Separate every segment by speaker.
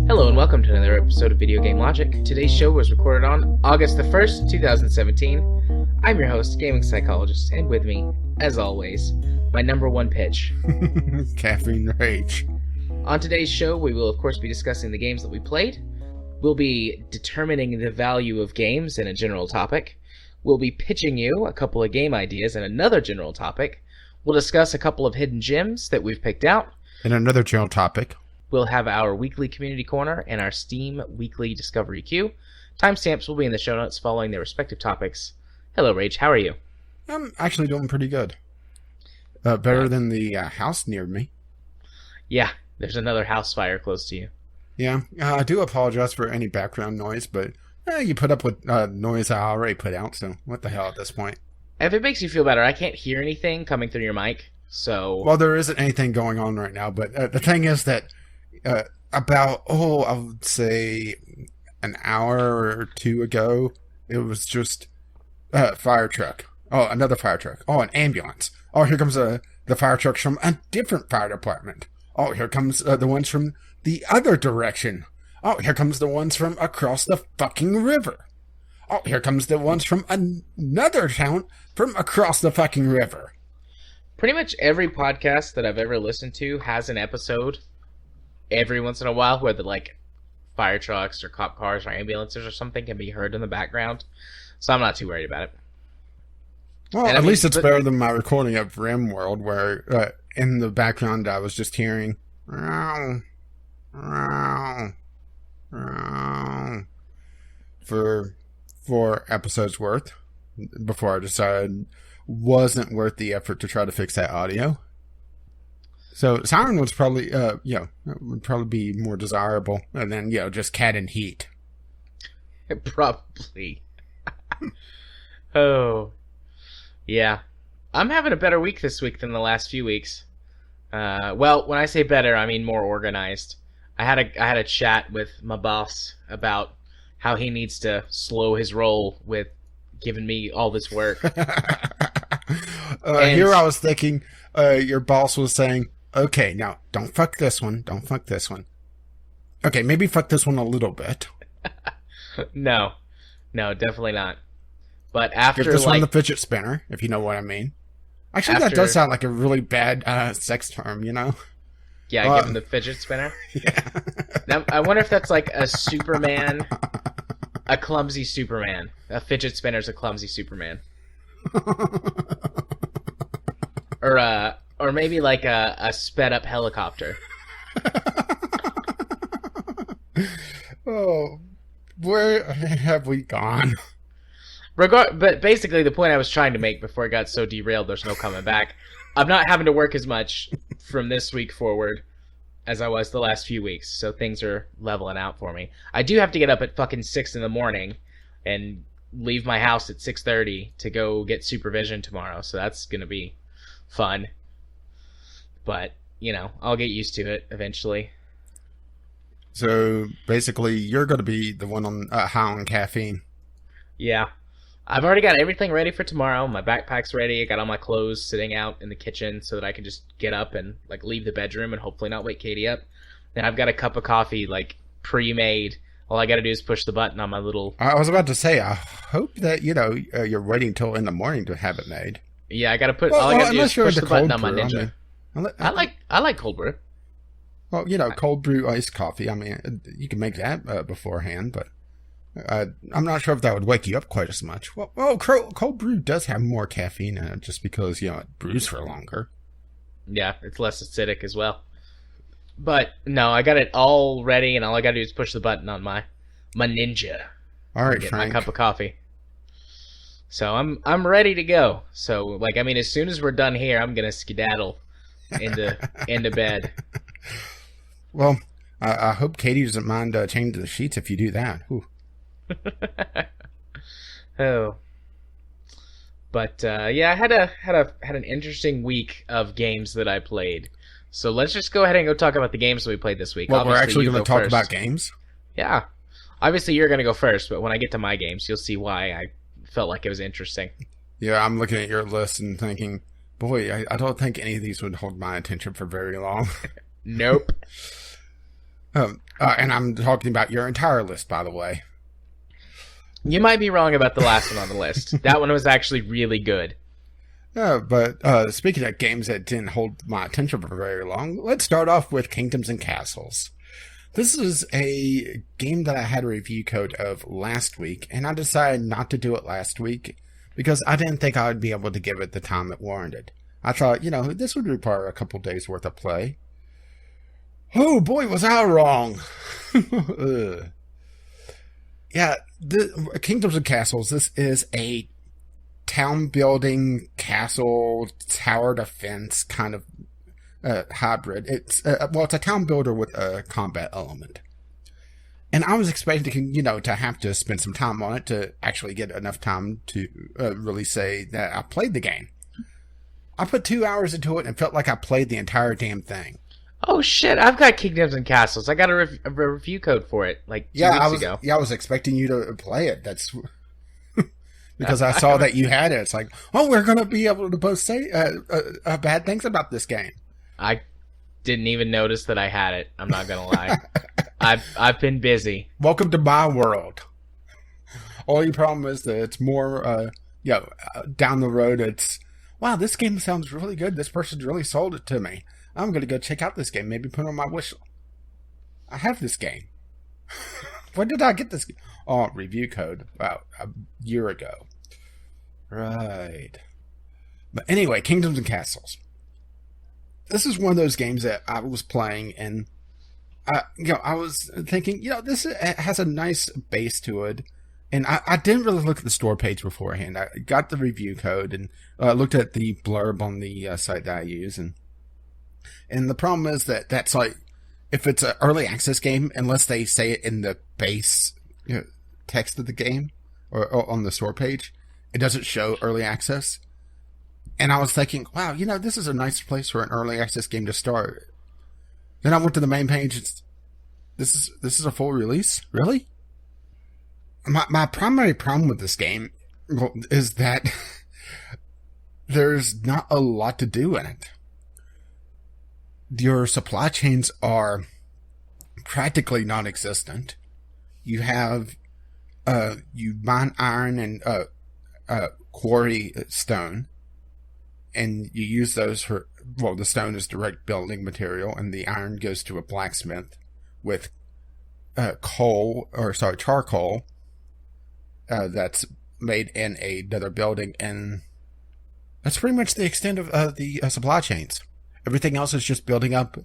Speaker 1: Hello and welcome to another episode of Video Game Logic. Today's show was recorded on August the 1st, 2017. I'm your host, Gaming Psychologist, and with me, as always, my number one pitch.
Speaker 2: Caffeine Rage.
Speaker 1: On today's show, we will of course be discussing the games that we played. We'll be determining the value of games in a general topic. We'll be pitching you a couple of game ideas in another general topic. We'll discuss a couple of hidden gems that we've picked out.
Speaker 2: In another general topic.
Speaker 1: We'll have our weekly community corner and our Steam weekly discovery queue. Timestamps will be in the show notes following their respective topics. Hello, Rage. How are you?
Speaker 2: I'm actually doing pretty good. Better than the house near me.
Speaker 1: Yeah, there's another house fire close to you.
Speaker 2: Yeah, I do apologize for any background noise, but you put up with noise I already put out, so what the hell at this point?
Speaker 1: If it makes you feel better, I can't hear anything coming through your mic, so...
Speaker 2: Well, there isn't anything going on right now, but the thing is that about, I would say an hour or two ago, it was just a fire truck. Oh, another fire truck. Oh, an ambulance. Oh, here comes the fire trucks from a different fire department. Oh, here comes the ones from the other direction. Oh, here comes the ones from across the fucking river. Oh, here comes the ones from another town from across the fucking river.
Speaker 1: Pretty much every podcast that I've ever listened to has an episode every once in a while where the, like, fire trucks or cop cars or ambulances or something can be heard in the background. So I'm not too worried about it.
Speaker 2: Well, at least it's better than my recording of RimWorld, where in the background I was just hearing for 4 episodes worth before I decided wasn't worth the effort to try to fix that audio. So Siren was probably, would probably be more desirable than, just cat and heat.
Speaker 1: Probably. Oh. Yeah. I'm having a better week this week than the last few weeks. Well, when I say better, I mean more organized. I had a chat with my boss about how he needs to slow his roll with giving me all this work.
Speaker 2: Here I was thinking, your boss was saying, okay, now, don't fuck this one. Don't fuck this one. Okay, maybe fuck this one a little bit.
Speaker 1: No, definitely not. But after,
Speaker 2: give this one the fidget spinner, if you know what I mean. Actually, that does sound like a really bad sex term, you know?
Speaker 1: Yeah, give him the fidget spinner?
Speaker 2: Yeah.
Speaker 1: Now, I wonder if that's like a Superman, a clumsy Superman. A fidget spinner's a clumsy Superman. Or maybe like a sped-up helicopter.
Speaker 2: Oh, where have we gone?
Speaker 1: But basically, the point I was trying to make before it got so derailed, there's no coming back. I'm not having to work as much from this week forward as I was the last few weeks, so things are leveling out for me. I do have to get up at fucking 6 in the morning and leave my house at 6:30 to go get supervision tomorrow, so that's gonna be fun. But, I'll get used to it eventually.
Speaker 2: So, basically, you're going to be the one on high on caffeine.
Speaker 1: Yeah. I've already got everything ready for tomorrow. My backpack's ready. I got all my clothes sitting out in the kitchen so that I can just get up and, leave the bedroom and hopefully not wake Katie up. And I've got a cup of coffee, pre-made. All I got to do is push the button on my little...
Speaker 2: I was about to say, I hope that, you're waiting till in the morning to have it made.
Speaker 1: Yeah, I got to put... all I got to do is push the button on my Ninja. I like cold brew.
Speaker 2: Well, cold brew iced coffee. I mean, you can make that beforehand, but I'm not sure if that would wake you up quite as much. Well, cold brew does have more caffeine in it just because, it brews for longer.
Speaker 1: Yeah, it's less acidic as well. But, no, I got it all ready, and all I got to do is push the button on my Ninja.
Speaker 2: All right,
Speaker 1: get
Speaker 2: Frank.
Speaker 1: my cup of coffee. So I'm ready to go. So, as soon as we're done here, I'm going to skedaddle into bed.
Speaker 2: Well, I hope Katie doesn't mind changing the sheets if you do that.
Speaker 1: Oh, but yeah, I had an interesting week of games that I played. So let's just go ahead and go talk about the games that we played this week.
Speaker 2: Well, we're actually going to talk
Speaker 1: first.
Speaker 2: about games?
Speaker 1: Yeah. Obviously, you're going to go first, but when I get to my games, you'll see why I felt like it was interesting.
Speaker 2: Yeah, I'm looking at your list and thinking, boy, I don't think any of these would hold my attention for very long.
Speaker 1: Nope.
Speaker 2: And I'm talking about your entire list, by the way.
Speaker 1: You might be wrong about the last one on the list. That one was actually really good.
Speaker 2: But speaking of games that didn't hold my attention for very long, let's start off with Kingdoms and Castles. This is a game that I had a review code of last week, and I decided not to do it last week because I didn't think I would be able to give it the time it warranted. I thought, this would require a couple days worth of play. Oh boy, was I wrong! Yeah, Kingdoms and Castles, this is a town building, castle, tower defense kind of hybrid. It's a town builder with a combat element. And I was expecting, to have to spend some time on it to actually get enough time to really say that I played the game. I put 2 hours into it and felt like I played the entire damn thing.
Speaker 1: Oh shit, I've got Kingdoms and Castles. I got a review code for it like 2 weeks ago.
Speaker 2: Yeah, I was expecting you to play it. That's because I saw that you had it. It's like, we're going to be able to both say bad things about this game.
Speaker 1: I didn't even notice that I had it. I'm not going to lie. I've been busy.
Speaker 2: Welcome to my world. Only problem is that it's more, down the road, it's, wow, this game sounds really good. This person's really sold it to me. I'm going to go check out this game. Maybe put it on my wish list. I have this game. When did I get this game? Oh, review code about a year ago. Right. But anyway, Kingdoms and Castles. This is one of those games that I was playing and, I was thinking, this has a nice base to it. And I didn't really look at the store page beforehand. I got the review code and looked at the blurb on the site that I use. And the problem is that that's like, if it's an early access game, unless they say it in the base text of the game or on the store page, it doesn't show early access. And I was thinking, wow, this is a nice place for an early access game to start. Then I went to the main page. This is a full release? Really? My primary problem with this game is that there's not a lot to do in it. Your supply chains are practically non-existent. You have, you mine iron and quarry stone, and you use those for, the stone is direct building material, and the iron goes to a blacksmith with charcoal, that's made in another building, and that's pretty much the extent of the supply chains. Everything else is just building up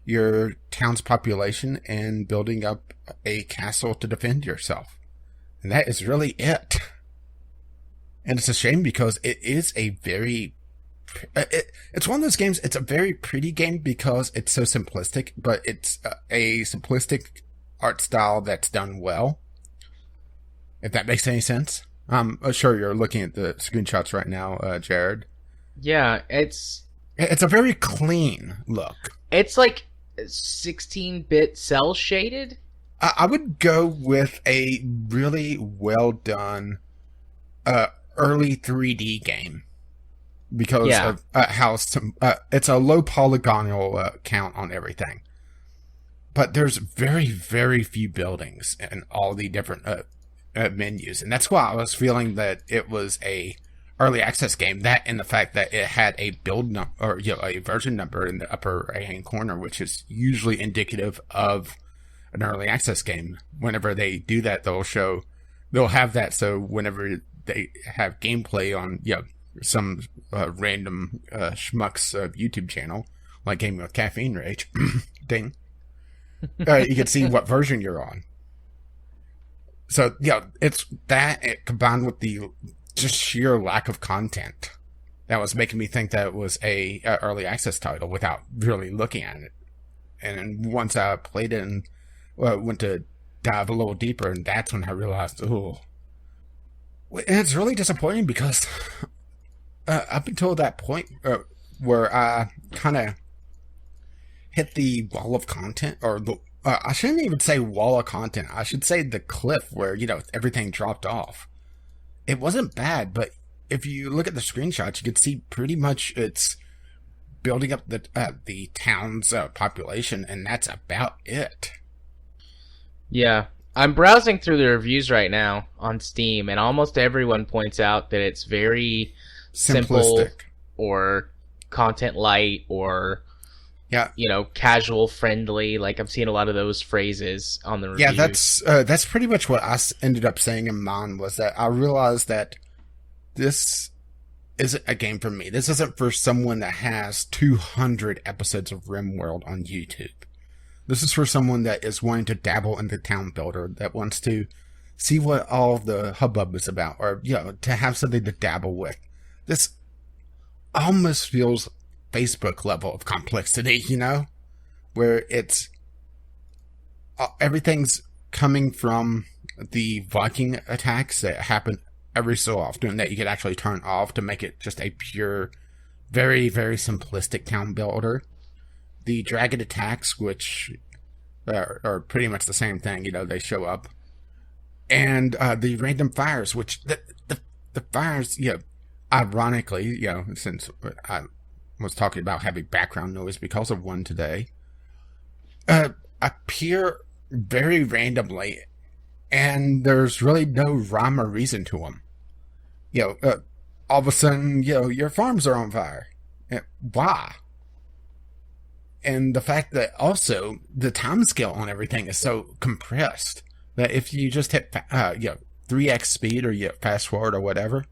Speaker 2: your town's population and building up a castle to defend yourself. And that is really it. And it's a shame because it is a very... it's one of those games, it's a very pretty game because it's so simplistic, but it's a simplistic art style that's done well. If that makes any sense. I'm sure you're looking at the screenshots right now, Jared.
Speaker 1: Yeah, It's
Speaker 2: a very clean look.
Speaker 1: It's like 16-bit cell shaded.
Speaker 2: I would go with a really well done early 3D game because of how it's a low polygonal count on everything. But there's very, very few buildings in all the different menus, and that's why I was feeling that it was a early access game, that and the fact that it had a build number or a version number in the upper right hand corner, which is usually indicative of an early access game. Whenever they do that, they'll have that, so whenever they have gameplay on some random schmuck's YouTube channel like Gaming with Caffeine Rage ding, you can see what version you're on. So it's that combined with the just sheer lack of content that was making me think that it was a early access title without really looking at it. And once I played it and went to dive a little deeper, and that's when I realized, and it's really disappointing because up until that point where I kind of hit the wall of content or I shouldn't even say wall of content. I should say the cliff where, everything dropped off. It wasn't bad, but if you look at the screenshots, you could see pretty much it's building up the town's population, and that's about it.
Speaker 1: Yeah. I'm browsing through the reviews right now on Steam, and almost everyone points out that it's very simple or content light or
Speaker 2: yeah,
Speaker 1: casual friendly. Like I've seen a lot of those phrases on the reviews.
Speaker 2: Yeah, that's pretty much what I ended up saying in mine, was that I realized that this isn't a game for me. This isn't for someone that has 200 episodes of RimWorld on YouTube. This is for someone that is wanting to dabble in the town builder, that wants to see what all the hubbub is about, or, to have something to dabble with. This almost feels Facebook level of complexity, where it's everything's coming from the Viking attacks that happen every so often that you could actually turn off to make it just a pure, very, very simplistic town builder. The dragon attacks, which are pretty much the same thing, they show up. And the random fires, which the fires, ironically, since I was talking about having background noise because of one today, appear very randomly, and there's really no rhyme or reason to them. All of a sudden, your farms are on fire. Why? And the fact that also the time scale on everything is so compressed that if you just hit 3x speed or fast forward or whatever,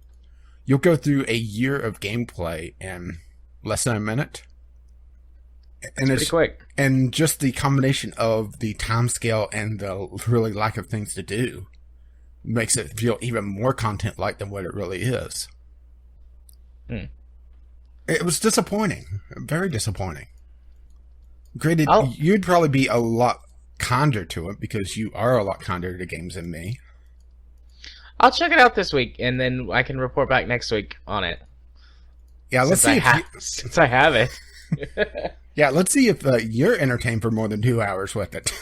Speaker 2: you'll go through a year of gameplay in less than a minute. And
Speaker 1: it's pretty quick.
Speaker 2: And just the combination of the time scale and the really lack of things to do makes it feel even more content-like than what it really is. It was disappointing. Very disappointing. Granted, you'd probably be a lot kinder to it because you are a lot kinder to games than me.
Speaker 1: I'll check it out this week, and then I can report back next week on it.
Speaker 2: Yeah, let's see
Speaker 1: since I have it.
Speaker 2: Yeah, let's see if you're entertained for more than 2 hours with it.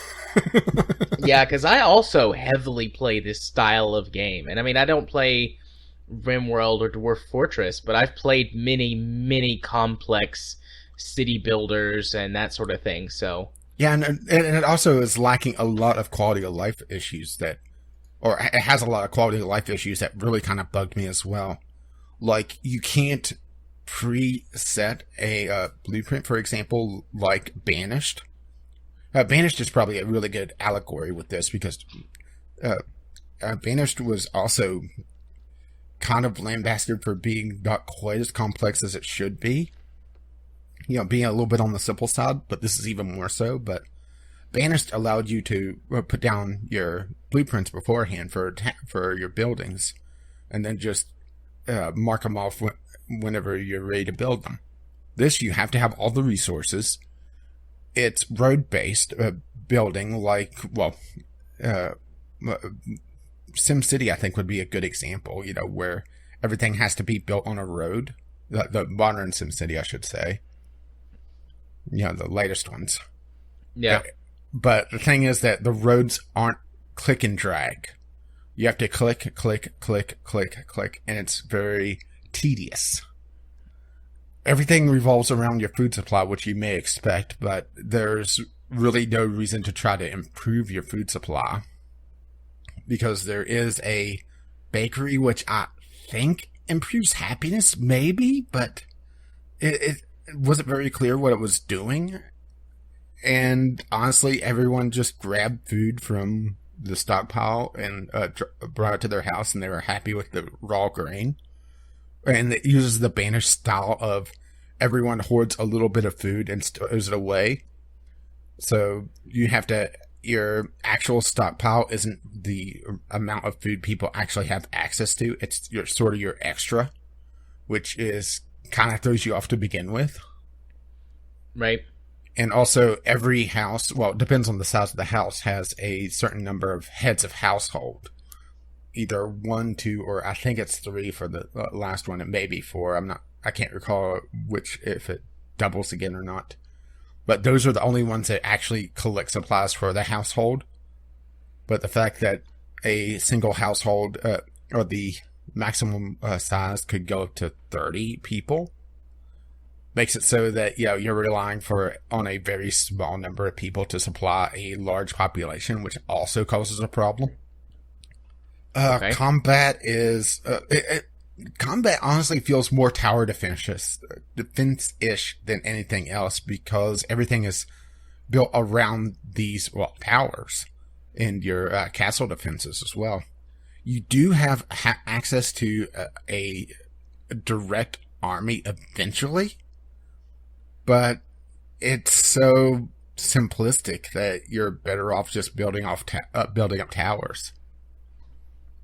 Speaker 1: Yeah, because I also heavily play this style of game. And I mean, I don't play RimWorld or Dwarf Fortress, but I've played many, many complex city builders and that sort of thing. So
Speaker 2: yeah, and it also is lacking a lot of quality of life issues or it has a lot of quality of life issues that really kind of bugged me as well. Like, you can't preset a blueprint, for example, like Banished. Banished is probably a really good allegory with this because Banished was also kind of lambasted for being not quite as complex as it should be. Being a little bit on the simple side, but this is even more so. But Banished allowed you to put down your blueprints beforehand for your buildings, and then just mark them off whenever you're ready to build them. This, you have to have all the resources. It's road-based building, like, SimCity, I think, would be a good example, where everything has to be built on a road. The modern SimCity, I should say. The latest ones.
Speaker 1: Yeah.
Speaker 2: But the thing is that the roads aren't click and drag. You have to click, click, click, click, click, and it's very tedious. Everything revolves around your food supply, which you may expect, but there's really no reason to try to improve your food supply. Because there is a bakery, which I think improves happiness, maybe, but it wasn't very clear what it was doing. And honestly, everyone just grabbed food from the stockpile and brought it to their house, and they were happy with the raw grain. And it uses the Banished style of everyone hoards a little bit of food and stores it away. So your actual stockpile isn't the amount of food people actually have access to. It's your extra, which is kind of throws you off to begin with.
Speaker 1: Right.
Speaker 2: And also every house, well, it depends on the size of the house, has a certain number of heads of household. Either 1, 2, or I think it's 3 for the last one. It may be 4. I can't recall if it doubles again or not. but those are the only ones that actually collect supplies for the household. But the fact that a single household, or the maximum size could go up to 30 people, makes it so that you're relying on a very small number of people to supply a large population, which also causes a problem.
Speaker 1: Okay.
Speaker 2: Combat is combat honestly feels more tower defense-ish than anything else, because everything is built around these towers and your castle defenses as well. You do have access to a direct army eventually, but it's so simplistic that you're better off just building up towers.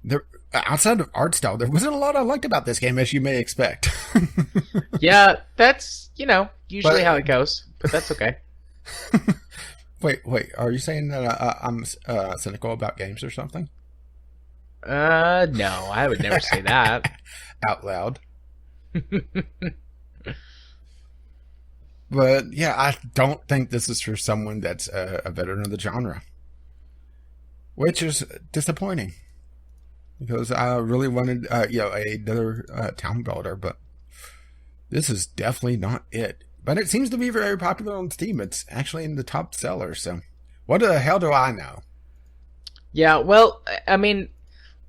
Speaker 2: There, outside of art style, there wasn't a lot I liked about this game, as you may expect.
Speaker 1: Yeah, that's usually how it goes, but that's okay.
Speaker 2: Wait, are you saying that I'm cynical about games or something?
Speaker 1: No, I would never say that.
Speaker 2: Out loud. But yeah, I don't think this is for someone that's a veteran of the genre, which is disappointing, because I really wanted another town builder, but this is definitely not it. But it seems to be very popular on Steam. It's actually in the top sellers. So what the hell do I know?
Speaker 1: Yeah, well, I mean,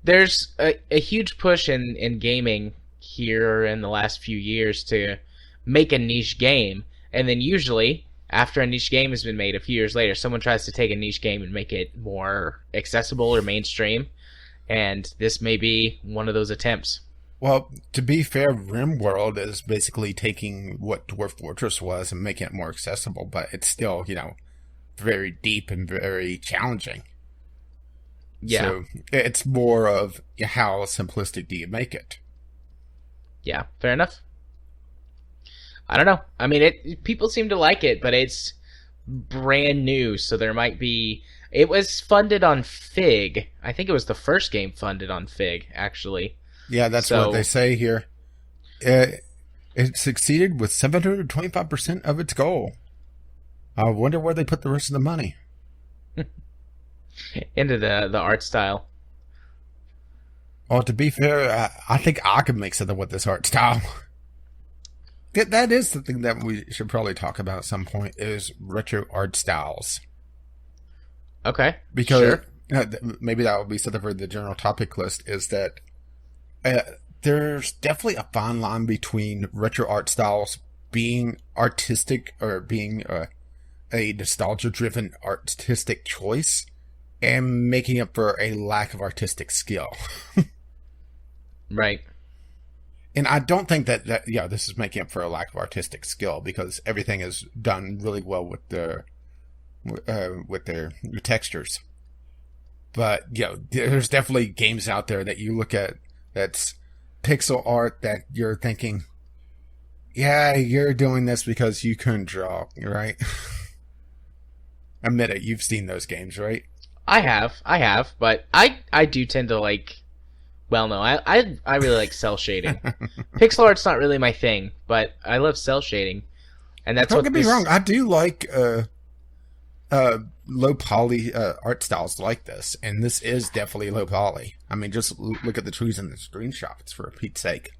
Speaker 1: there's a huge push in gaming here in the last few years to make a niche game. And then usually, after a niche game has been made a few years later, someone tries to take a niche game and make it more accessible or mainstream. And this may be one of those attempts.
Speaker 2: Well, to be fair, RimWorld is basically taking what Dwarf Fortress was and making it more accessible, but it's still, very deep and very challenging.
Speaker 1: Yeah.
Speaker 2: So it's more of how simplistic do you make it?
Speaker 1: Yeah, fair enough. I don't know. I mean, people seem to like it, but it's brand new, so there might be... It was funded on Fig. I think it was the first game funded on Fig, actually.
Speaker 2: Yeah, that's what they say here. It succeeded with 725% of its goal. I wonder where they put the rest of the money.
Speaker 1: Into the art style.
Speaker 2: Well, to be fair, I think I could make something with this art style. That is something that we should probably talk about at some point, is retro art styles.
Speaker 1: Okay,
Speaker 2: because
Speaker 1: sure.
Speaker 2: Maybe that will be something for the general topic list, is that there's definitely a fine line between retro art styles being artistic or being a nostalgia-driven artistic choice and making up for a lack of artistic skill.
Speaker 1: Right.
Speaker 2: And I don't think that this is making up for a lack of artistic skill, because everything is done really well with their textures. But there's definitely games out there that you look at that's pixel art that you're thinking, yeah, you're doing this because you couldn't draw, right? Admit it, you've seen those games, right?
Speaker 1: I have, but I do tend to like... Well, no, I really like cell shading. Pixel art's not really my thing, but I love cell shading, and that's
Speaker 2: Don't
Speaker 1: what.
Speaker 2: Get me wrong, I do like low poly art styles like this, and this is definitely low poly. I mean, just look at the trees in the screenshots, for Pete's sake.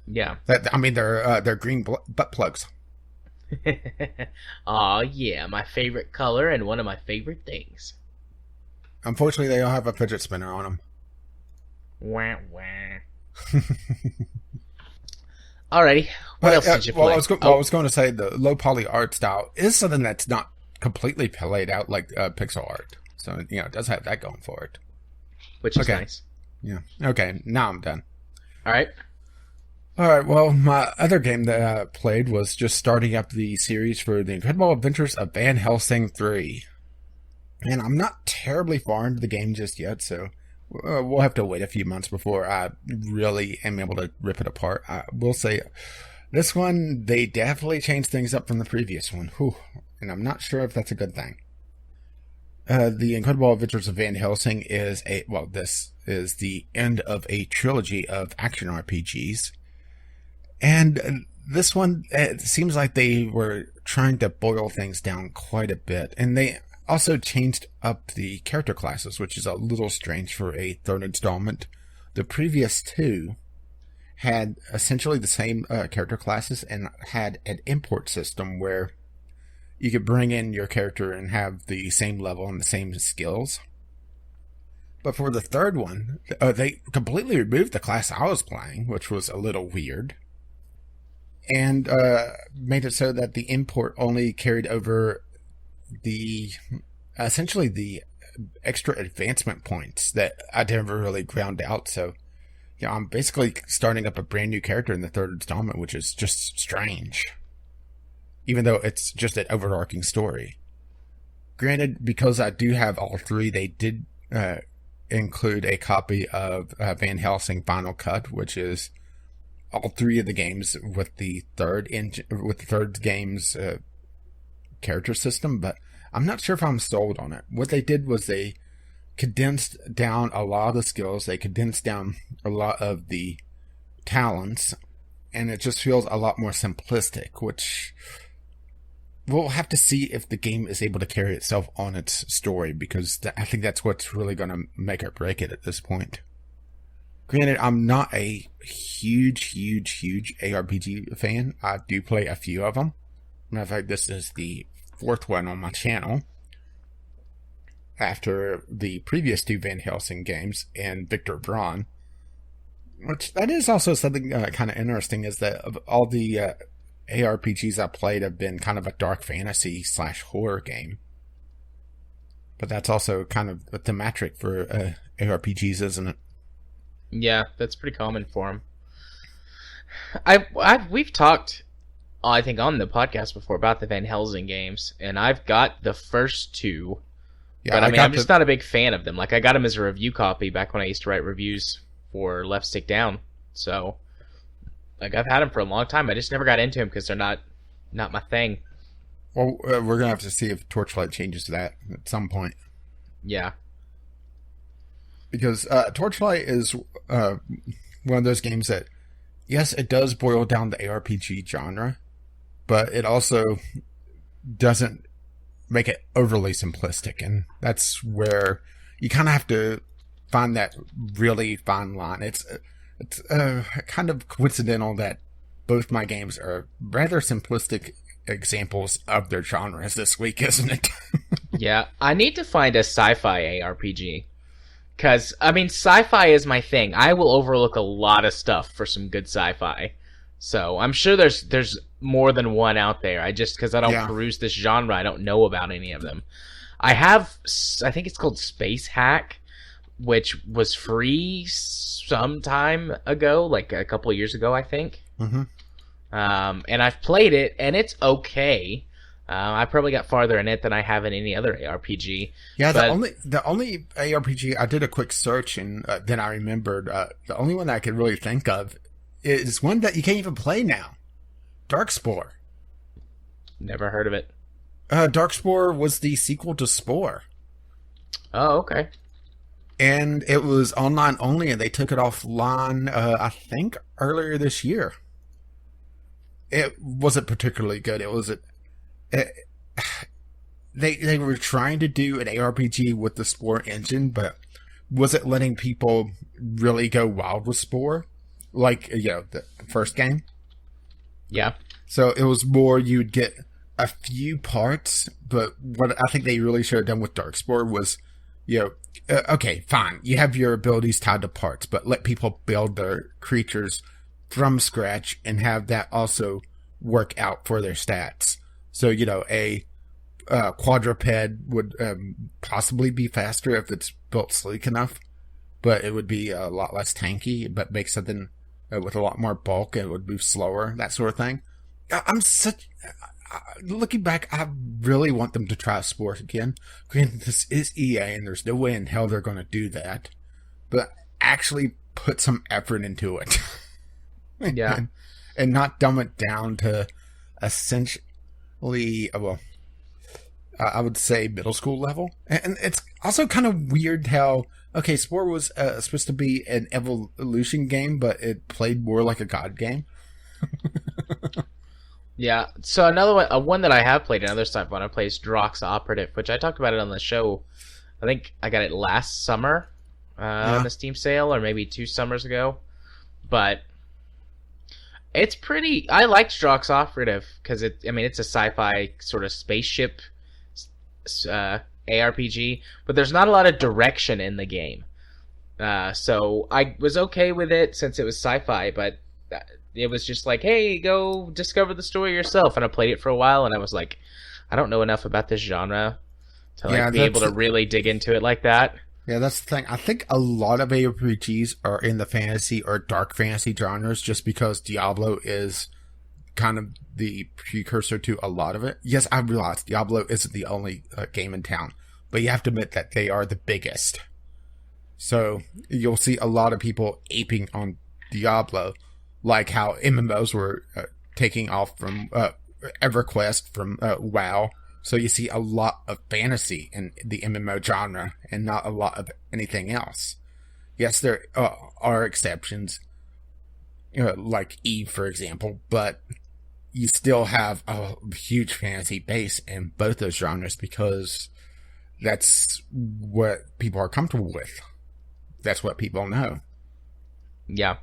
Speaker 1: Yeah.
Speaker 2: They're green butt plugs.
Speaker 1: Aw, yeah, my favorite color and one of my favorite things.
Speaker 2: Unfortunately, they all have a fidget spinner on them.
Speaker 1: Wah, wah. Alrighty, what else did you play?
Speaker 2: I was going to say the low poly art style is something that's not completely played out like pixel art. So, it does have that going for it.
Speaker 1: Which is nice.
Speaker 2: Yeah. Okay, now I'm done.
Speaker 1: Alright,
Speaker 2: well, my other game that I played was just starting up the series for The Incredible Adventures of Van Helsing 3. And I'm not terribly far into the game just yet, so we'll have to wait a few months before I really am able to rip it apart. I will say, this one, they definitely changed things up from the previous one. Whew. And I'm not sure if that's a good thing. The Incredible Adventures of Van Helsing is this is the end of a trilogy of action RPGs. And this one, it seems like they were trying to boil things down quite a bit. And they also changed up the character classes, which is a little strange for a third installment. The previous two had essentially the same character classes and had an import system where you could bring in your character and have the same level and the same skills. But for the third one, they completely removed the class I was playing, which was a little weird. And made it so that the import only carried over essentially the extra advancement points that I never really ground out. So, I'm basically starting up a brand new character in the third installment, which is just strange. Even though it's just an overarching story. Granted, because I do have all three, they did include a copy of Van Helsing Final Cut, which is all three of the games with the third game's character system, but I'm not sure if I'm sold on it. What they did was they condensed down a lot of the skills, they condensed down a lot of the talents, and it just feels a lot more simplistic, which we'll have to see if the game is able to carry itself on its story, because I think that's what's really going to make or break it at this point. Granted, I'm not a huge ARPG fan. I do play a few of them. Matter of fact, this is the fourth one on my channel, after the previous two Van Helsing games and Victor Braun. Which, that is also something kind of interesting, is that of all the ARPGs I played have been kind of a dark fantasy / horror game. But that's also kind of a thematic for ARPGs, isn't it?
Speaker 1: Yeah, that's pretty common for them. We've talked, I think, on the podcast before about the Van Helsing games, and I've got the first two, but I'm just not a big fan of them. Like, I got them as a review copy back when I used to write reviews for Left Stick Down, so like, I've had them for a long time. I just never got into them because they're not my thing.
Speaker 2: Well, we're gonna have to see if Torchlight changes that at some point.
Speaker 1: Yeah.
Speaker 2: Because Torchlight is one of those games that, yes, it does boil down the ARPG genre, but it also doesn't make it overly simplistic, and that's where you kind of have to find that really fine line. It's kind of coincidental that both my games are rather simplistic examples of their genres this week, isn't it?
Speaker 1: Yeah, I need to find a sci-fi ARPG. Because, I mean, sci-fi is my thing. I will overlook a lot of stuff for some good sci-fi. So, I'm sure there's more than one out there. Because I don't peruse this genre, I don't know about any of them. I think it's called Space Hack, which was free some time ago, like a couple of years ago, I think.
Speaker 2: Mm-hmm.
Speaker 1: And I've played it, and it's okay. I probably got farther in it than I have in any other ARPG.
Speaker 2: Yeah, the only ARPG, I did a quick search, and then I remembered the only one that I could really think of is one that you can't even play now. Darkspore.
Speaker 1: Never heard of it.
Speaker 2: Darkspore was the sequel to Spore.
Speaker 1: Oh, okay.
Speaker 2: And it was online only, and they took it offline, I think, earlier this year. It wasn't particularly good. They were trying to do an ARPG with the Spore engine, but wasn't letting people really go wild with Spore, like, the first game.
Speaker 1: Yeah.
Speaker 2: So it was more, you'd get a few parts, but what I think they really should have done with Darkspore was, okay, fine, you have your abilities tied to parts, but let people build their creatures from scratch and have that also work out for their stats. So, a quadruped would possibly be faster if it's built sleek enough, but it would be a lot less tanky, but make something with a lot more bulk, and it would move slower, that sort of thing. Looking back, I really want them to try Sport again. Granted, this is EA, and there's no way in hell they're going to do that, but actually put some effort into it.
Speaker 1: Yeah.
Speaker 2: and not dumb it down to essentially, I would say middle school level. And it's also kind of weird how, okay, Spore was supposed to be an evolution game, but it played more like a god game.
Speaker 1: Yeah. So another one, one that I have played, another stuff when I play is Drox Operative, which I talked about it on the show. I think I got it last summer on
Speaker 2: Yeah,
Speaker 1: the Steam sale, or maybe 2 summers ago. But it's pretty. I liked Drox Operative because I mean, it's a sci-fi sort of spaceship ARPG, but there's not a lot of direction in the game. So I was okay with it since it was sci-fi, but it was just like, hey, go discover the story yourself. And I played it for a while, and I was like, I don't know enough about this genre to
Speaker 2: yeah,
Speaker 1: be able to really dig into it like that.
Speaker 2: yeah. That's the thing. I think a lot of ARPGs are in the fantasy or dark fantasy genres, just because Diablo is kind of the precursor to a lot of it. Yes, I realize Diablo isn't the only game in town, but you have to admit that they are the biggest. So you'll see a lot of people aping on Diablo, like how MMOs were taking off from EverQuest from WoW. So you see a lot of fantasy in the MMO genre and not a lot of anything else. Yes, there are exceptions, like Eve, for example, but you still have a huge fantasy base in both those genres because that's what people are comfortable with. That's what people know.
Speaker 1: Yeah.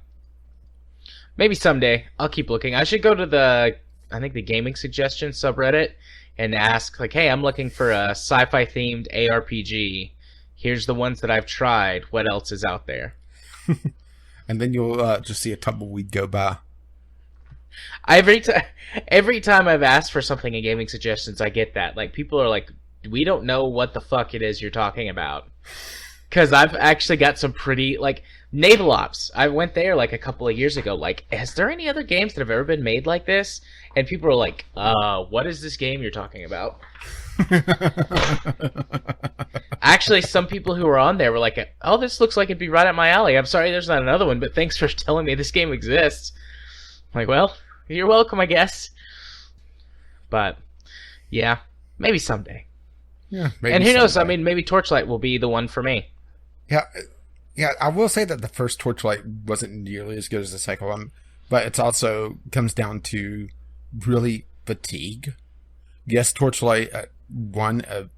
Speaker 1: Maybe someday. I'll keep looking. I should go to I think the gaming suggestion subreddit and ask, like, hey, I'm looking for a sci-fi themed ARPG. Here's the ones that I've tried. What else is out there?
Speaker 2: And then you'll just see a tumbleweed go by.
Speaker 1: Every time I've asked for something in gaming suggestions, I get that. Like, people are like, we don't know what the fuck it is you're talking about. Because I've actually got some pretty, like, Naval Ops. I went there, like, a couple of years ago. Like, is there any other games that have ever been made like this? And people are like, what is this game you're talking about? Actually, some people who were on there were like, oh, this looks like it'd be right up my alley. I'm sorry there's not another one, but thanks for telling me this game exists. I'm like, well, you're welcome, I guess. But, yeah, maybe someday.
Speaker 2: Yeah, maybe
Speaker 1: and who knows? I
Speaker 2: someday.
Speaker 1: mean, maybe Torchlight will be the one for me.
Speaker 2: Yeah, yeah. I will say that the first Torchlight wasn't nearly as good as the second one, but it also comes down to really fatigue. Yes, Torchlight 1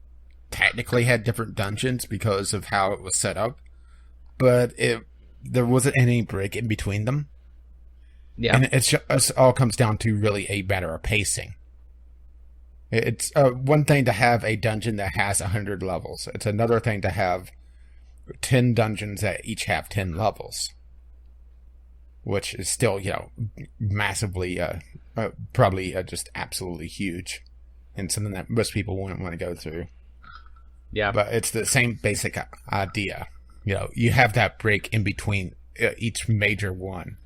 Speaker 2: technically had different dungeons because of how it was set up, but there wasn't any break in between them.
Speaker 1: Yeah.
Speaker 2: And it all comes down to really a matter of pacing. It's one thing to have a dungeon that has 100 levels. It's another thing to have 10 dungeons that each have 10 levels. Which is still, massively, probably just absolutely huge. And something that most people wouldn't want to go through.
Speaker 1: Yeah.
Speaker 2: But it's the same basic idea. You have that break in between each major one.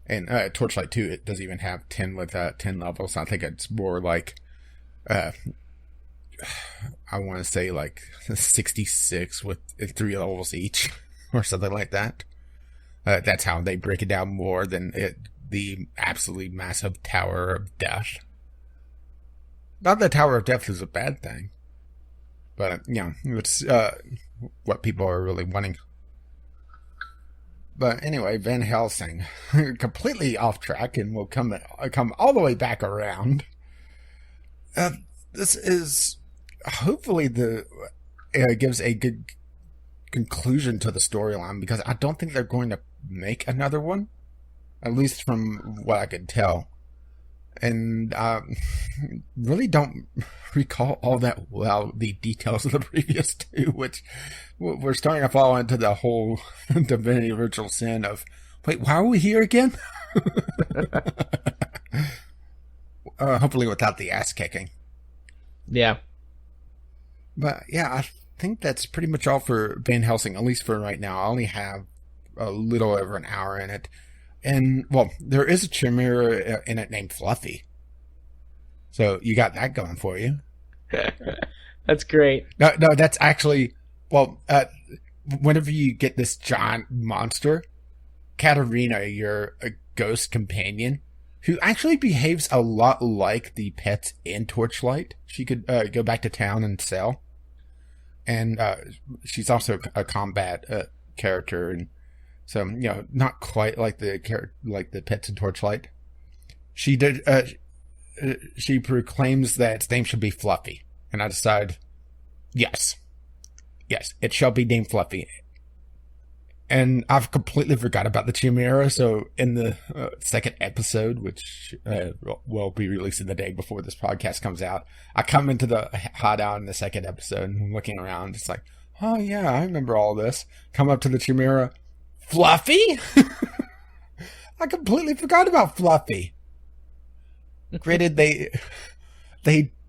Speaker 2: And Torchlight 2, it doesn't even have 10 with 10 levels. I think it's more like, I want to say like 66 with 3 levels each, or something like that. That's how they break it down more than the absolutely massive Tower of Death. Not that Tower of Death is a bad thing, but it's what people are really wanting. But anyway, Van Helsing, completely off track, and we'll come all the way back around. This is hopefully gives a good conclusion to the storyline, because I don't think they're going to make another one, at least from what I could tell. And really don't recall all that well the details of the previous two, which we're starting to fall into the whole Divinity Original Sin of, wait, why are we here again? Hopefully without the ass kicking.
Speaker 1: Yeah.
Speaker 2: But yeah, I think that's pretty much all for Van Helsing, at least for right now. I only have a little over an hour in it. And, well, there is a chimera in it named Fluffy. So you got that going for you.
Speaker 1: That's great.
Speaker 2: No, that's actually, well, whenever you get this giant monster, Katarina, your ghost companion, who actually behaves a lot like the pets in Torchlight. She could go back to town and sell. And she's also a combat character, and so not quite like the pets in Torchlight. She did. she proclaims that its name should be Fluffy. And I decide, yes, it shall be named Fluffy. And I've completely forgot about the Chimera, so in the second episode, which will be releasing the day before this podcast comes out, I come into the hideout in the second episode and I'm looking around. It's like, oh yeah, I remember all this. Come up to the Chimera. Fluffy? I completely forgot about Fluffy. Granted, they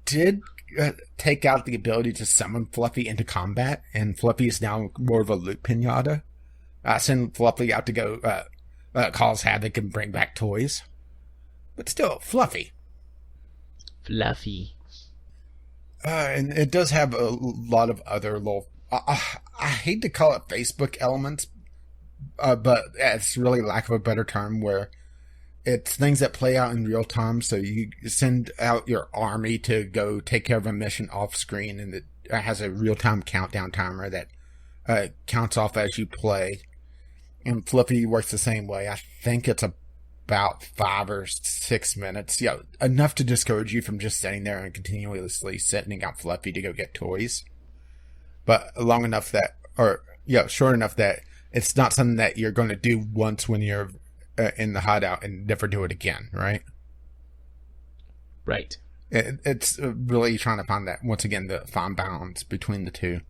Speaker 2: did take out the ability to summon Fluffy into combat, and Fluffy is now more of a loot pinata. Send Fluffy out to go cause havoc and bring back toys. But still, Fluffy.
Speaker 1: Fluffy.
Speaker 2: And it does have a lot of other little... I hate to call it Facebook elements, but it's really lack of a better term, where it's things that play out in real time. So you send out your army to go take care of a mission off screen, and it has a real-time countdown timer that counts off as you play. And Fluffy works the same way. I think it's about 5 or 6 minutes. Enough to discourage you from just sitting there and continuously sending out Fluffy to go get toys. But long enough that, short enough that it's not something that you're going to do once when you're in the hideout and never do it again, right?
Speaker 1: Right.
Speaker 2: It's really trying to find that, once again, the fine balance between the two.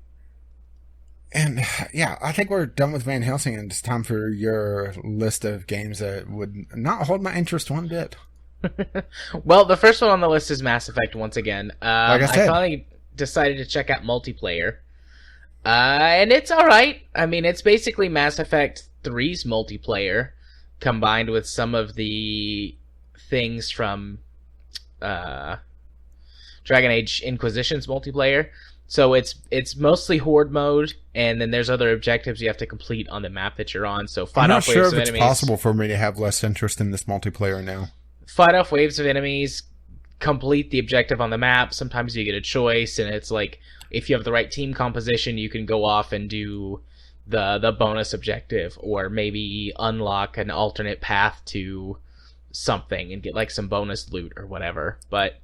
Speaker 2: And yeah, I think we're done with Van Helsing, and it's time for your list of games that would not hold my interest one bit.
Speaker 1: Well, the first one on the list is Mass Effect once again.
Speaker 2: Like I said.
Speaker 1: I finally decided to check out multiplayer. And it's alright. I mean, it's basically Mass Effect 3's multiplayer combined with some of the things from Dragon Age Inquisition's multiplayer. So it's mostly horde mode, and then there's other objectives you have to complete on the map that you're on. So fight off waves of enemies. I'm not sure if it's
Speaker 2: possible for me to have less interest in this multiplayer now.
Speaker 1: Fight off waves of enemies, complete the objective on the map. Sometimes you get a choice, and it's like, if you have the right team composition, you can go off and do the bonus objective, or maybe unlock an alternate path to something and get like some bonus loot or whatever. But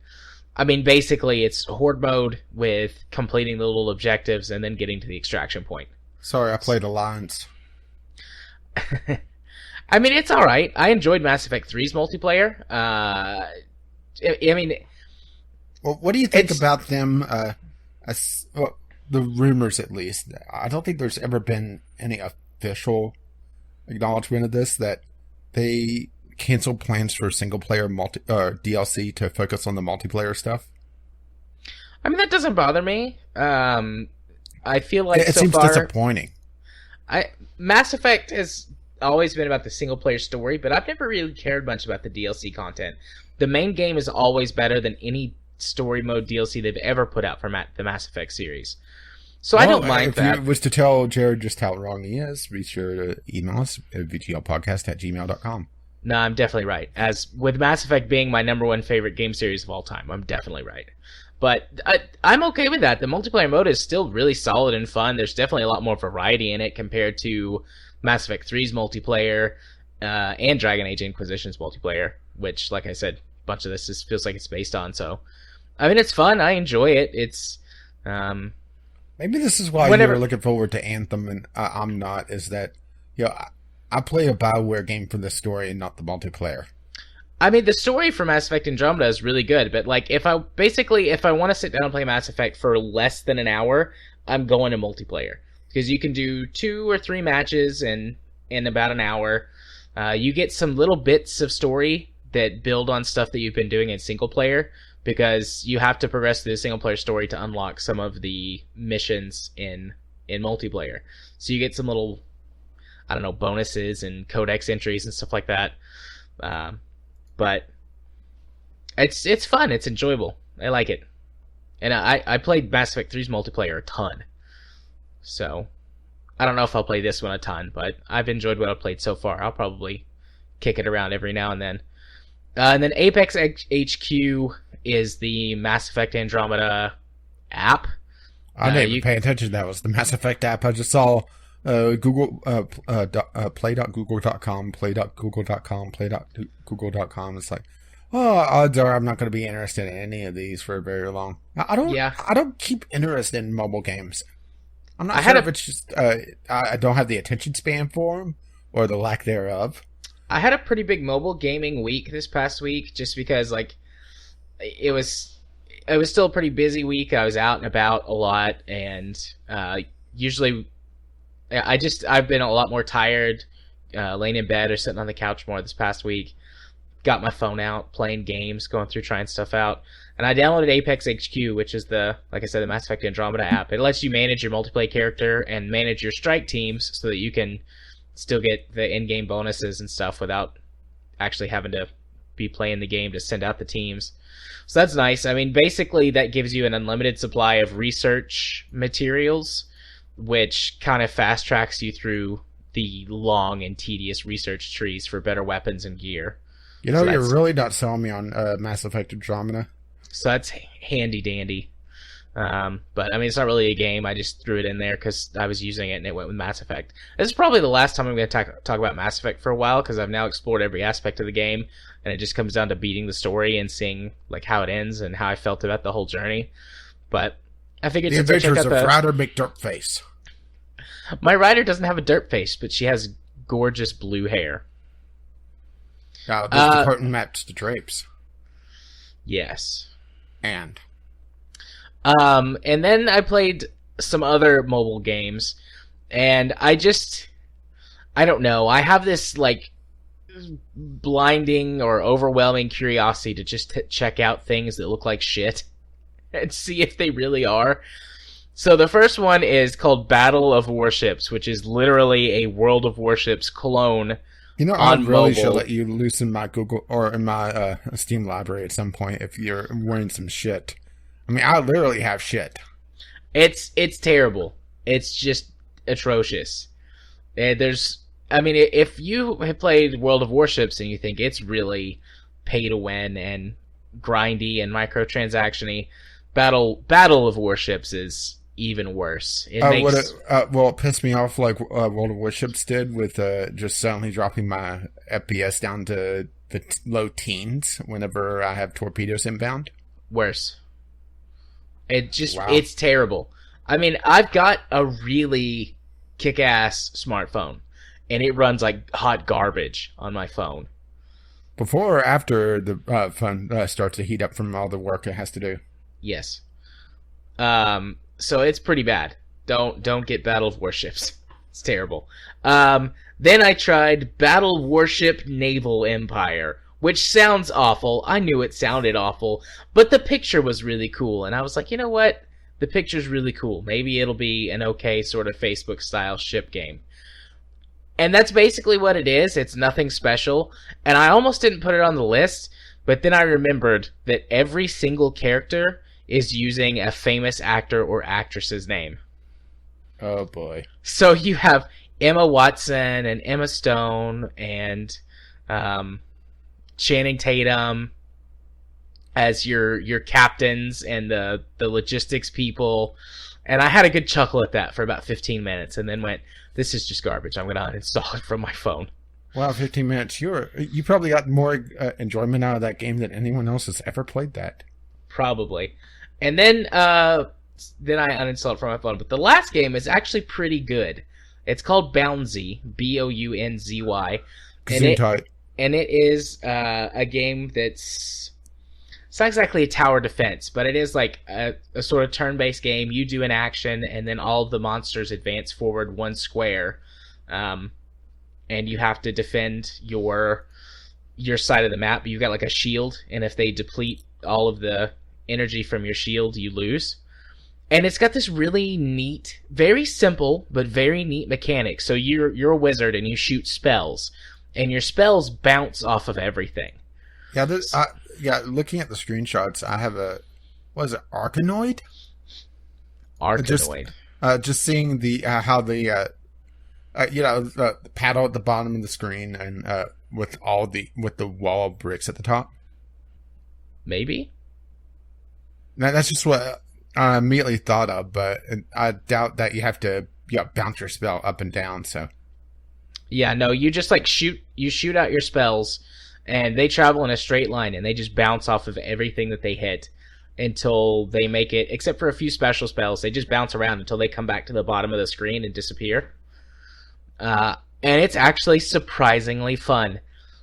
Speaker 1: I mean, basically, it's horde mode with completing the little objectives and then getting to the extraction point.
Speaker 2: Sorry, I played Alliance.
Speaker 1: I mean, it's alright. I enjoyed Mass Effect 3's multiplayer. I mean...
Speaker 2: Well, what do you think about them, the rumors at least? I don't think there's ever been any official acknowledgement of this, that they canceled plans for single-player DLC to focus on the multiplayer stuff.
Speaker 1: I mean, that doesn't bother me. I feel like
Speaker 2: it seems disappointing.
Speaker 1: Mass Effect has always been about the single-player story, but I've never really cared much about the DLC content. The main game is always better than any story mode DLC they've ever put out for the Mass Effect series. So I don't mind that.
Speaker 2: If you wish to tell Jared just how wrong he is, be sure to email us at vglpodcast@gmail.com.
Speaker 1: No, I'm definitely right. As with Mass Effect being my number one favorite game series of all time, I'm definitely right. But I'm okay with that. The multiplayer mode is still really solid and fun. There's definitely a lot more variety in it compared to Mass Effect 3's multiplayer and Dragon Age Inquisition's multiplayer, which, like I said, a bunch of this feels like it's based on. So, I mean, it's fun. I enjoy it. It's
Speaker 2: maybe this is why you're looking forward to Anthem and I'm not. Is that I play a BioWare game for the story and not the multiplayer.
Speaker 1: I mean, the story for Mass Effect Andromeda is really good, but like, if I want to sit down and play Mass Effect for less than an hour, I'm going to multiplayer, because you can do 2 or 3 matches in about an hour. You get some little bits of story that build on stuff that you've been doing in single player, because you have to progress through the single player story to unlock some of the missions in multiplayer. So you get some little, I don't know, bonuses and codex entries and stuff like that. But it's fun. It's enjoyable. I like it. And I played Mass Effect 3's multiplayer a ton. So I don't know if I'll play this one a ton, but I've enjoyed what I've played so far. I'll probably kick it around every now and then. And then Apex HQ is the Mass Effect Andromeda app.
Speaker 2: I didn't even pay attention. That was the Mass Effect app. I just saw Google play.google.com, play.google.com, play.google.com. It's like, Well, odds are I'm not going to be interested in any of these for very long.
Speaker 1: Yeah,
Speaker 2: I don't keep interest in mobile games. I'm
Speaker 1: I
Speaker 2: not
Speaker 1: had
Speaker 2: sure if
Speaker 1: a
Speaker 2: it's just I don't have the attention span for them or the lack thereof.
Speaker 1: I had a pretty big mobile gaming week this past week, just because like it was it was still a pretty busy week. I was out and about a lot, and usually I've been a lot more tired, laying in bed or sitting on the couch more this past week. Got my phone out, playing games, going through trying stuff out, and I downloaded Apex HQ, which is like I said, the Mass Effect Andromeda app. It lets you manage your multiplayer character and manage your strike teams so that you can still get the in-game bonuses and stuff without actually having to be playing the game to send out the teams. So that's nice. I mean, basically that gives you an unlimited supply of research materials, which kind of fast tracks you through the long and tedious research trees for better weapons and gear.
Speaker 2: You know, you're really not selling me on Mass Effect Andromeda.
Speaker 1: So that's handy dandy. But I mean, it's not really a game. I just threw it in there because I was using it and it went with Mass Effect. This is probably the last time I'm going to talk about Mass Effect for a while, because I've now explored every aspect of the game, and it just comes down to beating the story and seeing like how it ends and how I felt about the whole journey. But I figured
Speaker 2: The
Speaker 1: since I checked
Speaker 2: Adventures
Speaker 1: out
Speaker 2: of Ryder McDirtface.
Speaker 1: my rider doesn't have a dirt face, but she has gorgeous blue hair.
Speaker 2: This department maps the drapes.
Speaker 1: Yes.
Speaker 2: And
Speaker 1: then I played some other mobile games, and I don't know. I have this like blinding or overwhelming curiosity to just check out things that look like shit and see if they really are. So the first one is called Battle of Warships, which is literally a World of Warships clone.
Speaker 2: you know, I really should
Speaker 1: mobile.
Speaker 2: let you loose in my Google or in my Steam library at some point if you're wearing some shit. I mean, I literally have shit.
Speaker 1: It's terrible. It's just atrocious. If you have played World of Warships and you think it's really pay to win and grindy and microtransaction-y, Battle of Warships is even worse.
Speaker 2: It pissed me off like World of Warships did with just suddenly dropping my FPS down to the low teens whenever I have torpedoes inbound.
Speaker 1: Worse.
Speaker 2: Wow.
Speaker 1: It's terrible. I mean, I've got a really kick-ass smartphone, and it runs like hot garbage on my phone.
Speaker 2: Before or after the phone starts to heat up from all the work it has to do?
Speaker 1: Yes. So it's pretty bad. Don't get Battle of Warships. It's terrible. Then I tried Battle Warship Naval Empire, which sounds awful. I knew it sounded awful, but the picture was really cool, and I was like, you know what? The picture's really cool. Maybe it'll be an okay sort of Facebook-style ship game. And that's basically what it is. It's nothing special, and I almost didn't put it on the list, but then I remembered that every single character is using a famous actor or actress's name.
Speaker 2: Oh boy.
Speaker 1: So you have Emma Watson and Emma Stone and Channing Tatum as your captains and the logistics people. And I had a good chuckle at that for about 15 minutes and then went, this is just garbage. I'm going to uninstall it from my phone.
Speaker 2: Wow, 15 minutes. You probably got more enjoyment out of that game than anyone else has ever played that.
Speaker 1: Probably. And then I uninstalled it from my phone. But the last game is actually pretty good. It's called Bounzy, Bounzy. And it is a game it's not exactly a tower defense, but it is like a sort of turn-based game. You do an action, and then all of the monsters advance forward one square, and you have to defend your side of the map. You've got like a shield, and if they deplete all of the energy from your shield, you lose. And it's got this really neat, very simple but very neat mechanic. So you're a wizard and you shoot spells, and your spells bounce off of everything.
Speaker 2: Yeah, looking at the screenshots, I have Arkanoid?
Speaker 1: Arkanoid.
Speaker 2: Just seeing the how the the paddle at the bottom of the screen and with the wall bricks at the top.
Speaker 1: Maybe.
Speaker 2: That's just what I immediately thought of, but I doubt that you have to bounce your spell up and down. So
Speaker 1: yeah, no, you just like shoot out your spells, and they travel in a straight line, and they just bounce off of everything that they hit until they make it, except for a few special spells, they just bounce around until they come back to the bottom of the screen and disappear. And it's actually surprisingly fun.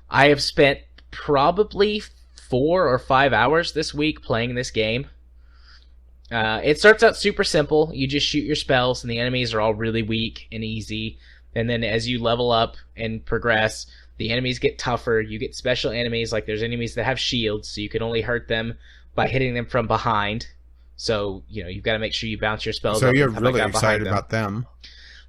Speaker 1: I have spent probably 4 or 5 hours this week playing this game. It starts out super simple. You just shoot your spells, and the enemies are all really weak and easy. And then as you level up and progress, the enemies get tougher. You get special enemies, like there's enemies that have shields, so you can only hurt them by hitting them from behind. So, you've got to make sure you bounce your spells
Speaker 2: so
Speaker 1: up.
Speaker 2: So you're really excited about them.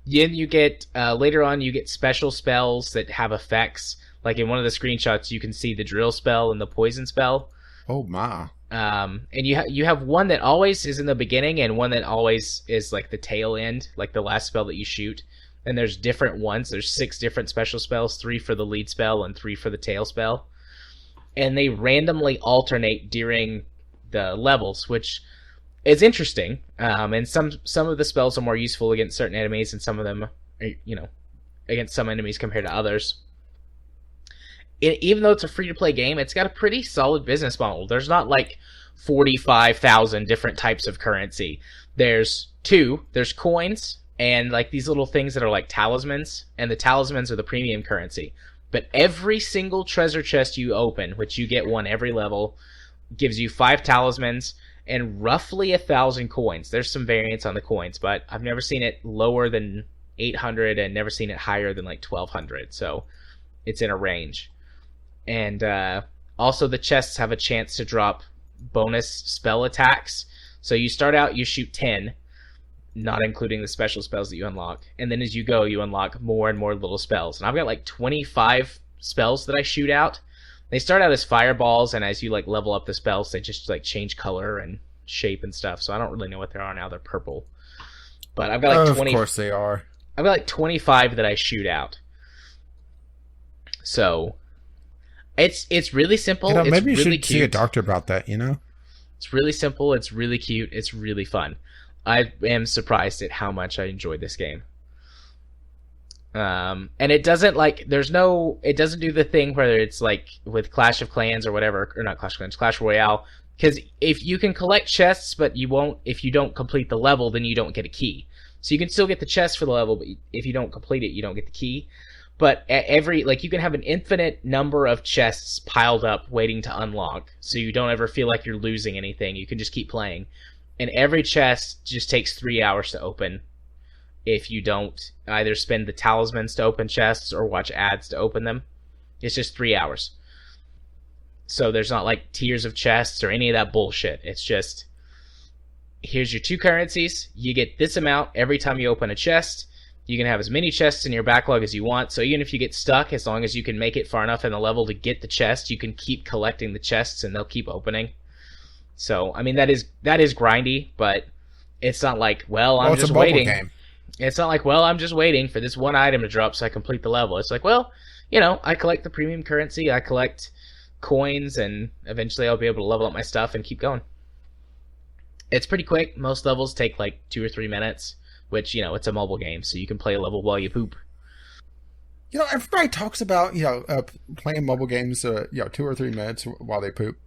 Speaker 1: Then you get, later on, you get special spells that have effects. Like in one of the screenshots, you can see the drill spell and the poison spell.
Speaker 2: Oh, my.
Speaker 1: And you have one that always is in the beginning and one that always is like the tail end, like the last spell that you shoot. And there's different ones. There's 6 different special spells, 3 for the lead spell and 3 for the tail spell. And they randomly alternate during the levels, which is interesting. And some of the spells are more useful against certain enemies, and some of them are, against some enemies compared to others. Even though it's a free-to-play game, it's got a pretty solid business model. There's not like 45,000 different types of currency. There's coins, and like these little things that are like talismans, and the talismans are the premium currency. But every single treasure chest you open, which you get one every level, gives you 5 talismans and roughly 1,000 coins. There's some variance on the coins, but I've never seen it lower than 800 and never seen it higher than like 1,200. So it's in a range. And also the chests have a chance to drop bonus spell attacks. So you start out, you shoot 10, not including the special spells that you unlock. And then as you go, you unlock more and more little spells. And I've got like 25 spells that I shoot out. They start out as fireballs, and as you like level up the spells, they just like change color and shape and stuff. So I don't really know what they are now. They're purple. But I've got like 20.
Speaker 2: Of course they are.
Speaker 1: I've got like 25 that I shoot out. So it's really simple. It's
Speaker 2: maybe you
Speaker 1: really
Speaker 2: should
Speaker 1: cute.
Speaker 2: see a doctor about that,
Speaker 1: It's really simple. It's really cute. It's really fun. I am surprised at how much I enjoyed this game. And it doesn't it doesn't do the thing where it's like with Clash of Clans or whatever, or not Clash of Clans, Clash Royale. Because if you can collect chests, but if you don't complete the level, then you don't get a key. So you can still get the chest for the level, but if you don't complete it, you don't get the key. But you can have an infinite number of chests piled up waiting to unlock, so you don't ever feel like you're losing anything. You can just keep playing. And every chest just takes 3 hours to open if you don't either spend the talismans to open chests or watch ads to open them. It's just 3 hours. So there's not like tiers of chests or any of that bullshit. It's just, here's your 2 currencies. You get this amount every time you open a chest. You can have as many chests in your backlog as you want. So even if you get stuck, as long as you can make it far enough in the level to get the chest, you can keep collecting the chests and they'll keep opening. So, I mean, that is grindy, but it's not like, I'm just waiting. Game. It's not like, I'm just waiting for this one item to drop so I complete the level. It's like, I collect the premium currency, I collect coins, and eventually I'll be able to level up my stuff and keep going. It's pretty quick. Most levels take like 2 or 3 minutes, which, it's a mobile game, so you can play a level while you poop.
Speaker 2: Everybody talks about, playing mobile games, 2 or 3 minutes while they poop.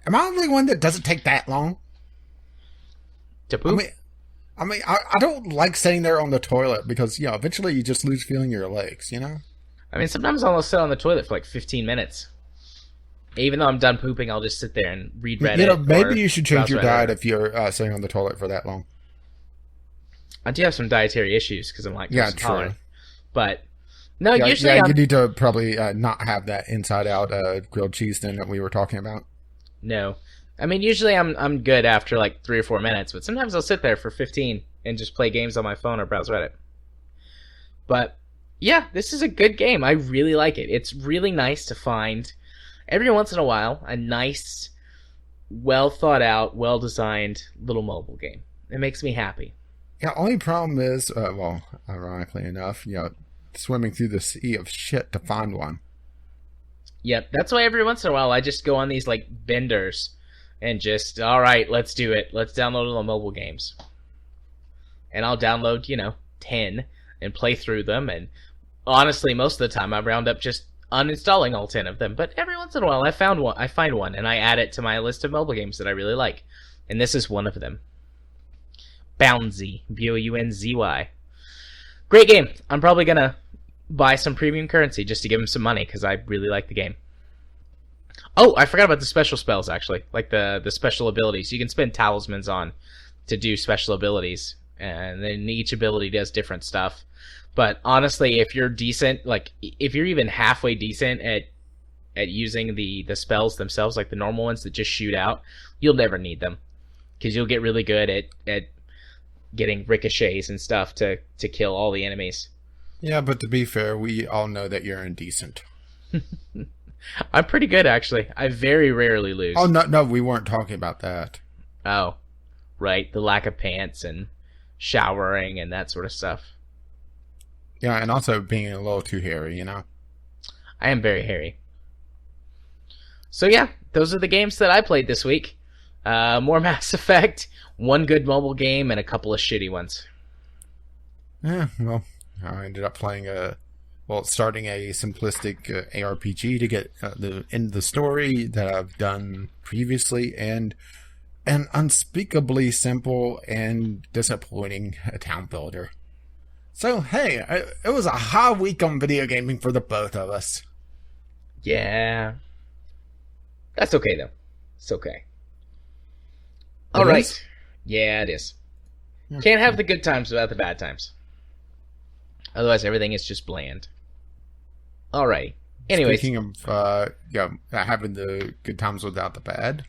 Speaker 2: Am I the only one that doesn't take that long?
Speaker 1: To poop?
Speaker 2: I don't like sitting there on the toilet because, eventually you just lose feeling your legs,
Speaker 1: I mean, sometimes I'll sit on the toilet for like 15 minutes. Even though I'm done pooping, I'll just sit there and read Reddit.
Speaker 2: Maybe you should change your diet if you're sitting on the toilet for that long.
Speaker 1: I do have some dietary issues because I'm lactose intolerant. But no, usually
Speaker 2: you need to probably not have that inside-out grilled cheese thing that we were talking about.
Speaker 1: No, I mean usually I'm good after like 3 or 4 minutes, but sometimes I'll sit there for 15 and just play games on my phone or browse Reddit. But yeah, this is a good game. I really like it. It's really nice to find every once in a while a nice, well thought out, well designed little mobile game. It makes me happy.
Speaker 2: Yeah, only problem is, ironically enough, swimming through the sea of shit to find one.
Speaker 1: Yep, that's why every once in a while I just go on these like benders and just, all right, let's do it. Let's download all the mobile games. And I'll download, 10 and play through them. And honestly, most of the time I round up just uninstalling all 10 of them, but every once in a while I find one, and I add it to my list of mobile games that I really like. And this is one of them. Bounzy. Bounzy. Great game. I'm probably gonna buy some premium currency just to give him some money, because I really like the game. Oh, I forgot about the special spells, actually. Like the special abilities. You can spend talismans on to do special abilities, and then each ability does different stuff. But honestly, if you're decent, like if you're even halfway decent at using the spells themselves, like the normal ones that just shoot out, you'll never need them, because you'll get really good at getting ricochets and stuff to kill all the enemies.
Speaker 2: Yeah, but to be fair, we all know that you're indecent.
Speaker 1: I'm pretty good, actually. I very rarely lose.
Speaker 2: Oh, no, we weren't talking about that.
Speaker 1: Oh, right. The lack of pants and showering and that sort of stuff.
Speaker 2: Yeah, and also being a little too hairy, you know?
Speaker 1: I am very hairy. So yeah, those are the games that I played this week. More Mass Effect, one good mobile game, and a couple of shitty ones.
Speaker 2: Yeah, well, I ended up playing starting a simplistic ARPG to get the end of the story that I've done previously, and an unspeakably simple and disappointing town builder. So, hey, it was a high week on video gaming for the both of us.
Speaker 1: Yeah. That's okay, though. It's okay. All right. Yeah, it is. Can't have the good times without the bad times. Otherwise, everything is just bland. All right. Anyways.
Speaker 2: Speaking of having the good times without the bad.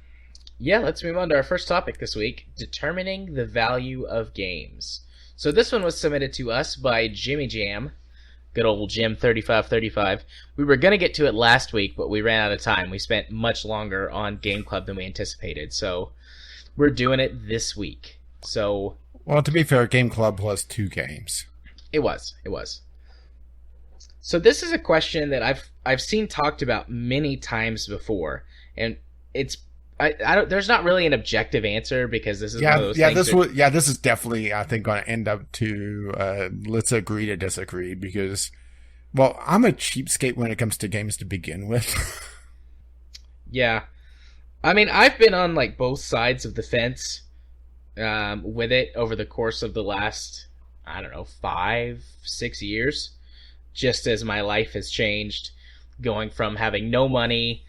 Speaker 1: Yeah, let's move on to our first topic this week, determining the value of games. So this one was submitted to us by Jimmy Jam, good old Jim 3535. We were going to get to it last week, but we ran out of time. We spent much longer on Game Club than we anticipated, so we're doing it this week. So,
Speaker 2: well, to be fair, Game Club was 2 games.
Speaker 1: It was. So this is a question that I've seen talked about many times before, and it's I don't. There's not really an objective answer, because this is one of those things.
Speaker 2: This is definitely, I think, going to end up to let's agree to disagree, because, well, I'm a cheapskate when it comes to games to begin with.
Speaker 1: Yeah, I mean, I've been on like both sides of the fence with it over the course of the last, I don't know, 5-6 years, just as my life has changed, going from having no money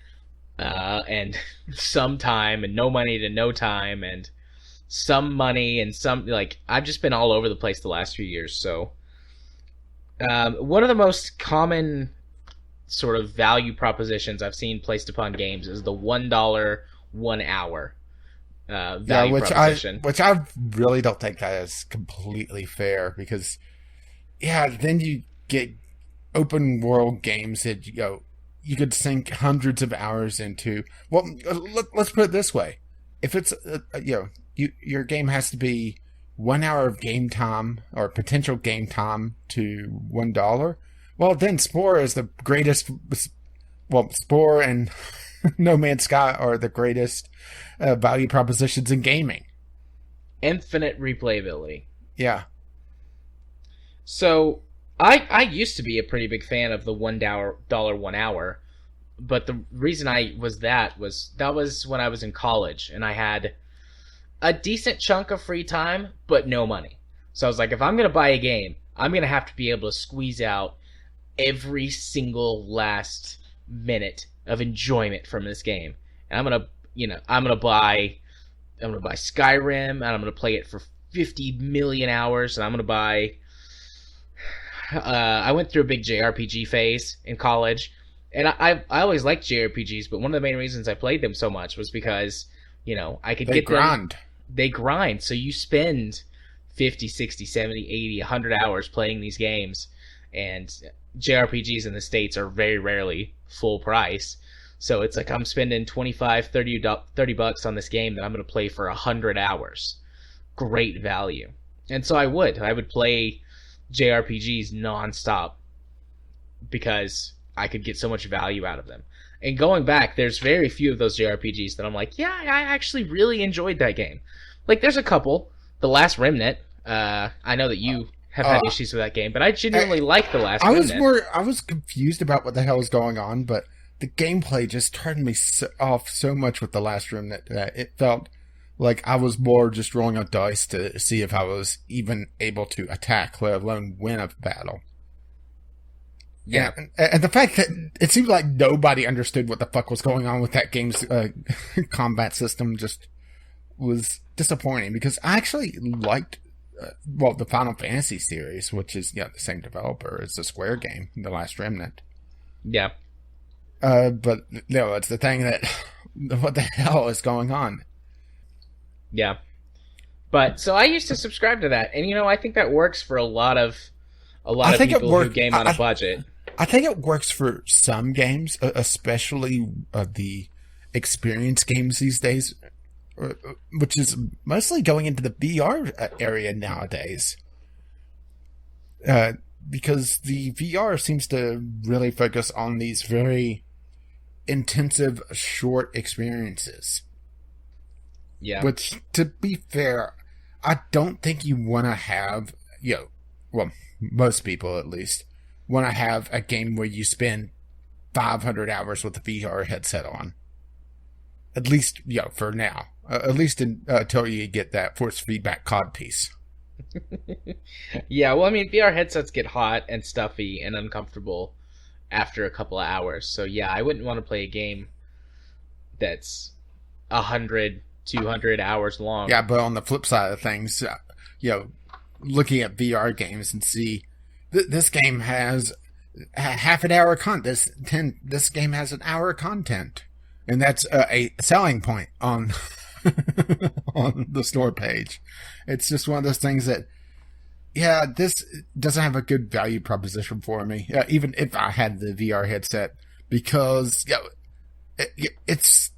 Speaker 1: and some time, and no money to no time, and some money and some, like, I've just been all over the place the last few years. So one of the most common sort of value propositions I've seen placed upon games is the $1 1 hour value proposition.
Speaker 2: Which I really don't think that is completely fair, because then you get open world games that you could sink hundreds of hours into. Well, let's put it this way: if it's your game has to be 1 hour of game time or potential game time to $1. Well, then Spore is the greatest. Well, Spore and No Man's Sky are the greatest value propositions in gaming.
Speaker 1: Infinite replayability.
Speaker 2: Yeah.
Speaker 1: So I used to be a pretty big fan of the $1 1 hour, but the reason I was that was when I was in college and I had a decent chunk of free time but no money. So I was like, if I'm going to buy a game, I'm going to have to be able to squeeze out every single last minute of enjoyment from this game. And I'm going to buy Skyrim, and I'm going to play it for 50 million hours, and I'm going to buy I went through a big JRPG phase in college, and I always liked JRPGs, but one of the main reasons I played them so much was because, I could get them. They grind. So you spend 50, 60, 70, 80, 100 hours playing these games, and JRPGs in the States are very rarely full price. So it's like I'm spending $25, $30 bucks on this game that I'm going to play for 100 hours. Great value. And so I would play JRPGs nonstop because I could get so much value out of them. And going back, there's very few of those JRPGs that I'm like, yeah, I actually really enjoyed that game. Like, there's a couple. The Last Remnant, I know that you have had issues with that game, but I genuinely like The Last Remnant.
Speaker 2: I was confused about what the hell was going on, but the gameplay just turned me off so much with The Last Remnant that it felt like I was more just rolling a dice to see if I was even able to attack, let alone win a battle.
Speaker 1: Yeah.
Speaker 2: And the fact that it seemed like nobody understood what the fuck was going on with that game's combat system just was disappointing, because I actually liked, the Final Fantasy series, which is the same developer as the Square game, The Last Remnant.
Speaker 1: Yeah.
Speaker 2: But no, it's the thing that what the hell is going on?
Speaker 1: Yeah. But so I used to subscribe to that, and I think that works for a lot of people who game on a budget.
Speaker 2: I think it works for some games, especially the experience games these days, which is mostly going into the VR area nowadays. Because the VR seems to really focus on these very intensive, short experiences.
Speaker 1: Yeah.
Speaker 2: Which, to be fair, I don't think you want to have, most people at least, want to have a game where you spend 500 hours with a VR headset on. At least, for now. At least until you get that force feedback cod piece.
Speaker 1: Yeah, well, I mean, VR headsets get hot and stuffy and uncomfortable after a couple of hours. So, yeah, I wouldn't want to play a game that's 100, 200 hours long.
Speaker 2: Yeah, but on the flip side of things, looking at VR games and see this game has half an hour content. This game has an hour of content, and that's a selling point on on the store page. It's just one of those things that, this doesn't have a good value proposition for me, even if I had the VR headset, because it's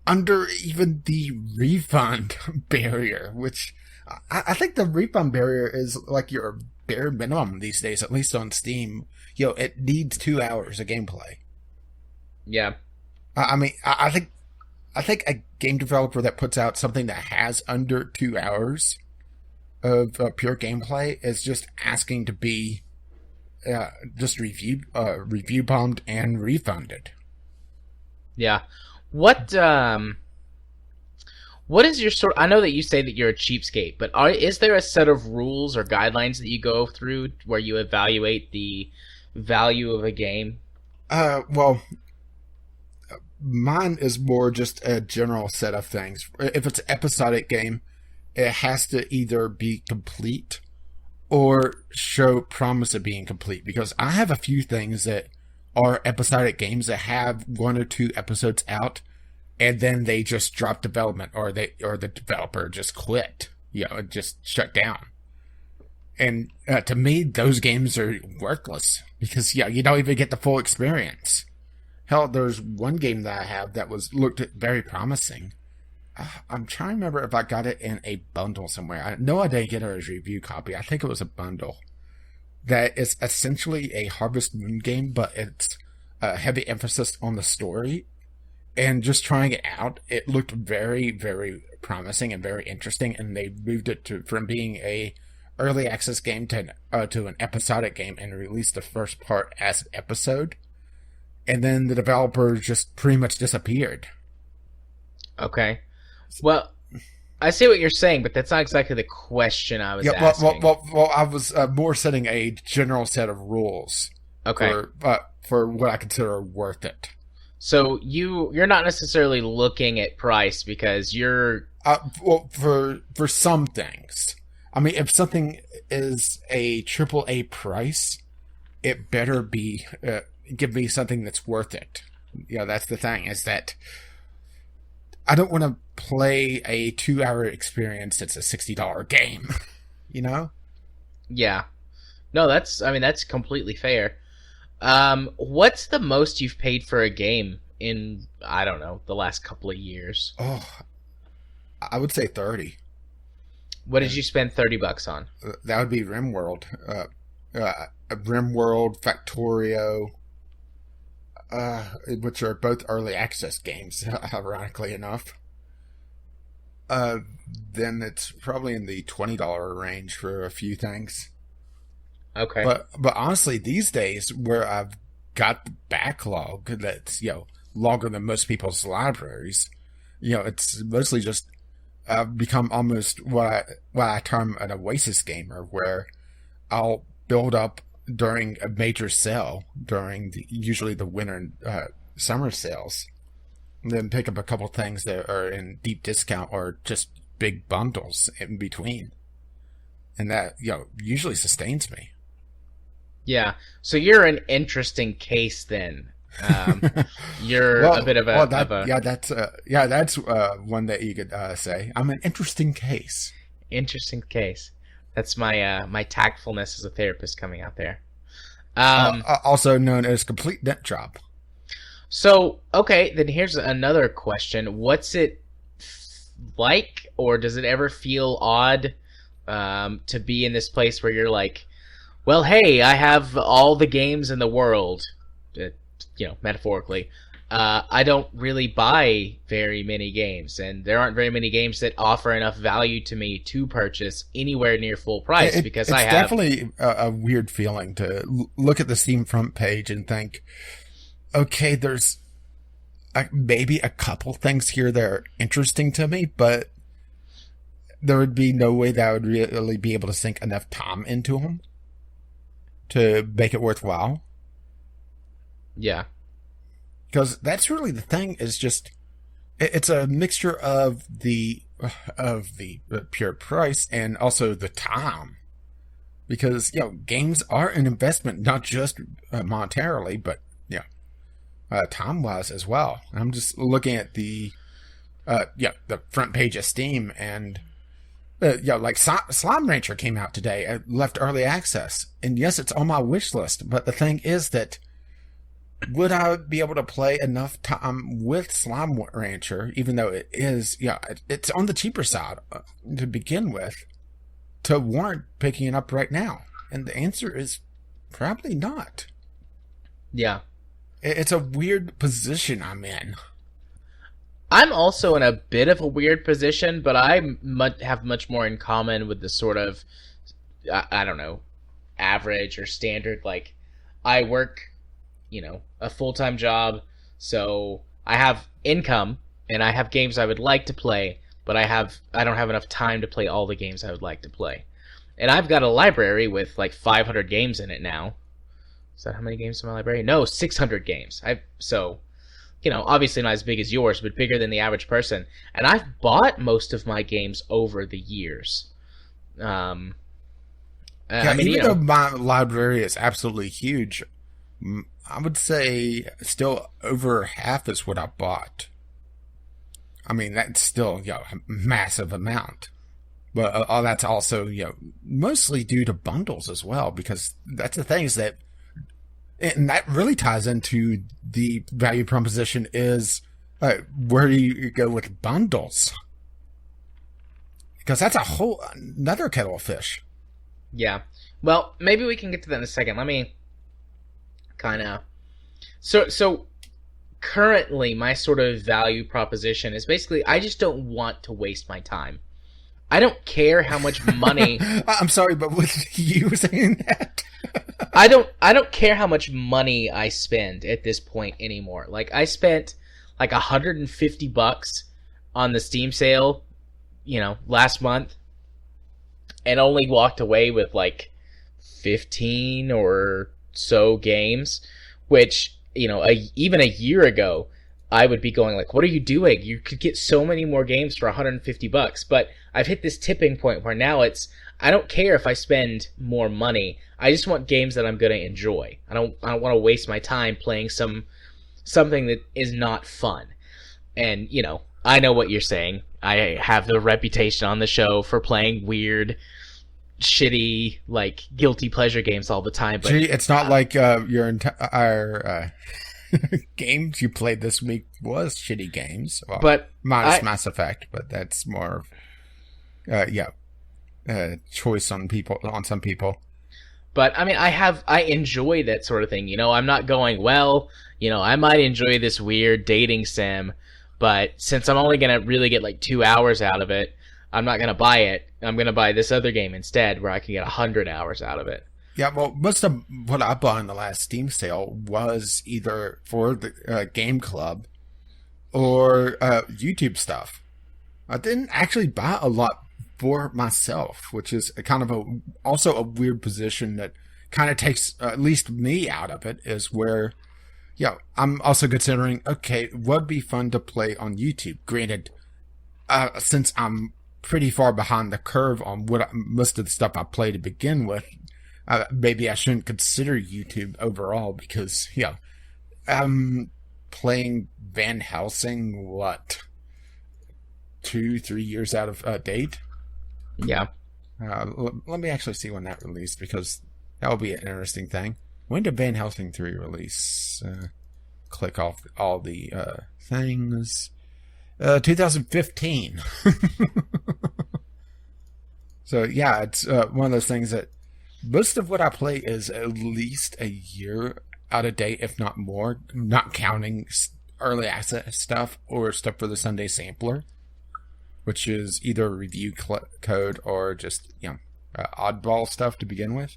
Speaker 2: under even the refund barrier, which I think the refund barrier is like your bare minimum these days, at least on Steam. It needs 2 hours of gameplay.
Speaker 1: Yeah.
Speaker 2: I mean, I think a game developer that puts out something that has under 2 hours of pure gameplay is just asking to be just review bombed and refunded.
Speaker 1: Yeah. What is your sort? I know that you say that you're a cheapskate, but is there a set of rules or guidelines that you go through where you evaluate the value of a game?
Speaker 2: Well, mine is more just a general set of things. If it's an episodic game, it has to either be complete or show promise of being complete, because I have a few things that are episodic games that have 1 or 2 episodes out, and then they just drop development, or the developer just quit, just shut down. And to me, those games are worthless, because you don't even get the full experience. Hell, there's one game that I have that looked very promising. I'm trying to remember if I got it in a bundle somewhere. I know I didn't get it as a review copy. I think it was a bundle. That is essentially a Harvest Moon game, but it's a heavy emphasis on the story. And just trying it out, it looked very, very promising and very interesting. And they moved it from being a early access game to an episodic game, and released the first part as an episode. And then the developer just pretty much disappeared.
Speaker 1: Okay. Well, I see what you're saying, but that's not exactly the question I was asking.
Speaker 2: Well, I was more setting a general set of rules.
Speaker 1: Okay.
Speaker 2: For what I consider worth it.
Speaker 1: So you're not necessarily looking at price because you're...
Speaker 2: for some things. I mean, if something is a AAA price, it better be... give me something that's worth it. That's the thing, is that I don't want to play a 2-hour experience that's a $60 game.
Speaker 1: Yeah. No, that's completely fair. What's the most you've paid for a game in, I don't know, the last couple of years?
Speaker 2: Oh, I would say 30.
Speaker 1: What did you spend $30 on?
Speaker 2: That would be RimWorld. RimWorld, Factorio, which are both early access games, ironically enough. Then it's probably in the $20 range for a few things.
Speaker 1: Okay.
Speaker 2: But honestly, these days where I've got the backlog that's longer than most people's libraries, it's mostly just I've become almost what I term an oasis gamer, where I'll build up during a major sale during usually the winter and summer sales, and then pick up a couple things that are in deep discount or just big bundles in between, and that usually sustains me.
Speaker 1: Yeah. So you're an interesting case then. Um, you're a bit of a
Speaker 2: that's one that you could say. I'm an interesting case.
Speaker 1: interesting case. That's my tactfulness as a therapist coming out there.
Speaker 2: Also known as complete nut job.
Speaker 1: So okay, then here's another question: what's it like, or does it ever feel odd to be in this place where you're like, well, hey, I have all the games in the world, metaphorically. I don't really buy very many games, and there aren't very many games that offer enough value to me to purchase anywhere near full price because I have.
Speaker 2: It's definitely a weird feeling to look at the Steam front page and think, okay, there's maybe a couple things here that are interesting to me, but there would be no way that I would really be able to sink enough time into them to make it worthwhile.
Speaker 1: Yeah.
Speaker 2: Because that's really the thing, is just it's a mixture of the pure price and also the time. Because games are an investment, not just monetarily, but time wise as well. I'm just looking at the front page of Steam, and like Slime Rancher came out today. I left early access, and yes, it's on my wish list. But the thing is that, would I be able to play enough time with Slime Rancher, even though it is, it's on the cheaper side to begin with, to warrant picking it up right now? And the answer is probably not.
Speaker 1: Yeah.
Speaker 2: It's a weird position I'm in.
Speaker 1: I'm also in a bit of a weird position, but I have much more in common with the sort of, I don't know, average or standard. Like, I work, a full-time job, so I have income, and I have games I would like to play, but I don't have enough time to play all the games I would like to play. And I've got a library with like 500 games in it now. Is that how many games in my library? No, 600 games. Obviously not as big as yours, but bigger than the average person. And I've bought most of my games over the years.
Speaker 2: Even though my library is absolutely huge, I would say still over half is what I bought. I mean, that's still a massive amount. But all that's also mostly due to bundles as well, because that's the thing, is that, and that really ties into the value proposition, is where do you go with bundles? Because that's a whole another kettle of fish.
Speaker 1: Yeah. Well, maybe we can get to that in a second. Let me kind of... So currently, my sort of value proposition is basically, I just don't want to waste my time. I don't care how much money...
Speaker 2: I'm sorry, but was you saying that?
Speaker 1: I don't care how much money I spend at this point anymore. Like, I spent like $150 on the Steam sale, last month, and only walked away with like 15 or so games, which, even a year ago, I would be going like, what are you doing? You could get so many more games for $150. But I've hit this tipping point where now I don't care if I spend more money. I just want games that I'm going to enjoy. I don't want to waste my time playing something that is not fun. And, I know what you're saying. I have the reputation on the show for playing weird, shitty, like, guilty pleasure games all the time. But
Speaker 2: it's not like your entire games you played this week was shitty games. Well,
Speaker 1: but
Speaker 2: minus Mass Effect, but that's more choice on some people.
Speaker 1: But I mean, I enjoy that sort of thing. I'm not going, well, I might enjoy this weird dating sim, but since I'm only gonna really get like 2 hours out of it, I'm not gonna buy it. I'm gonna buy this other game instead, where I can get 100 hours out of it.
Speaker 2: Yeah, well, most of what I bought in the last Steam sale was either for the game club or YouTube stuff. I didn't actually buy a lot for myself, which is also a weird position that kind of takes at least me out of it, is where, I'm also considering, okay, what would be fun to play on YouTube? Granted, since I'm pretty far behind the curve on most of the stuff I play to begin with, maybe I shouldn't consider YouTube overall because, I'm playing Van Helsing, 2-3 years out of date.
Speaker 1: Yeah.
Speaker 2: Let me actually see when that released, because that will be an interesting thing. When did Van Helsing 3 release? Click off all the things. 2015. So yeah, it's one of those things that most of what I play is at least a year out of date, if not more, not counting early access stuff or stuff for the Sunday Sampler, which is either a review code or just, oddball stuff to begin with.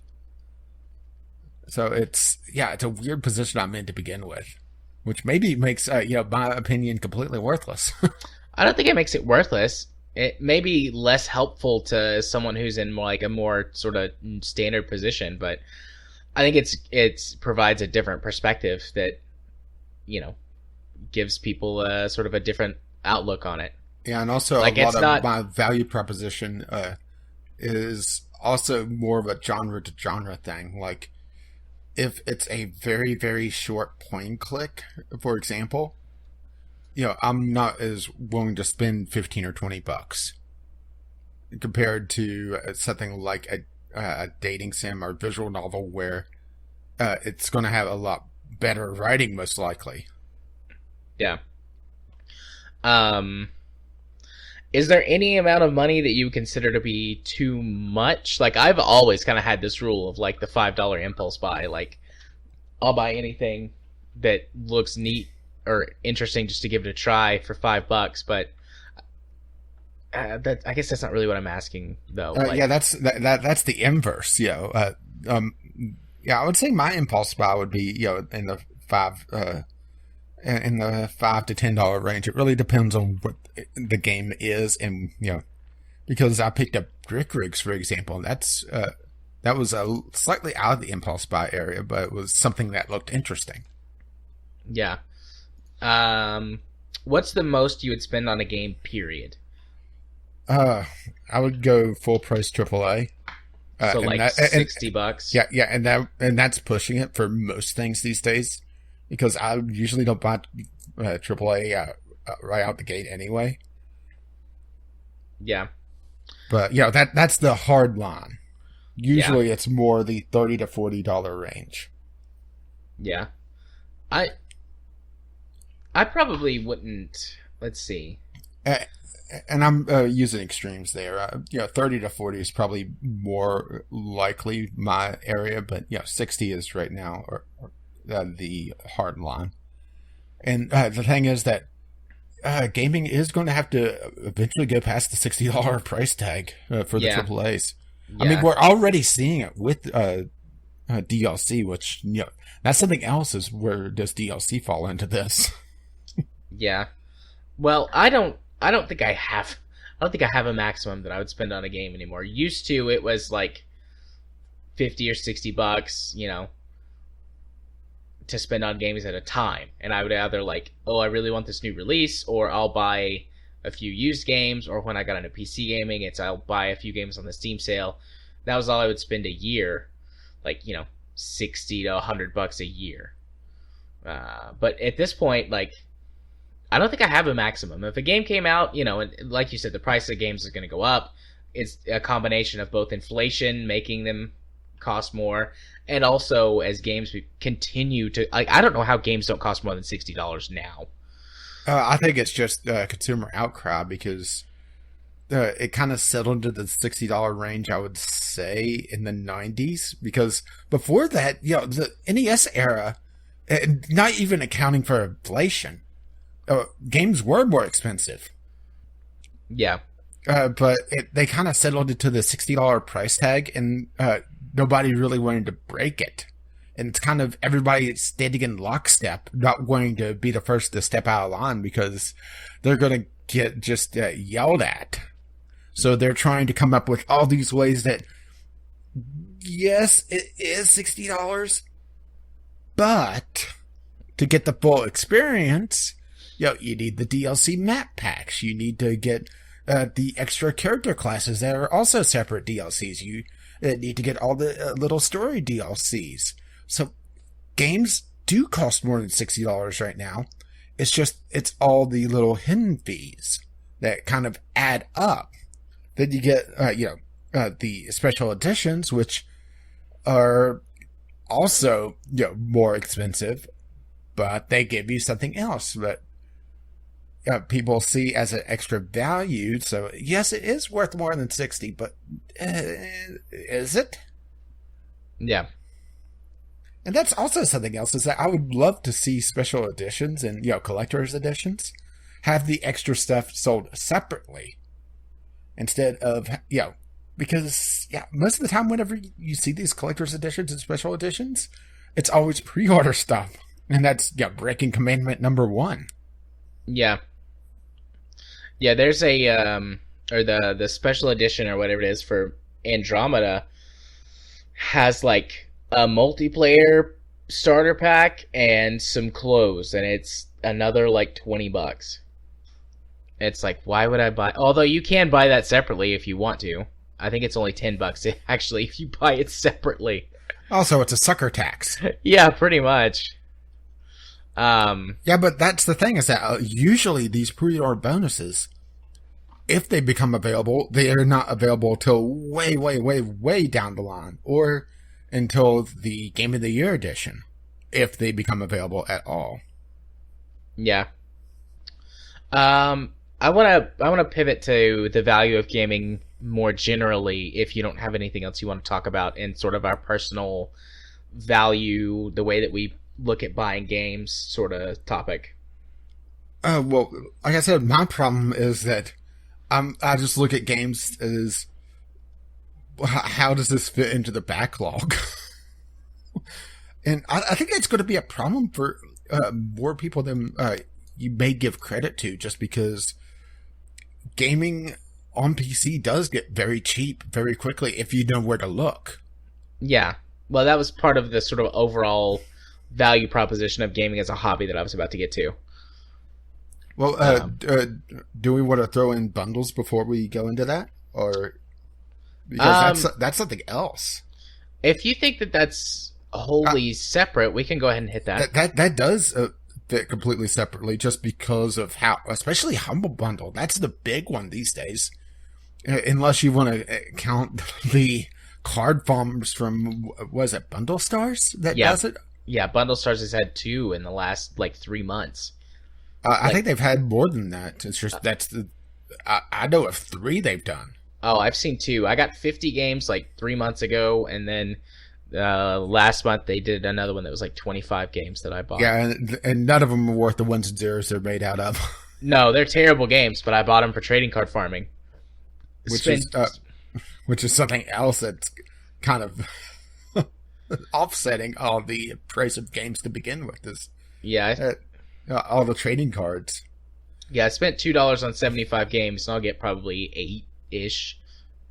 Speaker 2: So it's a weird position I'm in to begin with, which maybe makes, my opinion completely worthless.
Speaker 1: I don't think it makes it worthless. It may be less helpful to someone who's in a more sort of standard position, but I think it provides a different perspective that, gives people a sort of a different outlook on it.
Speaker 2: Yeah, and also a lot of my value proposition is also more of a genre to genre thing. Like, if it's a very, very short point click, for example, I'm not as willing to spend $15 or $20 compared to something like a dating sim or visual novel where it's going to have a lot better writing, most likely.
Speaker 1: Yeah. Is there any amount of money that you consider to be too much? Like, I've always kind of had this rule of, the $5 impulse buy. Like, I'll buy anything that looks neat or interesting just to give it a try for $5, but I guess that's not really what I'm asking, though.
Speaker 2: That's the inverse. I would say my impulse buy would be in the $5 to $10 range. It really depends on what the game is, and because I picked up Brick Rigs, for example, and that was slightly out of the impulse buy area, but it was something that looked interesting.
Speaker 1: Yeah. What's the most you would spend on a game, period?
Speaker 2: I would go full price AAA.
Speaker 1: So $60.
Speaker 2: Yeah, and that's pushing it for most things these days, because I usually don't buy AAA right out the gate anyway.
Speaker 1: Yeah.
Speaker 2: But that's the hard line. Usually it's more the $30 to $40 range.
Speaker 1: Yeah. I probably wouldn't. Let's see.
Speaker 2: And I'm using extremes there. 30 to 40 is probably more likely my area, but 60 is right now the hard line. And the thing is that gaming is going to have to eventually go past the $60 price tag for the AAAs. Yeah. I mean, we're already seeing it with DLC, which that's something else. Is where does DLC fall into this?
Speaker 1: Yeah. Well, I don't think I have a maximum that I would spend on a game anymore. Used to, it was like $50 or $60, to spend on games at a time. And I would either I really want this new release, or I'll buy a few used games, or when I got into PC gaming, I'll buy a few games on the Steam sale. That was all I would spend a year, $60 to $100 a year. But at this point, I don't think I have a maximum. If a game came out, and like you said, the price of games is going to go up. It's a combination of both inflation making them cost more, and also as games continue to... I don't know how games don't cost more than $60 now.
Speaker 2: I think it's just consumer outcry, because it kind of settled into the $60 range, I would say, in the 90s. Because before that, the NES era, not even accounting for inflation, games were more expensive.
Speaker 1: Yeah.
Speaker 2: But they kind of settled into the $60 price tag, and nobody really wanted to break it. And it's kind of everybody standing in lockstep, not wanting to be the first to step out of line because they're going to get just yelled at. So they're trying to come up with all these ways that, yes, it is $60, but to get the full experience, you need the DLC map packs. You need to get the extra character classes that are also separate DLCs. You need to get all the little story DLCs. So games do cost more than $60 right now. It's all the little hidden fees that kind of add up. Then you get, the special editions, which are also, more expensive, but they give you something else that people see as an extra value. So yes, it is worth more than 60, but is it?
Speaker 1: Yeah.
Speaker 2: And that's also something else, is that I would love to see special editions and, collector's editions have the extra stuff sold separately instead of, because, most of the time whenever you see these collector's editions and special editions, it's always pre-order stuff. And that's, breaking commandment number 1.
Speaker 1: Yeah. Yeah, there's a, or the special edition or whatever it is for Andromeda has, like, a multiplayer starter pack and some clothes, and it's another like $20. It's like, why would I buy? Although you can buy that separately if you want to. I think it's only $10 actually if you buy it separately.
Speaker 2: Also, it's a sucker tax.
Speaker 1: Yeah, pretty much.
Speaker 2: Yeah, but that's the thing, is that usually these pre-order bonuses, if they become available, they are not available till way, way, way, way down the line, or until the Game of the Year edition, if they become available at all.
Speaker 1: Yeah. I wanna pivot to the value of gaming more generally, if you don't have anything else you want to talk about, in sort of our personal value, the way that we look at buying games sort of topic.
Speaker 2: Well, like I said, my problem is that I just look at games as, how does this fit into the backlog? And I think that's going to be a problem for more people than you may give credit to, just because gaming on PC does get very cheap very quickly if you know where to look.
Speaker 1: Yeah. Well, that was part of the sort of overall value proposition of gaming as a hobby that I was about to get to.
Speaker 2: Well, do we want to throw in bundles before we go into that? Or... because that's something else. If
Speaker 1: you think that that's wholly separate, we can go ahead and hit that.
Speaker 2: That does fit completely separately, just because of how, especially Humble Bundle. That's the big one these days. Unless you want to count the card farms from, was it Bundle Stars that does it? Yeah,
Speaker 1: Bundle Stars has had 2 in the last 3 months.
Speaker 2: I think they've had more than that. It's just I know of 3 they've done.
Speaker 1: Oh, I've seen 2. I got 50 games 3 months ago, and then last month they did another one that was 25 games that I bought.
Speaker 2: Yeah, and none of them are worth the ones and zeros they're made out of.
Speaker 1: No, they're terrible games, but I bought them for trading card farming.
Speaker 2: Which is something else that's kind of offsetting all the price of games to begin with. All the trading cards.
Speaker 1: Yeah, I spent $2 on 75 games, and I'll get probably $8-ish,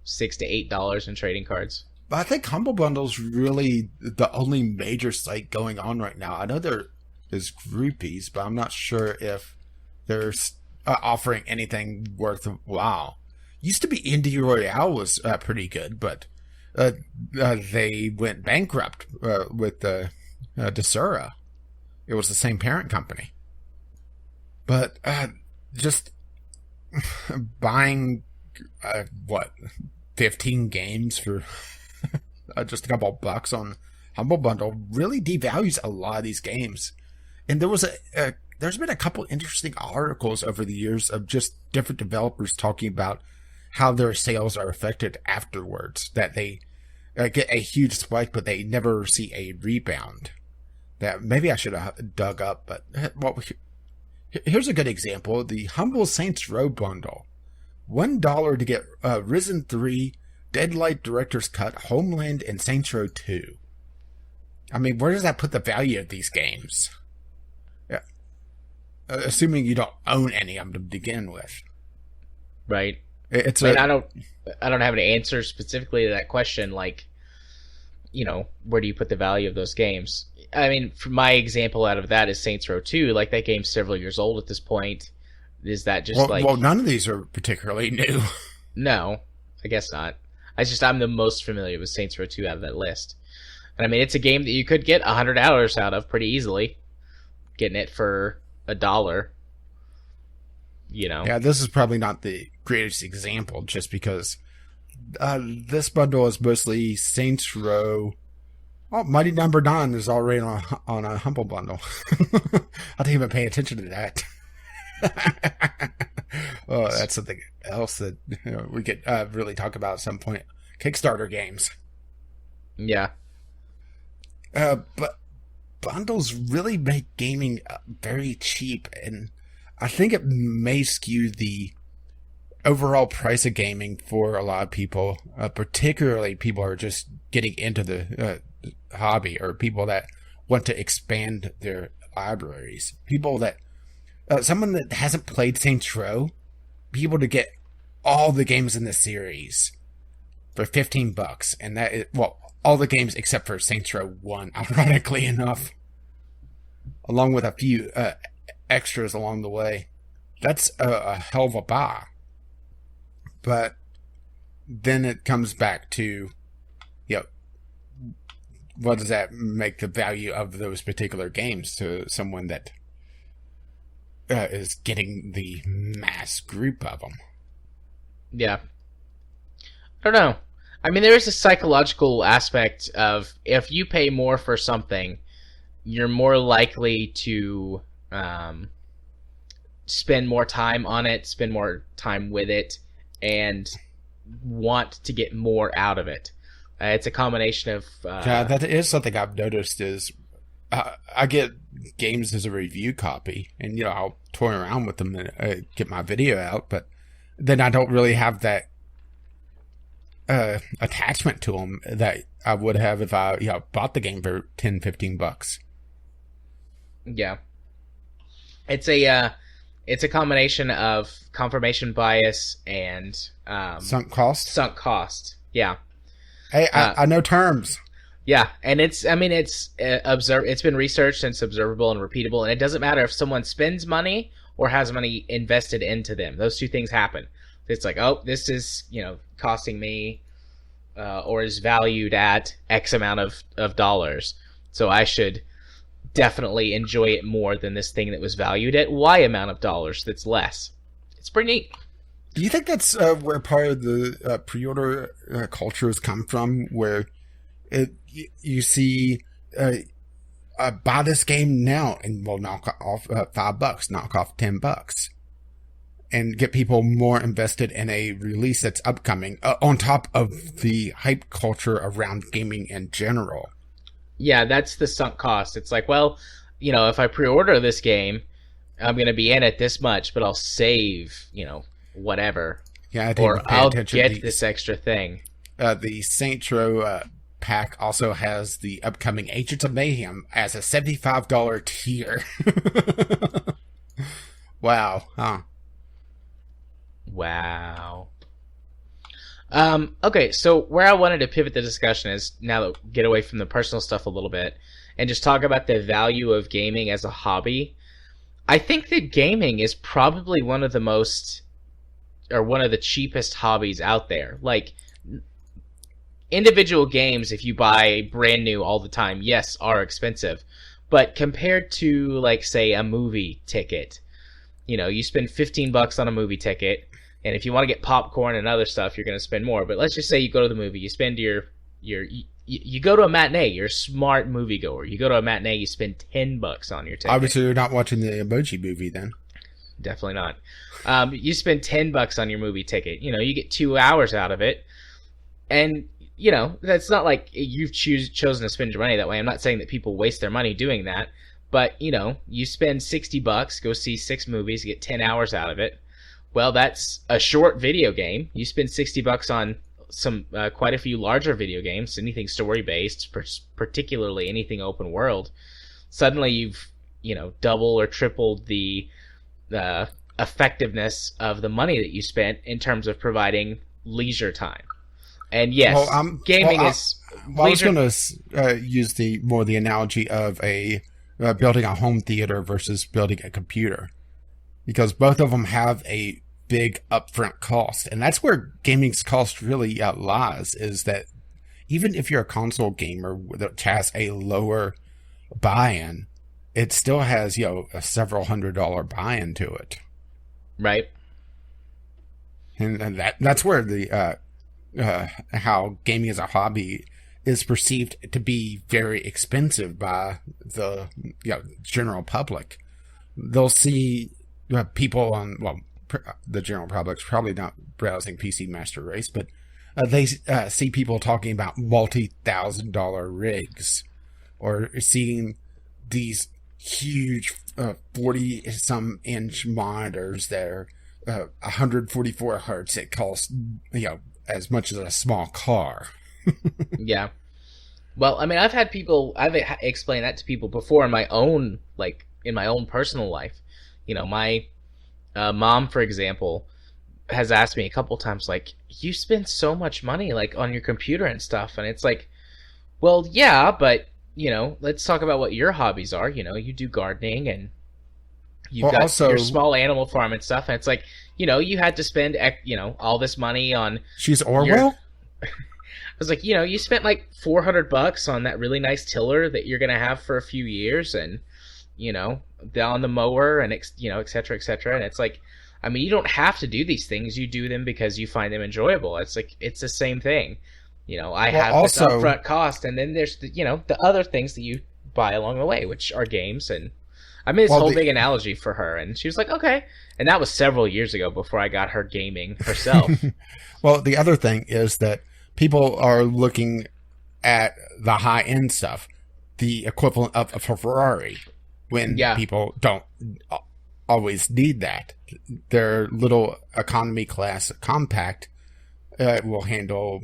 Speaker 1: $6 to $8 in trading cards.
Speaker 2: But I think Humble Bundle's really the only major site going on right now. I know there is Groupies, but I'm not sure if they're offering anything worthwhile. Used to be Indie Royale was pretty good, but they went bankrupt with Desura. It was the same parent company. But just buying 15 games for just a couple bucks on Humble Bundle really devalues a lot of these games. And there's been a couple interesting articles over the years of just different developers talking about how their sales are affected afterwards, that they get a huge spike, but they never see a rebound. That maybe I should have dug up, but here's a good example. The Humble Saints Row bundle. $1 to get Risen 3, Deadlight Director's Cut, Homeland, and Saints Row 2. I mean, where does that put the value of these games? Yeah. Assuming you don't own any of them to begin with.
Speaker 1: Right.
Speaker 2: It's
Speaker 1: I don't have an answer specifically to that question, like, you know, where do you put the value of those games? I mean, for my example out of that is Saints Row 2. Like, that game's several years old at this point. Is that just
Speaker 2: Well, none of these are particularly new.
Speaker 1: No, I guess not. I'm the most familiar with Saints Row 2 out of that list. And I mean, it's a game that you could get $100 out of pretty easily. Getting it for $1. You know.
Speaker 2: Yeah, this is probably not the greatest example, just because this bundle is mostly Saints Row. Oh, Mighty Number 9 is already on a Humble Bundle. I didn't even pay attention to that. Oh, that's something else that we could really talk about at some point. Kickstarter games.
Speaker 1: Yeah.
Speaker 2: But bundles really make gaming very cheap, and I think it may skew the overall price of gaming for a lot of people, particularly people who are just getting into the hobby, or people that want to expand their libraries. People that someone that hasn't played Saints Row, be able to get all the games in the series for $15, and that is, well, all the games except for Saints Row 1, ironically enough, along with a few extras along the way. That's a hell of a buy. But then it comes back to, you know, what does that make the value of those particular games to someone that is getting the mass group of them?
Speaker 1: Yeah. I don't know. I mean, there is a psychological aspect of, if you pay more for something, you're more likely to spend more time on it, spend more time with it, and want to get more out of it. It's a combination of...
Speaker 2: yeah, that is something I've noticed is I get games as a review copy, and, you know, I'll toy around with them and get my video out, but then I don't really have that attachment to them that I would have if I bought the game for $10-15.
Speaker 1: Yeah. It's a combination of confirmation bias and
Speaker 2: sunk cost.
Speaker 1: Yeah.
Speaker 2: Hey, I know terms.
Speaker 1: Yeah, and it's been researched, and it's observable and repeatable, and it doesn't matter if someone spends money or has money invested into them. Those two things happen. It's like, oh, this is, costing me or is valued at X amount of dollars, so I should definitely enjoy it more than this thing that was valued at Y amount of dollars that's less. It's pretty neat.
Speaker 2: Do you think that's where part of the pre-order culture has come from, where you see buy this game now and we'll knock off $5, knock off $10, and get people more invested in a release that's upcoming, on top of the hype culture around gaming in general?
Speaker 1: Yeah, that's the sunk cost. It's like, well, if I pre-order this game, I'm going to be in it this much, but I'll save, whatever.
Speaker 2: Yeah,
Speaker 1: I'll get this extra thing.
Speaker 2: The Saints Row pack also has the upcoming Agents of Mayhem as a $75 tier. Wow, huh?
Speaker 1: Wow. Okay, so where I wanted to pivot the discussion is now that get away from the personal stuff a little bit and just talk about the value of gaming as a hobby. I think that gaming is probably one of the cheapest hobbies out there. Like, individual games, if you buy brand new all the time, yes, are expensive. But compared to, like, say, a movie ticket, you spend $15 on a movie ticket, and if you want to get popcorn and other stuff, you're going to spend more. But let's just say you go to the movie, you spend you go to a matinee, you're a smart moviegoer. You go to a matinee, you spend $10 on your ticket.
Speaker 2: Obviously, you're not watching the Emoji Movie then.
Speaker 1: Definitely not. You spend $10 on your movie ticket. You get 2 hours out of it, and that's not like you've chosen to spend your money that way. I'm not saying that people waste their money doing that, but you spend $60, go see 6 movies, get 10 hours out of it. Well, that's a short video game. You spend $60 on some quite a few larger video games, anything story based, particularly anything open world, suddenly you've double or tripled the effectiveness of the money that you spent in terms of providing leisure time. And yes, gaming is.
Speaker 2: Well, I was going to use the analogy of building a home theater versus building a computer, because both of them have a big upfront cost, and that's where gaming's cost really lies. Is that even if you're a console gamer that has a lower buy-in, it still has a several $100 buy-in to it,
Speaker 1: right?
Speaker 2: And that's where the how gaming as a hobby is perceived to be very expensive by the general public. They'll see people on the general public's probably not browsing PC Master Race, but they see people talking about multi-$1,000 rigs, or seeing these huge 40-some inch monitors that are 144 hertz. It costs as much as a small car.
Speaker 1: Yeah. Well, I mean, I've explained that to people before in my own personal life. My mom, for example, has asked me a couple times, like, you spend so much money, like, on your computer and stuff. And it's like, well, yeah, but, let's talk about what your hobbies are. You do gardening, and you've got your small animal farm and stuff. And it's like, you had to spend, all this money on...
Speaker 2: She's Orwell?
Speaker 1: I was like, you spent like $400 on that really nice tiller that you're going to have for a few years, and, on the mower, and, et cetera, et cetera. And it's like, I mean, you don't have to do these things. You do them because you find them enjoyable. It's like, it's the same thing. I have this upfront cost, and then there's the other things that you buy along the way, which are games. And I made this whole big analogy for her, and she was like, okay. And that was several years ago before I got her gaming herself.
Speaker 2: Well, the other thing is that people are looking at the high-end stuff, the equivalent of a Ferrari, when people don't always need that. Their little economy class compact will handle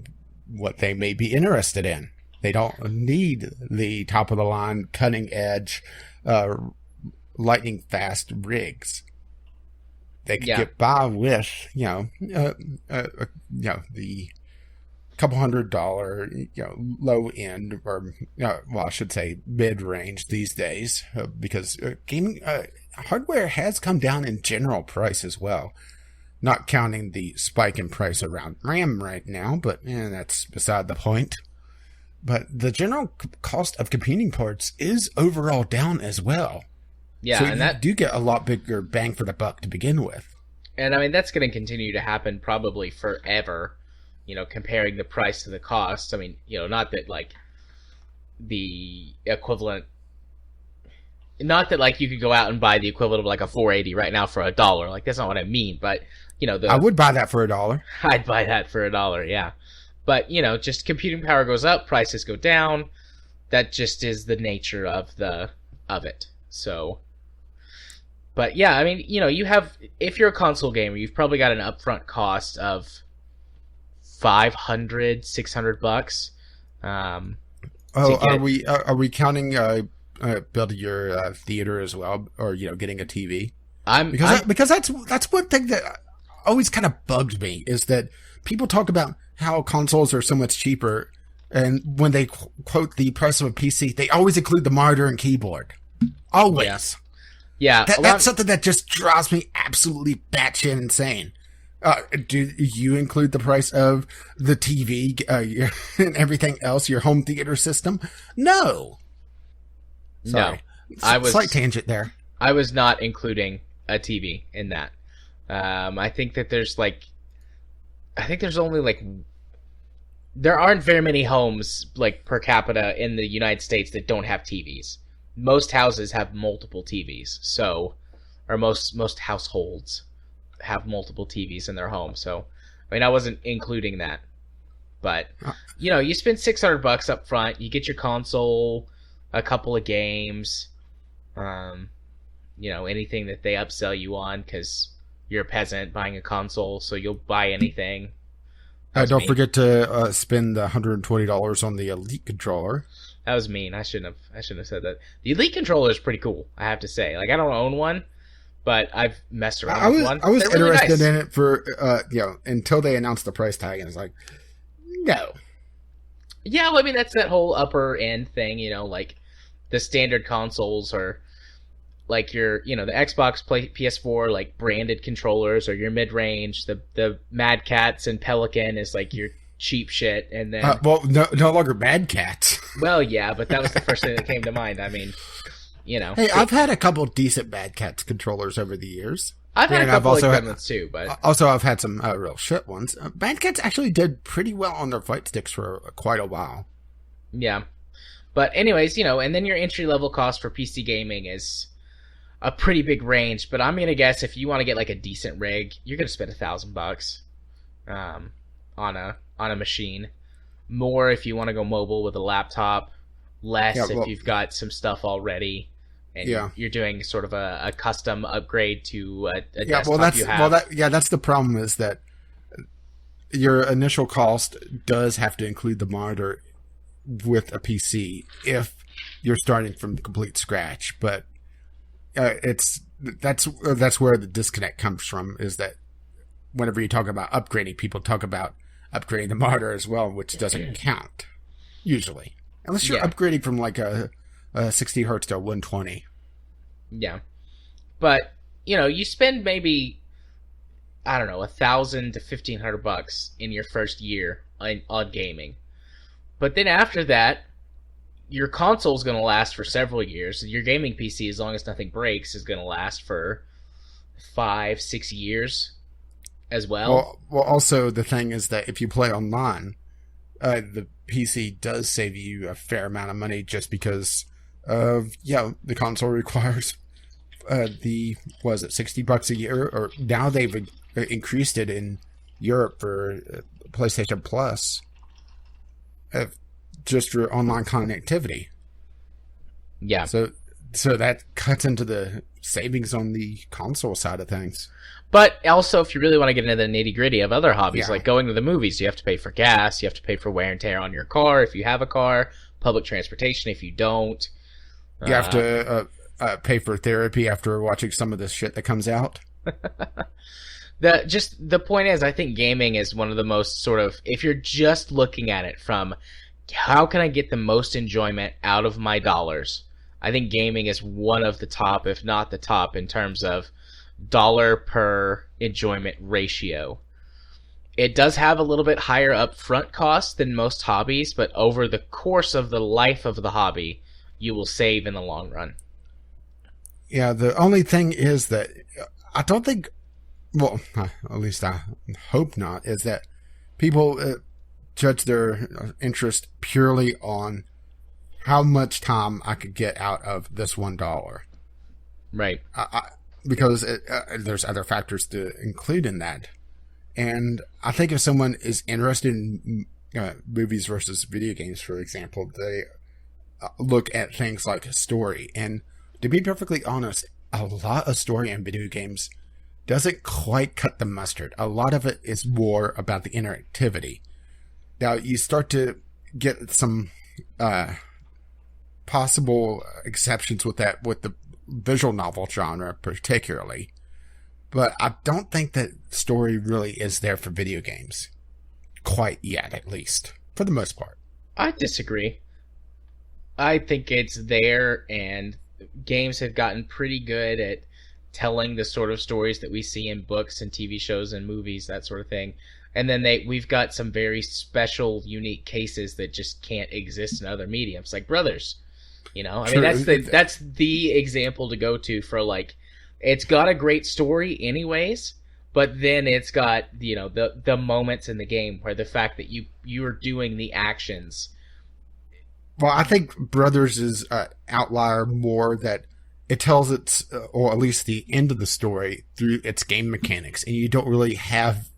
Speaker 2: what they may be interested in. They don't need the top-of-the-line, cutting-edge, lightning-fast rigs. They can get by with, the couple $100, low end, or I should say mid range these days, because gaming hardware has come down in general price as well. Not counting the spike in price around RAM right now, but that's beside the point. But the general cost of computing parts is overall down as well.
Speaker 1: Yeah,
Speaker 2: so
Speaker 1: and
Speaker 2: you do get a lot bigger bang for the buck to begin with.
Speaker 1: And I mean, that's going to continue to happen probably forever. Comparing the price to the cost. I mean, not that like the equivalent, not that like you could go out and buy the equivalent of like a 480 right now for $1. Like, that's not what I mean. But
Speaker 2: I would buy that for $1.
Speaker 1: I'd buy that for $1. Yeah. But just computing power goes up, prices go down. That just is the nature of it. So, but yeah, I mean, you have, if you're a console gamer, you've probably got an upfront cost of $500-$600.
Speaker 2: Are we counting building your theater as well, or getting a TV? Because that's one thing that always kind of bugged me, is that people talk about how consoles are so much cheaper, and when they quote the price of a PC, they always include the monitor and keyboard. Always.
Speaker 1: Yeah.
Speaker 2: That's something that just drives me absolutely batshit insane. Do you include the price of the TV and everything else, your home theater system? No. Sorry.
Speaker 1: No.
Speaker 2: Slight tangent there.
Speaker 1: I was not including a TV in that. I think that there's only there aren't very many homes per capita in the United States that don't have TVs. Most houses have multiple TVs, or most households have multiple TVs in their home. So, I mean, I wasn't including that. But, you spend $600 up front, you get your console, a couple of games, anything that they upsell you on, because you're a peasant buying a console, so you'll buy anything.
Speaker 2: Don't
Speaker 1: me.
Speaker 2: forget to spend the $120 on the Elite controller.
Speaker 1: That was mean. I shouldn't have said that. The Elite controller is pretty cool, I have to say. Like, I don't own one, but I've messed around with one.
Speaker 2: I was
Speaker 1: They're really
Speaker 2: interested
Speaker 1: nice.
Speaker 2: in it for until they announced the price tag, and it's like, no.
Speaker 1: Yeah, well, I mean, that's that whole upper end thing, like the standard consoles are like your, the Xbox, PS4, like branded controllers, or your mid range. The Mad Cats and Pelican is like your cheap shit, and then
Speaker 2: no longer Mad Cats.
Speaker 1: well, yeah, but that was the first thing that came to mind. I mean,
Speaker 2: Hey, I've had a couple decent Mad Cats controllers over the years.
Speaker 1: I've had a couple
Speaker 2: also
Speaker 1: of good ones too, but
Speaker 2: also I've had some real shit ones. Mad Cats actually did pretty well on their fight sticks for quite a while.
Speaker 1: yeah. But anyways, and then your entry level cost for PC gaming is a pretty big range. But I'm gonna guess if you want to get like a decent rig, you're gonna spend $1,000 on a machine. More if you want to go mobile with a laptop. Less if you've got some stuff already, and you're doing sort of a custom upgrade to a desktop you have.
Speaker 2: That's the problem, is that your initial cost does have to include the monitor with a PC if you're starting from complete scratch. But that's where the disconnect comes from, is that whenever you talk about upgrading, people talk about upgrading the monitor as well, which doesn't count usually, unless you're upgrading from like a 60 hertz to a 120.
Speaker 1: Yeah, but you spend maybe, I don't know, $1,000 to $1,500 in your first year on gaming. But then after that, your console's going to last for several years. Your gaming PC, as long as nothing breaks, is going to last for 5-6 years as well.
Speaker 2: Well, also the thing is that if you play online, the PC does save you a fair amount of money, just because the console requires $60 a year, or now they've increased it in Europe for PlayStation Plus, just for online connectivity.
Speaker 1: Yeah.
Speaker 2: So that cuts into the savings on the console side of things.
Speaker 1: But also, if you really want to get into the nitty-gritty of other hobbies, like going to the movies, you have to pay for gas, you have to pay for wear and tear on your car if you have a car, public transportation if you don't.
Speaker 2: You have to pay for therapy after watching some of this shit that comes out.
Speaker 1: The point is, I think gaming is one of the most sort of, if you're just looking at it from how can I get the most enjoyment out of my dollars, I think gaming is one of the top, if not the top, in terms of dollar per enjoyment ratio. It does have a little bit higher upfront cost than most hobbies, but over the course of the life of the hobby, you will save in the long run.
Speaker 2: Yeah, the only thing is that I don't think, well, at least I hope not, is that people judge their interest purely on how much time I could get out of this $1.
Speaker 1: Right.
Speaker 2: Because there's other factors to include in that. And I think if someone is interested in movies versus video games, for example, they look at things like story. And to be perfectly honest, a lot of story in video games doesn't quite cut the mustard. A lot of it is more about the interactivity. Now, you start to get some possible exceptions with that, with the visual novel genre particularly. But I don't think that story really is there for video games. Quite yet, at least. For the most part.
Speaker 1: I disagree. I think it's there, and games have gotten pretty good at telling the sort of stories that we see in books and TV shows and movies, that sort of thing. And then we've got some very special, unique cases that just can't exist in other mediums, like Brothers. I mean, that's the example to go to for, like, it's got a great story anyways, but then it's got, the moments in the game where the fact that you are doing the actions.
Speaker 2: Well, I think Brothers is an outlier more that it tells its, or at least the end of the story, through its game mechanics, and you don't really have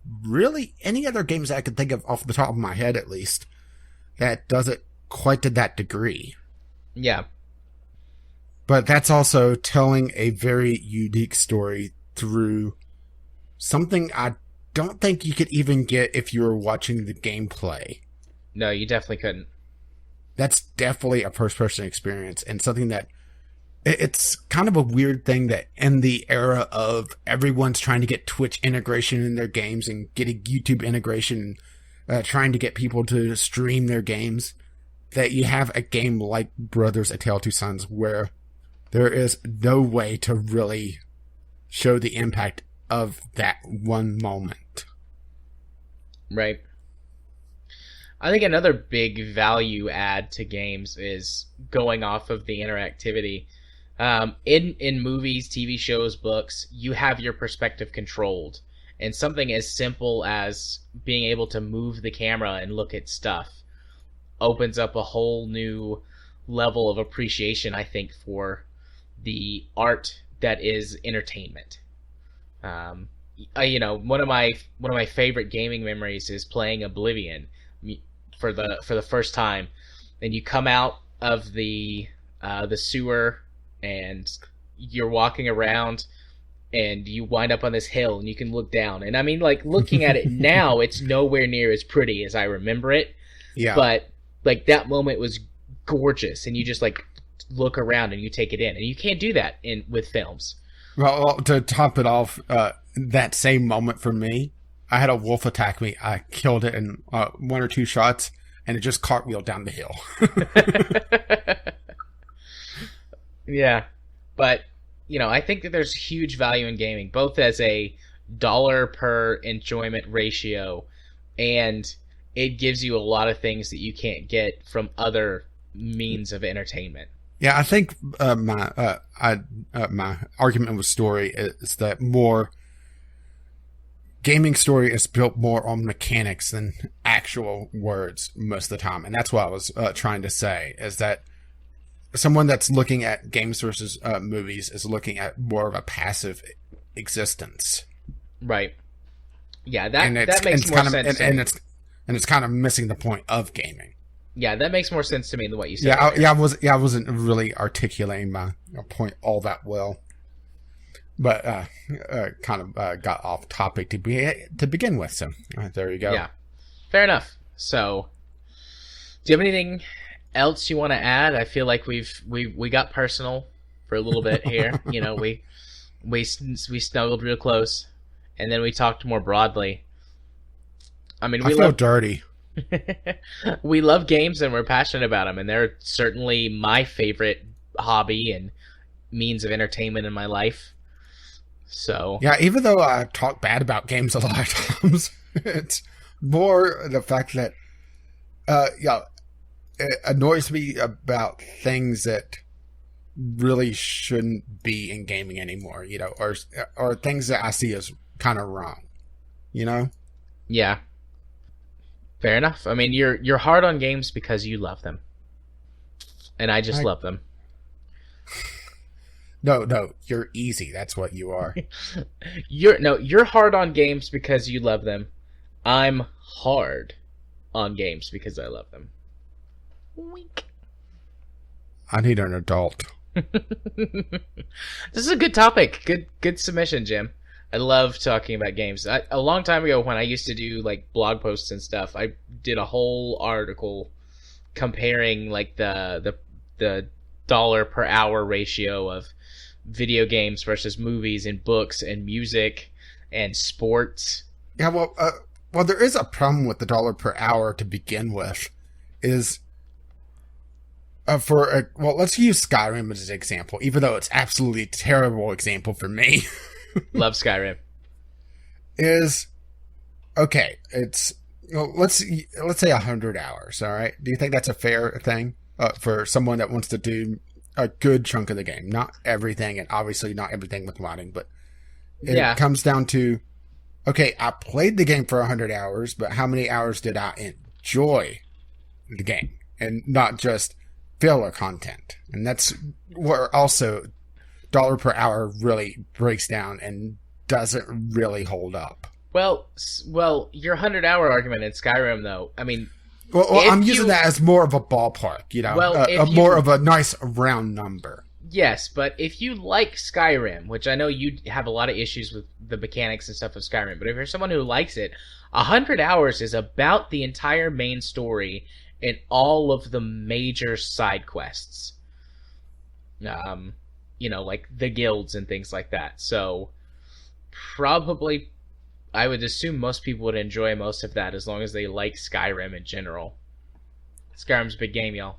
Speaker 2: any other games that I can think of off the top of my head, at least, that does it quite to that degree.
Speaker 1: Yeah.
Speaker 2: But that's also telling a very unique story through something I don't think you could even get if you were watching the gameplay.
Speaker 1: No, you definitely couldn't.
Speaker 2: That's definitely a first-person experience, and something that it's kind of a weird thing that in the era of everyone's trying to get Twitch integration in their games and getting YouTube integration, trying to get people to stream their games, that you have a game like Brothers: A Tale of Two Sons where there is no way to really show the impact of that one moment.
Speaker 1: Right. I think another big value add to games is going off of the interactivity. In movies, TV shows, books, you have your perspective controlled. And something as simple as being able to move the camera and look at stuff opens up a whole new level of appreciation, I think, for the art that is entertainment. One of my favorite gaming memories is playing Oblivion for the first time, and you come out of the sewer and you're walking around and you wind up on this hill and you can look down, and I mean, like, looking at it now, it's nowhere near as pretty as I remember it.
Speaker 2: Yeah.
Speaker 1: But like, that moment was gorgeous, and you just like look around and you take it in, and you can't do that with films.
Speaker 2: Well, to top it off, that same moment for me, I had a wolf attack me. I killed it in 1 or 2 shots, and it just cartwheeled down the hill.
Speaker 1: Yeah, but I think that there's huge value in gaming, both as a dollar per enjoyment ratio, and it gives you a lot of things that you can't get from other means of entertainment.
Speaker 2: Yeah, I think my argument with story is that gaming story is built more on mechanics than actual words most of the time, and that's what I was trying to say, is that someone that's looking at games versus movies is looking at more of a passive existence.
Speaker 1: Right. Yeah, that makes more sense.
Speaker 2: And it's kind of missing the point of gaming.
Speaker 1: Yeah, that makes more sense to me than what you said.
Speaker 2: I wasn't really articulating my point all that well, but kind of got off topic to begin with. So there you go.
Speaker 1: Yeah, fair enough. So, do you have anything else you want to add? I feel like we got personal for a little bit here. we snuggled real close, and then we talked more broadly. I mean, I
Speaker 2: feel dirty.
Speaker 1: We love games and we're passionate about them, and they're certainly my favorite hobby and means of entertainment in my life. So
Speaker 2: yeah, even though I talk bad about games a lot of times, it's more the fact that it annoys me about things that really shouldn't be in gaming anymore, or things that I see as kind of wrong,
Speaker 1: Yeah. Fair enough. I mean, you're hard on games because you love them, and I just love them.
Speaker 2: No, you're easy. That's what you are.
Speaker 1: You're hard on games because you love them. I'm hard on games because I love them. Wink.
Speaker 2: I need an adult.
Speaker 1: This is a good topic. Good submission, Jim. I love talking about games. A long time ago, when I used to do like blog posts and stuff, I did a whole article comparing like the dollar per hour ratio of video games versus movies and books and music and sports.
Speaker 2: Yeah, well, there is a problem with the dollar per hour to begin with. Is let's use Skyrim as an example, even though it's absolutely a terrible example for me.
Speaker 1: Love Skyrim.
Speaker 2: It's let's say 100 hours. All right. Do you think that's a fair thing for someone that wants to do a good chunk of the game? Not everything, and obviously not everything with modding, but it comes down to, okay, I played the game for 100 hours, but how many hours did I enjoy the game and not just filler content? And that's where also dollar per hour really breaks down and doesn't really hold up.
Speaker 1: Well, your 100-hour argument in Skyrim, though, I mean,
Speaker 2: I'm using that as more of a ballpark, more of a nice round number.
Speaker 1: Yes, but if you like Skyrim, which I know you have a lot of issues with the mechanics and stuff of Skyrim, but if you're someone who likes it, 100 hours is about the entire main story and all of the major side quests. Like the guilds and things like that. So probably, I would assume most people would enjoy most of that as long as they like Skyrim in general. Skyrim's a big game, y'all.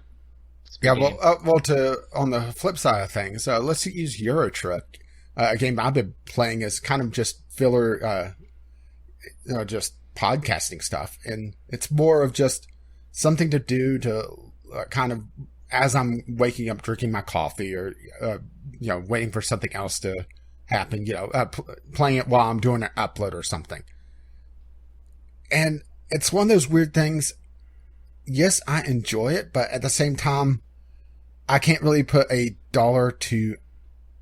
Speaker 2: Yeah, on the flip side of things, let's use Euro Truck, a game I've been playing as kind of just filler, just podcasting stuff, and it's more of just something to do to kind of as I'm waking up, drinking my coffee, or waiting for something else to happen. Playing it while I'm doing an upload or something, and it's one of those weird things. Yes, I enjoy it, but at the same time, I can't really put $1 to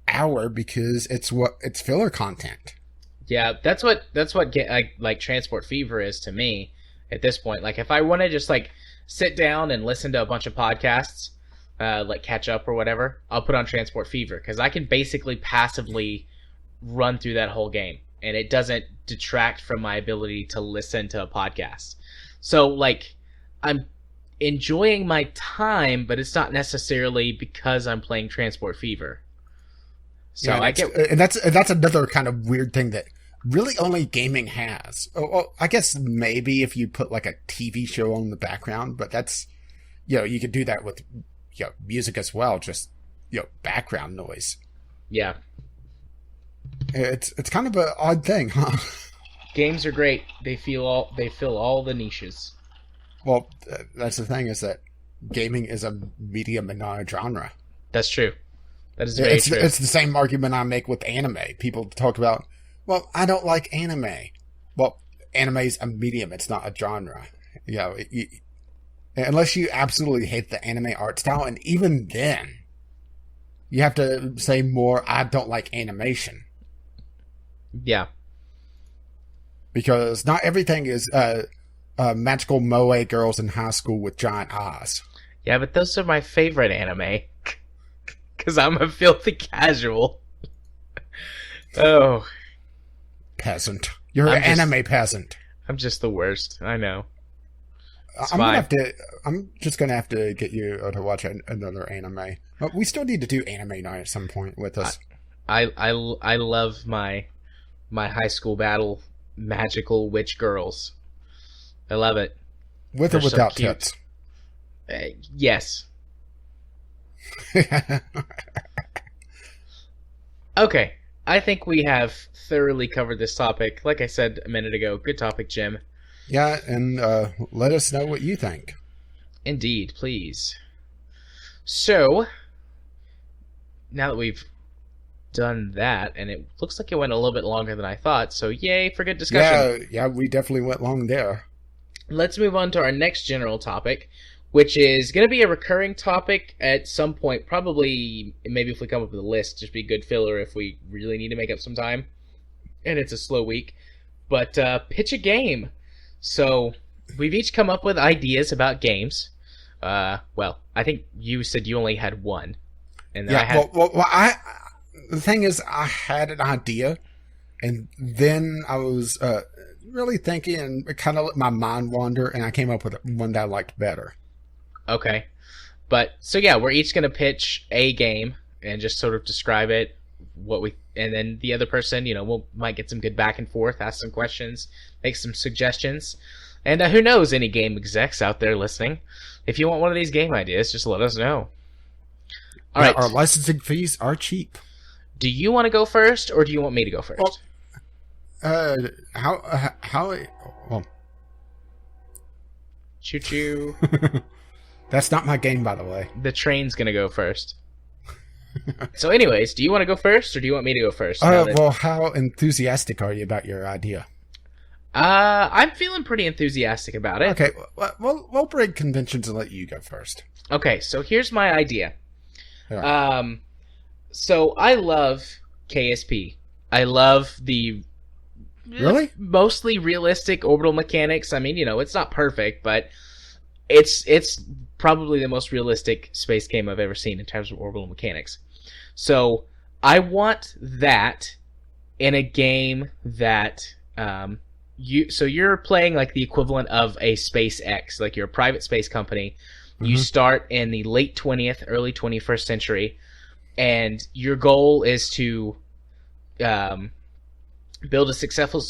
Speaker 2: hour because it's filler content.
Speaker 1: Yeah, that's what like Transport Fever is to me at this point. Like if I want to just like sit down and listen to a bunch of podcasts, like catch up or whatever, I'll put on Transport Fever because I can basically passively run through that whole game and it doesn't detract from my ability to listen to a podcast. So like I'm enjoying my time, but it's not necessarily because I'm playing Transport Fever. So
Speaker 2: yeah, and that's another kind of weird thing that really only gaming has. Well, I guess maybe if you put like a TV show on the background, but that's you could do that with music as well, just background noise.
Speaker 1: Yeah,
Speaker 2: it's kind of an odd thing, huh?
Speaker 1: Games are great. They fill all the niches.
Speaker 2: Well, that's the thing, is that gaming is a medium and not a genre.
Speaker 1: That's true. That is very true.
Speaker 2: It's the same argument I make with anime. People talk about, well, I don't like anime. Well, anime is a medium. It's not a genre. Unless you absolutely hate the anime art style, and even then, you have to say more, I don't like animation.
Speaker 1: Yeah.
Speaker 2: Because not everything is... magical moe girls in high school with giant eyes.
Speaker 1: Yeah, but those are my favorite anime. Because I'm a filthy casual. Oh.
Speaker 2: Peasant. You're an anime peasant.
Speaker 1: I'm just the worst. I know.
Speaker 2: I'm just gonna have to get you to watch another anime. But we still need to do anime night at some point with us.
Speaker 1: I love my high school battle magical witch girls. I love it.
Speaker 2: With or without tits?
Speaker 1: Yes. Okay. I think we have thoroughly covered this topic. Like I said a minute ago, good topic, Jim.
Speaker 2: Yeah, and let us know what you think.
Speaker 1: Indeed, please. So, now that we've done that, and it looks like it went a little bit longer than I thought, so yay for good discussion.
Speaker 2: Yeah, we definitely went long there.
Speaker 1: Let's move on to our next general topic, which is going to be a recurring topic at some point. Probably, maybe if we come up with a list, just be good filler if we really need to make up some time. And it's a slow week. But pitch a game. So, we've each come up with ideas about games. Well, I think you said you only had one. And then
Speaker 2: the thing is, I had an idea, and then I was... really thinking and kind of let my mind wander, and I came up with one that I liked better.
Speaker 1: Okay. But, so yeah, we're each going to pitch a game and just sort of describe it, and then the other person, might get some good back and forth, ask some questions, make some suggestions. And who knows, any game execs out there listening, if you want one of these game ideas, just let us know. All right.
Speaker 2: Our licensing fees are cheap.
Speaker 1: Do you want to go first, or do you want me to go first?
Speaker 2: Well, well,
Speaker 1: choo choo.
Speaker 2: That's not my game, by the way.
Speaker 1: The train's gonna go first. So anyways, do you want to go first, or do you want me to go first?
Speaker 2: Well, how enthusiastic are you about your idea?
Speaker 1: I'm feeling pretty enthusiastic about it.
Speaker 2: Okay, we'll break conventions and let you go first.
Speaker 1: Okay, so here's my idea.
Speaker 2: Right.
Speaker 1: So I love KSP. I love the
Speaker 2: really
Speaker 1: mostly realistic orbital mechanics. I mean, it's not perfect, but it's probably the most realistic space game I've ever seen in terms of orbital mechanics. So I want that in a game that you're playing like the equivalent of a SpaceX, like you're a private space company. You start in the late 20th, early 21st century, and your goal is to build a successful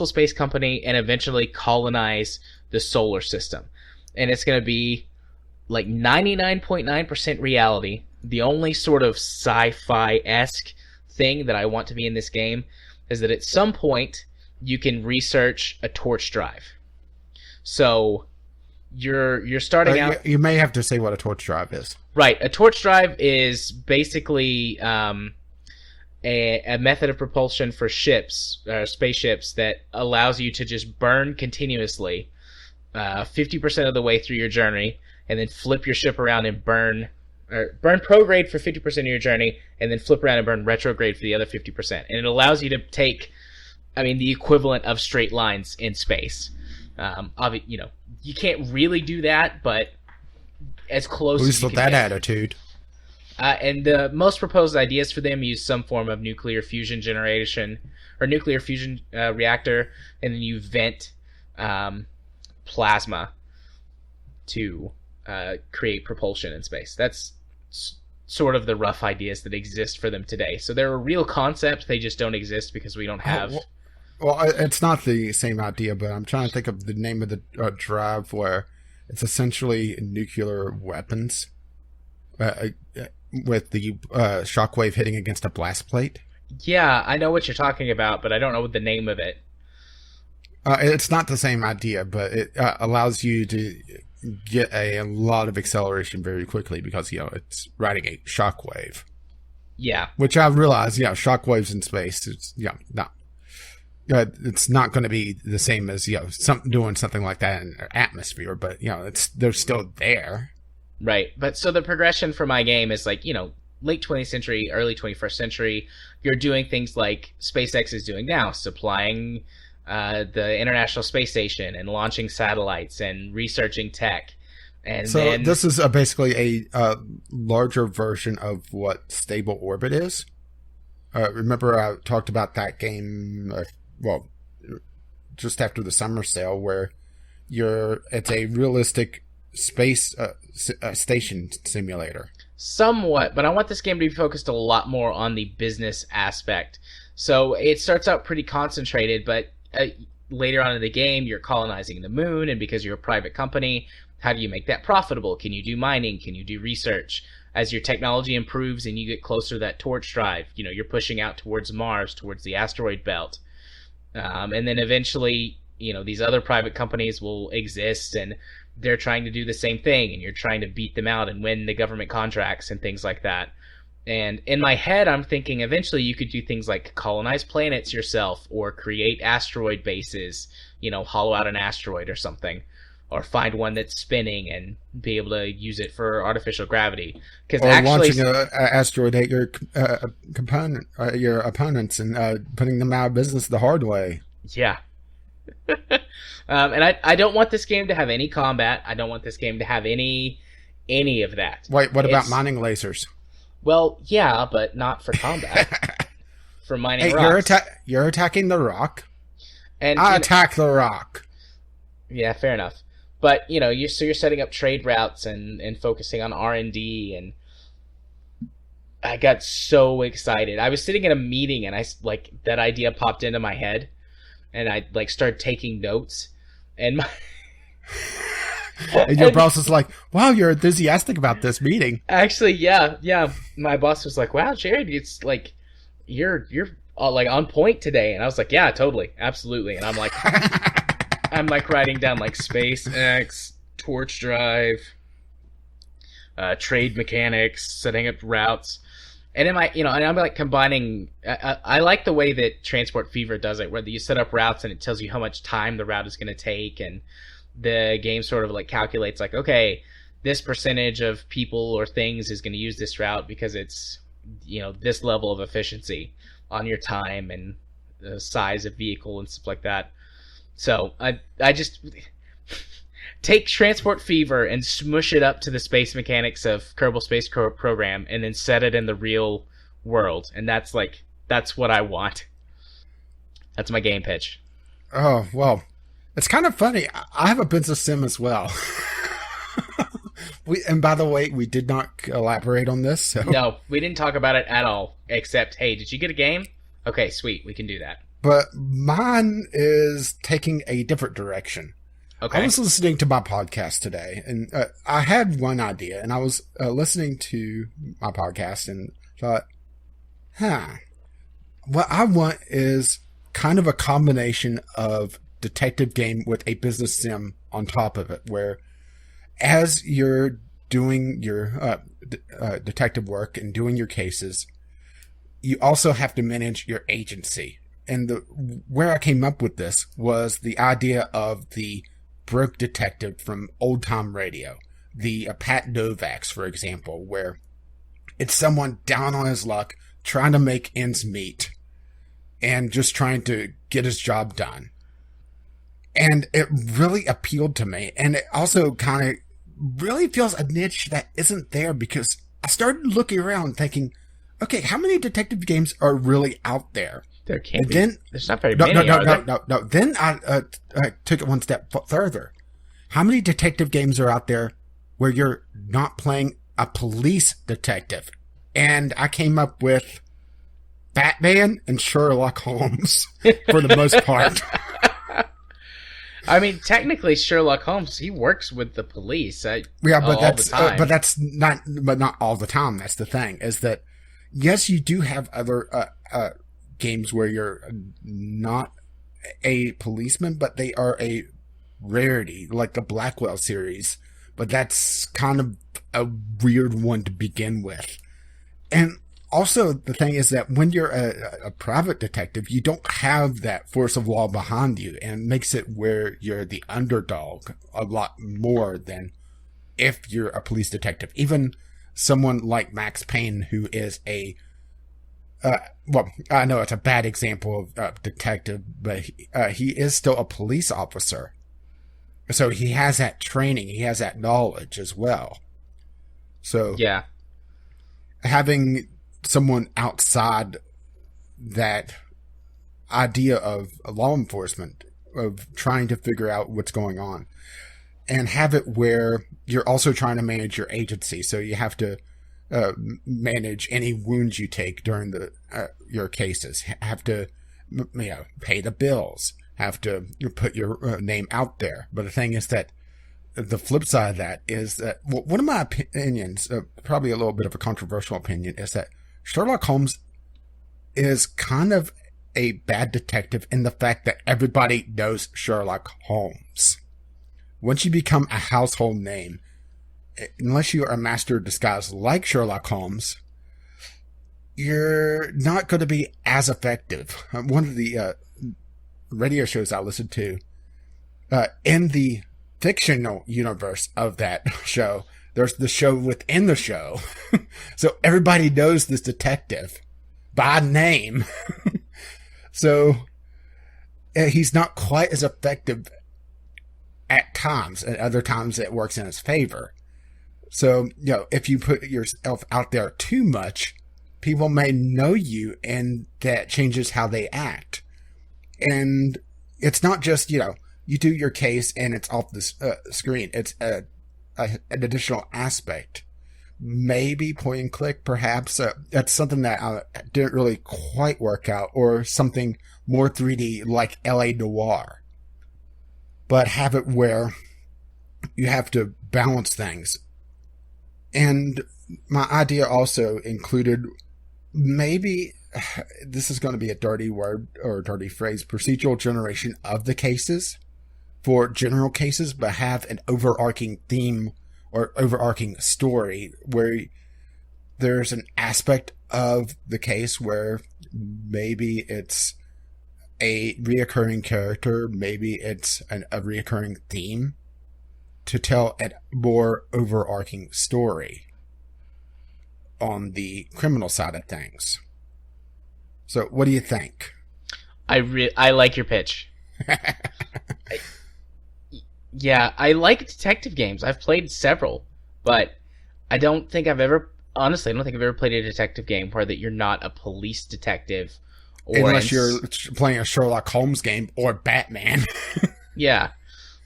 Speaker 1: space company and eventually colonize the solar system. And it's going to be like 99.9% reality. The only sort of sci-fi-esque thing that I want to be in this game is that at some point you can research a torch drive. So you're starting out.
Speaker 2: You may have to say what a torch drive is.
Speaker 1: Right, a torch drive is basically a method of propulsion for ships, spaceships, that allows you to just burn continuously 50% of the way through your journey, and then flip your ship around and burn prograde for 50% of your journey, and then flip around and burn retrograde for the other 50%. And it allows you to take, the equivalent of straight lines in space. You can't really do that, but as close as you can
Speaker 2: that
Speaker 1: get.
Speaker 2: attitude.
Speaker 1: And the most proposed ideas for them use some form of nuclear fusion generation or nuclear fusion reactor, and then you vent plasma to create propulsion in space. That's sort of the rough ideas that exist for them today. So they're a real concept. They just don't exist because we don't have...
Speaker 2: Well, it's not the same idea, but I'm trying to think of the name of the drive where it's essentially nuclear weapons with the shockwave hitting against a blast plate.
Speaker 1: Yeah, I know what you're talking about, but I don't know the name of it.
Speaker 2: It's not the same idea, but it allows you to get a lot of acceleration very quickly because, it's riding a shockwave.
Speaker 1: Yeah.
Speaker 2: Which I realize, shockwaves in space, it's not going to be the same as, doing something like that in an atmosphere, but, they're still there.
Speaker 1: Right. But so the progression for my game is like, late 20th century, early 21st century, you're doing things like SpaceX is doing now, supplying the International Space Station and launching satellites and researching tech. And
Speaker 2: so
Speaker 1: then...
Speaker 2: this is basically a larger version of what Stable Orbit is. Remember I talked about that game, just after the summer sale, where it's a realistic space station simulator.
Speaker 1: Somewhat, but I want this game to be focused a lot more on the business aspect. So it starts out pretty concentrated, but later on in the game, you're colonizing the moon, and because you're a private company, how do you make that profitable? Can you do mining? Can you do research? As your technology improves and you get closer to that torch drive, you're pushing out towards Mars, towards the asteroid belt. And then eventually, these other private companies will exist, and they're trying to do the same thing, and you're trying to beat them out and win the government contracts and things like that. And in my head, I'm thinking eventually you could do things like colonize planets yourself, or create asteroid bases, hollow out an asteroid or something, or find one that's spinning and be able to use it for artificial gravity.
Speaker 2: Or launching an asteroid at your your opponents and putting them out of business the hard way.
Speaker 1: Yeah. And I don't want this game to have any combat. I don't want this game to have any of that.
Speaker 2: Wait, what about mining lasers?
Speaker 1: Well, yeah, but not for combat. For mining
Speaker 2: rocks.
Speaker 1: Hey,
Speaker 2: you're attacking the rock.
Speaker 1: And
Speaker 2: I attack the rock.
Speaker 1: Yeah, fair enough. But, you're setting up trade routes and focusing on R&D, and I got so excited. I was sitting in a meeting, and that idea popped into my head, and I, started taking notes, and
Speaker 2: and your boss was like, wow, you're enthusiastic about this meeting.
Speaker 1: Actually, yeah. My boss was like, wow, Jared, it's you're on point today. And I was like, yeah, totally. Absolutely. And I'm like, writing down SpaceX, torch drive, trade mechanics, setting up routes. And I'm combining, I like the way that Transport Fever does it, where you set up routes and it tells you how much time the route is going to take, and the game sort of calculates okay, this percentage of people or things is going to use this route because it's this level of efficiency on your time and the size of vehicle and stuff like that. So I just take Transport Fever and smush it up to the space mechanics of Kerbal Space Program, and then set it in the real world, and that's what I want. That's my game pitch.
Speaker 2: Oh, well, it's kind of funny. I have a business sim as well. And by the way, we did not elaborate on this. So.
Speaker 1: No, we didn't talk about it at all, except, hey, did you get a game? Okay, sweet, we can do that.
Speaker 2: But mine is taking a different direction.
Speaker 1: Okay.
Speaker 2: I was listening to my podcast today, and I had one idea, and I was listening to my podcast and thought, what I want is kind of a combination of detective game with a business sim on top of it, where as you're doing your detective work and doing your cases, you also have to manage your agency. And where I came up with this was the idea of the broke detective from old time radio, the Pat Novaks, for example, where it's someone down on his luck trying to make ends meet and just trying to get his job done. And it really appealed to me. And it also kind of really feels a niche that isn't there, because I started looking around thinking, okay, how many detective games are really out there?
Speaker 1: There can't be. There's not very many,
Speaker 2: No. Then I took it one step further. How many detective games are out there where you're not playing a police detective? And I came up with Batman and Sherlock Holmes for the most part.
Speaker 1: I mean, technically, Sherlock Holmes, he works with the police.
Speaker 2: But not all the time. That's the thing, is that yes, you do have other games where you're not a policeman, but they are a rarity, like the Blackwell series. But that's kind of a weird one to begin with. And also, the thing is that when you're a private detective, you don't have that force of law behind you, and it makes it where you're the underdog a lot more than if you're a police detective. Even someone like Max Payne, who is I know it's a bad example of detective, but he is still a police officer. So he has that training, he has that knowledge as well. So
Speaker 1: yeah, having
Speaker 2: someone outside that idea of law enforcement, of trying to figure out what's going on, and have it where you're also trying to manage your agency. So you have to manage any wounds you take during your cases, have to pay the bills, have to put your name out there. But the thing is that the flip side of that is that one of my opinions, probably a little bit of a controversial opinion, is that Sherlock Holmes is kind of a bad detective in the fact that everybody knows Sherlock Holmes. Once you become a household name, unless you are a master of disguise like Sherlock Holmes, you're not going to be as effective. One of the radio shows I listened to, in the fictional universe of that show, there's the show within the show. So everybody knows this detective by name. So he's not quite as effective at times. At other times it works in his favor. So, if you put yourself out there too much, people may know you, and that changes how they act. And it's not just, you do your case and it's off the screen. It's an additional aspect. Maybe point and click, perhaps. That's something that didn't really quite work out, or something more 3D like LA Noire. But have it where you have to balance things. And my idea also included, maybe, this is going to be a dirty word or a dirty phrase, procedural generation of the cases for general cases, but have an overarching theme or overarching story where there's an aspect of the case where maybe it's a reoccurring character, maybe it's a reoccurring theme, to tell a more overarching story on the criminal side of things. So, what do you think?
Speaker 1: I like your pitch. I like detective games. I've played several, but I don't think I've ever honestly, I don't think I've ever played a detective game where that you're not a police detective, or
Speaker 2: Unless you're playing a Sherlock Holmes game or Batman.
Speaker 1: yeah.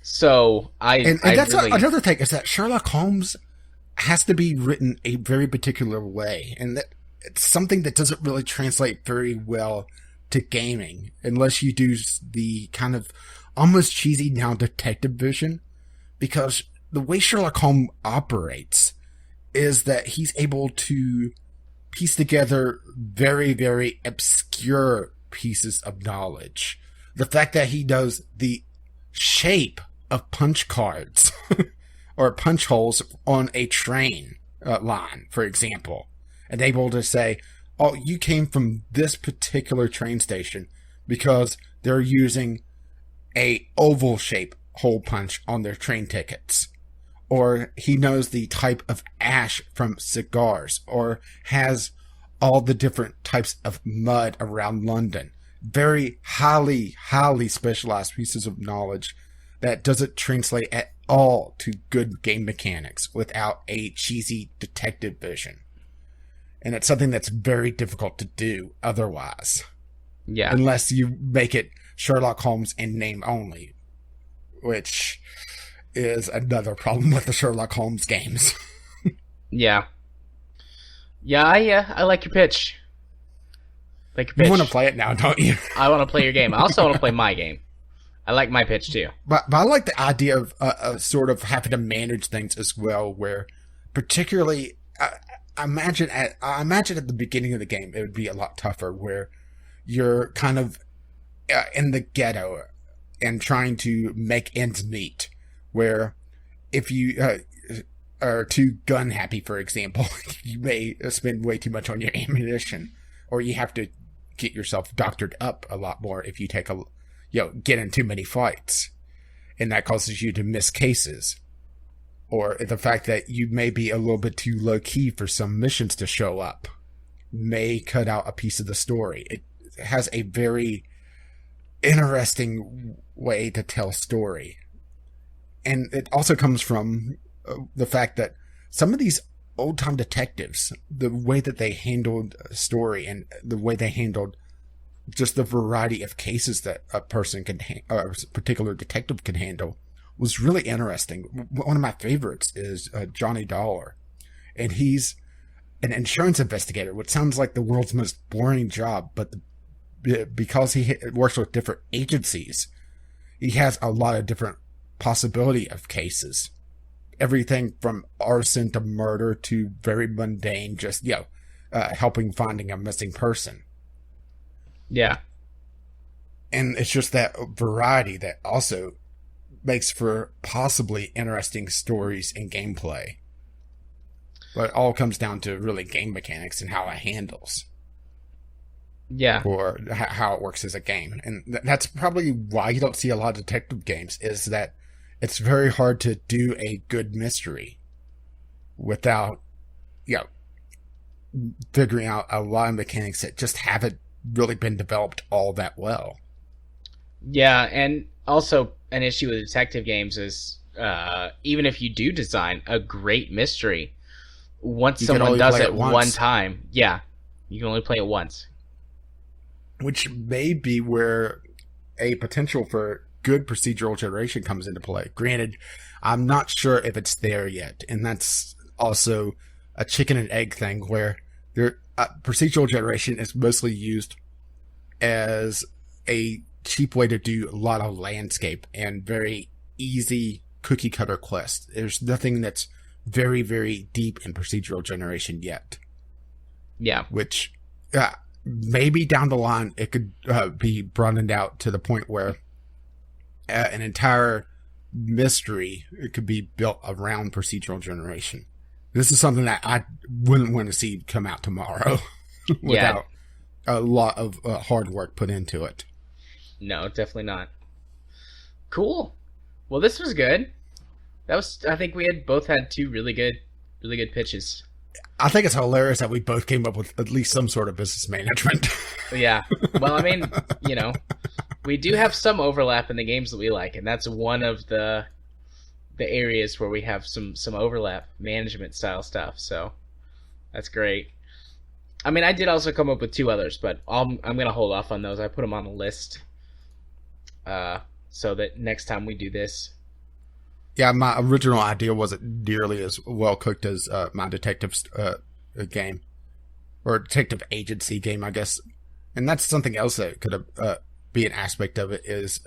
Speaker 1: So
Speaker 2: And
Speaker 1: I
Speaker 2: that's
Speaker 1: really
Speaker 2: another thing, is that Sherlock Holmes has to be written a very particular way. And that it's something that doesn't really translate very well to gaming unless you do the kind of almost cheesy now detective vision. Because the way Sherlock Holmes operates is that he's able to piece together very, very obscure pieces of knowledge. The fact that he knows the shape of punch cards or punch holes on a train line, for example, and able to say, oh, you came from this particular train station because they're using a oval shape hole punch on their train tickets. Or he knows the type of ash from cigars, or has all the different types of mud around London. Very highly, highly specialized pieces of knowledge that doesn't translate at all to good game mechanics without a cheesy detective vision. And it's something that's very difficult to do otherwise.
Speaker 1: yeah.
Speaker 2: Unless you make it Sherlock Holmes in name only, which is another problem with the Sherlock Holmes games.
Speaker 1: Yeah. Yeah, I like your pitch. Like your pitch.
Speaker 2: You want to play it now, don't you?
Speaker 1: I want to play your game. I also want to play my game. I like my pitch too.
Speaker 2: But I like the idea of sort of having to manage things as well, where particularly I imagine at the beginning of the game it would be a lot tougher, where you're kind of in the ghetto and trying to make ends meet. Where if you are too gun happy, for example, you may spend way too much on your ammunition, or you have to get yourself doctored up a lot more if you get in too many fights, and that causes you to miss cases. Or the fact that you may be a little bit too low key for some missions to show up may cut out a piece of the story. It has a very interesting way to tell story. And it also comes from the fact that some of these old-time detectives, the way that they handled a story and the way they handled just the variety of cases that a person can, or a particular detective can handle, was really interesting. One of my favorites is Johnny Dollar, and he's an insurance investigator, which sounds like the world's most boring job, but because he works with different agencies, he has a lot of different possibility of cases. Everything from arson to murder to very mundane, just, helping finding a missing person.
Speaker 1: Yeah.
Speaker 2: And it's just that variety that also makes for possibly interesting stories and gameplay. But it all comes down to really game mechanics and how it handles.
Speaker 1: Yeah.
Speaker 2: Or how it works as a game. And that's probably why you don't see a lot of detective games, is that it's very hard to do a good mystery without, figuring out a lot of mechanics that just haven't really been developed all that well.
Speaker 1: Yeah, and also an issue with detective games is even if you do design a great mystery, once someone does it one time, you can only play it once.
Speaker 2: Which may be where a potential for good procedural generation comes into play. Granted, I'm not sure if it's there yet, and that's also a chicken and egg thing, where procedural generation is mostly used as a cheap way to do a lot of landscape and very easy cookie cutter quests. There's nothing that's very, very deep in procedural generation yet.
Speaker 1: Yeah.
Speaker 2: Which maybe down the line it could be broadened out to the point where an entire mystery could be built around procedural generation. This is something that I wouldn't want to see come out tomorrow without a lot of hard work put into it.
Speaker 1: No, definitely not. Cool. Well, this was good. I think we both had two really good pitches.
Speaker 2: I think it's hilarious that we both came up with at least some sort of business management.
Speaker 1: Yeah. Well, I mean, we do have some overlap in the games that we like, and that's one of the areas where we have some overlap, management style stuff. So That's great. I mean, I did also come up with two others, but I'm gonna hold off on those. I put them on a list, so that next time we do this.
Speaker 2: Yeah, my original idea wasn't nearly as well cooked as my detective game, or detective agency game, I guess. And that's something else that could be an aspect of it is,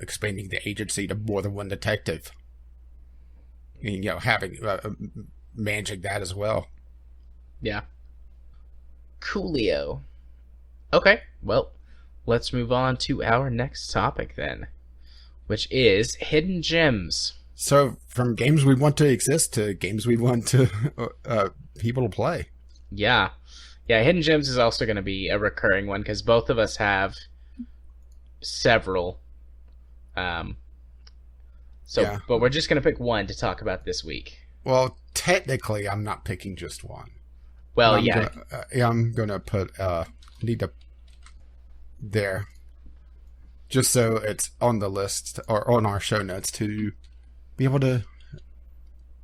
Speaker 2: expanding the agency to more than one detective. And, having managing that as well.
Speaker 1: Yeah. Coolio. Okay, well, let's move on to our next topic then, which is hidden gems.
Speaker 2: So, from games we want to exist to games we want to people to play.
Speaker 1: Yeah. Yeah, hidden gems is also going to be a recurring one because both of us have several. But we're just going to pick one to talk about this week.
Speaker 2: Well, technically, I'm not picking just one.
Speaker 1: Well,
Speaker 2: I'm gonna put need to there, just so it's on the list or on our show notes to be able to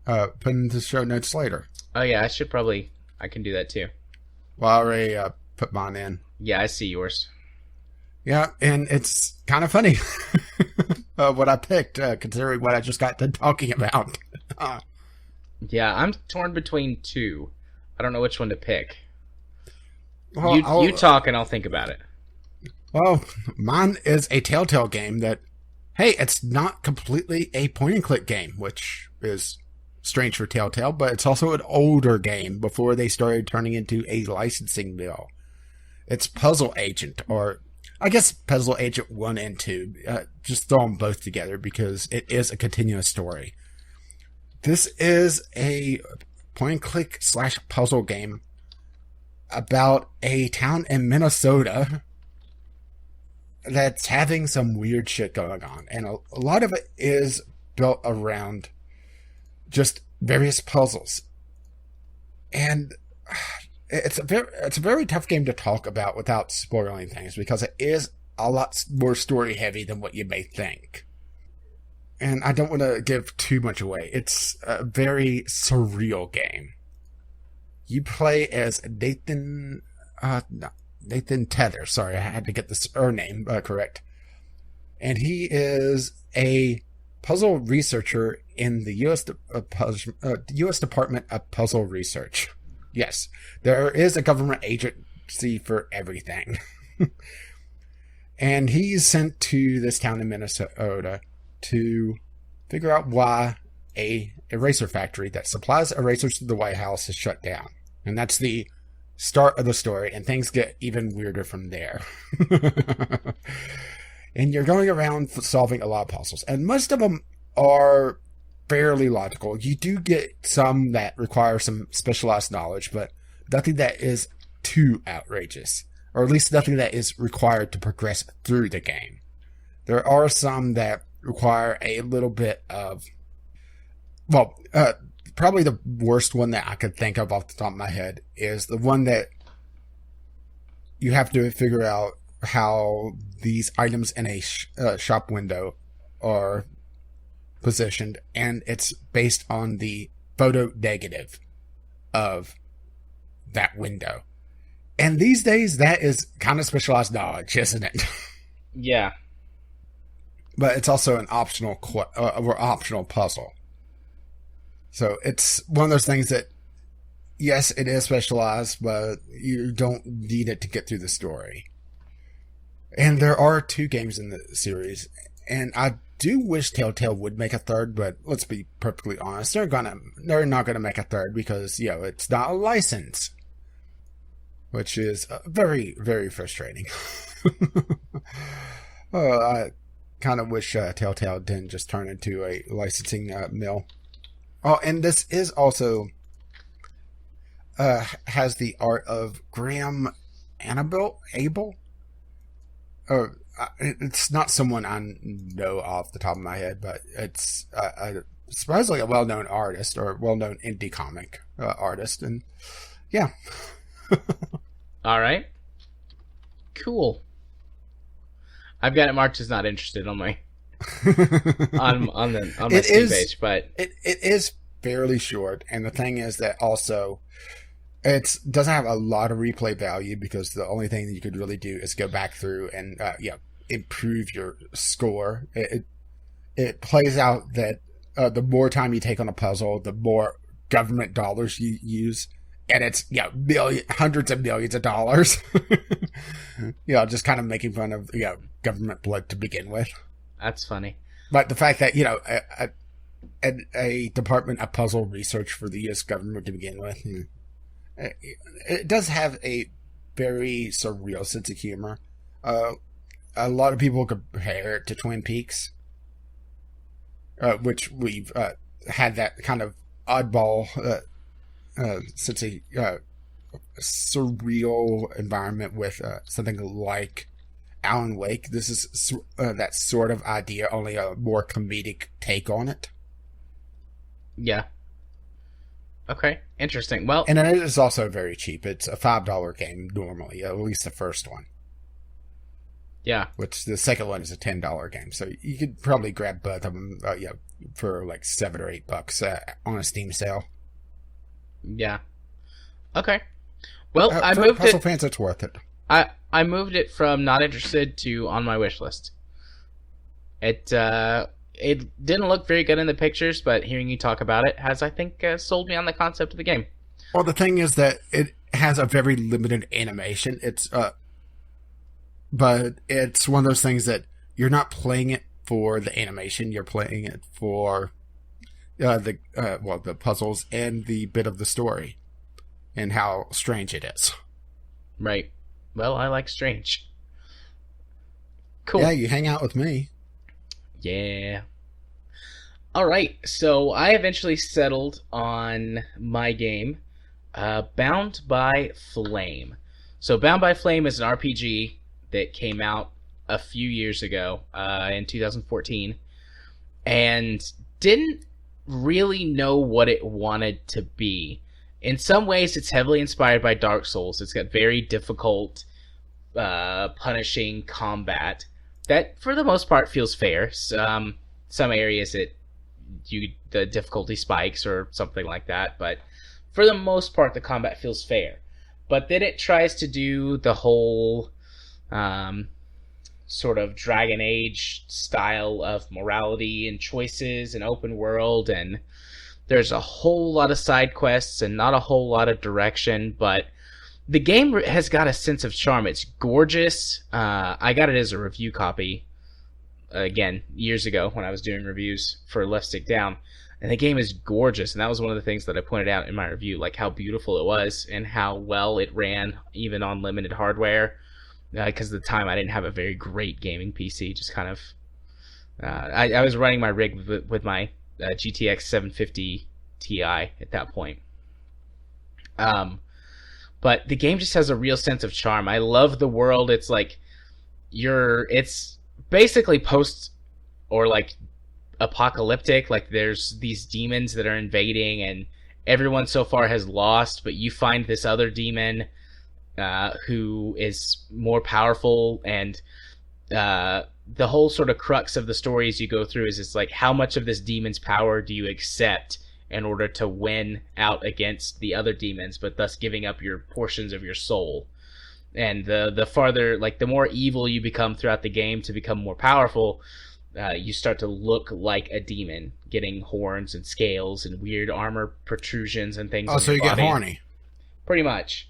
Speaker 2: put into show notes later.
Speaker 1: Oh yeah, I can do that too.
Speaker 2: Well, I already put mine in.
Speaker 1: Yeah, I see yours.
Speaker 2: Yeah, and it's kind of funny what I picked, considering what I just got done talking about.
Speaker 1: Yeah, I'm torn between two. I don't know which one to pick.
Speaker 2: Well,
Speaker 1: you talk and I'll think about it.
Speaker 2: Well, mine is a Telltale game that, hey, it's not completely a point-and-click game, which is strange for Telltale, but it's also an older game before they started turning into a licensing deal. It's Puzzle Agent, or I guess Puzzle Agent 1 and 2. Just throw them both together because it is a continuous story. This is a point-and-click / puzzle game about a town in Minnesota that's having some weird shit going on. And a lot of it is built around just various puzzles. And it's a very tough game to talk about without spoiling things because it is a lot more story-heavy than what you may think. And I don't want to give too much away. It's a very surreal game. You play as Nathan Tether. Sorry, I had to get the surname correct. And he is a puzzle researcher in the U.S. Department of Puzzle Research. Yes, there is a government agency for everything. And he's sent to this town in Minnesota to figure out why a eraser factory that supplies erasers to the White House is shut down. And that's the start of the story, and things get even weirder from there. And you're going around solving a lot of puzzles, and most of them are fairly logical. You do get some that require some specialized knowledge, but nothing that is too outrageous, or at least nothing that is required to progress through the game. There are some that require a little bit of, probably the worst one that I could think of off the top of my head is the one that you have to figure out how these items in a shop window are positioned, and it's based on the photo negative of that window. And these days, that is kind of specialized knowledge, isn't it?
Speaker 1: Yeah.
Speaker 2: But it's also an optional puzzle. So it's one of those things that, yes, it is specialized, but you don't need it to get through the story. And there are 2 games in the series, and I do wish Telltale would make a third, but let's be perfectly honest, they're not gonna make a third because, it's not a license. Which is very, very frustrating. I kind of wish Telltale didn't just turn into a licensing mill. Oh, and this is also has the art of Graham Abel. It's not someone I know off the top of my head, but it's supposedly a well-known artist or well-known indie comic artist, and yeah.
Speaker 1: All right. Cool. I've got it marked as not interested on my on my Steam page, but
Speaker 2: it is fairly short, and the thing is that also It doesn't have a lot of replay value because the only thing that you could really do is go back through and improve your score. It plays out that the more time you take on a puzzle, the more government dollars you use, and it's hundreds of millions of dollars. Just kind of making fun of government blood to begin with.
Speaker 1: That's funny.
Speaker 2: But the fact that a department of puzzle research for the U.S. government to begin with, it does have a very surreal sense of humor. A lot of people compare it to Twin Peaks, which we've had that kind of oddball sense of surreal environment with something like Alan Wake. This is that sort of idea, only a more comedic take on it.
Speaker 1: Yeah. Okay, interesting. Well,
Speaker 2: and it is also very cheap. It's a $5 game normally, at least the first one.
Speaker 1: Yeah.
Speaker 2: Which the second one is a $10 game, so you could probably grab both of them, for like $7 or $8 on a Steam sale.
Speaker 1: Yeah. Okay. Well, I
Speaker 2: for
Speaker 1: moved
Speaker 2: puzzle
Speaker 1: it.
Speaker 2: fans, it's worth it.
Speaker 1: I moved it from not interested to on my wish list. It didn't look very good in the pictures, but hearing you talk about it has, I think, sold me on the concept of the game.
Speaker 2: Well, the thing is that it has a very limited animation. But it's one of those things that you're not playing it for the animation. You're playing it for the puzzles and the bit of the story and how strange it is.
Speaker 1: Right. Well, I like strange. Cool.
Speaker 2: Yeah, you hang out with me.
Speaker 1: Yeah. All right. So I eventually settled on my game, Bound by Flame. So Bound by Flame is an RPG that came out a few years ago, in 2014, and didn't really know what it wanted to be. In some ways, it's heavily inspired by Dark Souls. It's got very difficult, punishing combat that, for the most part, feels fair. Some areas the difficulty spikes or something like that, but for the most part, the combat feels fair. But then it tries to do the whole sort of Dragon Age style of morality and choices and open world, and there's a whole lot of side quests and not a whole lot of direction, but the game has got a sense of charm. It's gorgeous. I got it as a review copy, again, years ago when I was doing reviews for Left Stick Down, and the game is gorgeous, and that was one of the things that I pointed out in my review, like how beautiful it was and how well it ran even on limited hardware, because at the time I didn't have a very great gaming PC, just kind of I was running my rig with my GTX 750 Ti at that point. But the game just has a real sense of charm. I love the world. It's like it's basically post or like apocalyptic. Like there's these demons that are invading, and everyone so far has lost, but you find this other demon who is more powerful, and the whole sort of crux of the story as you go through is it's like, how much of this demon's power do you accept in order to win out against the other demons, but thus giving up your portions of your soul. And the farther, like the more evil you become throughout the game to become more powerful, you start to look like a demon, getting horns and scales and weird armor protrusions and things.
Speaker 2: Oh, so you get horny. Pretty
Speaker 1: much.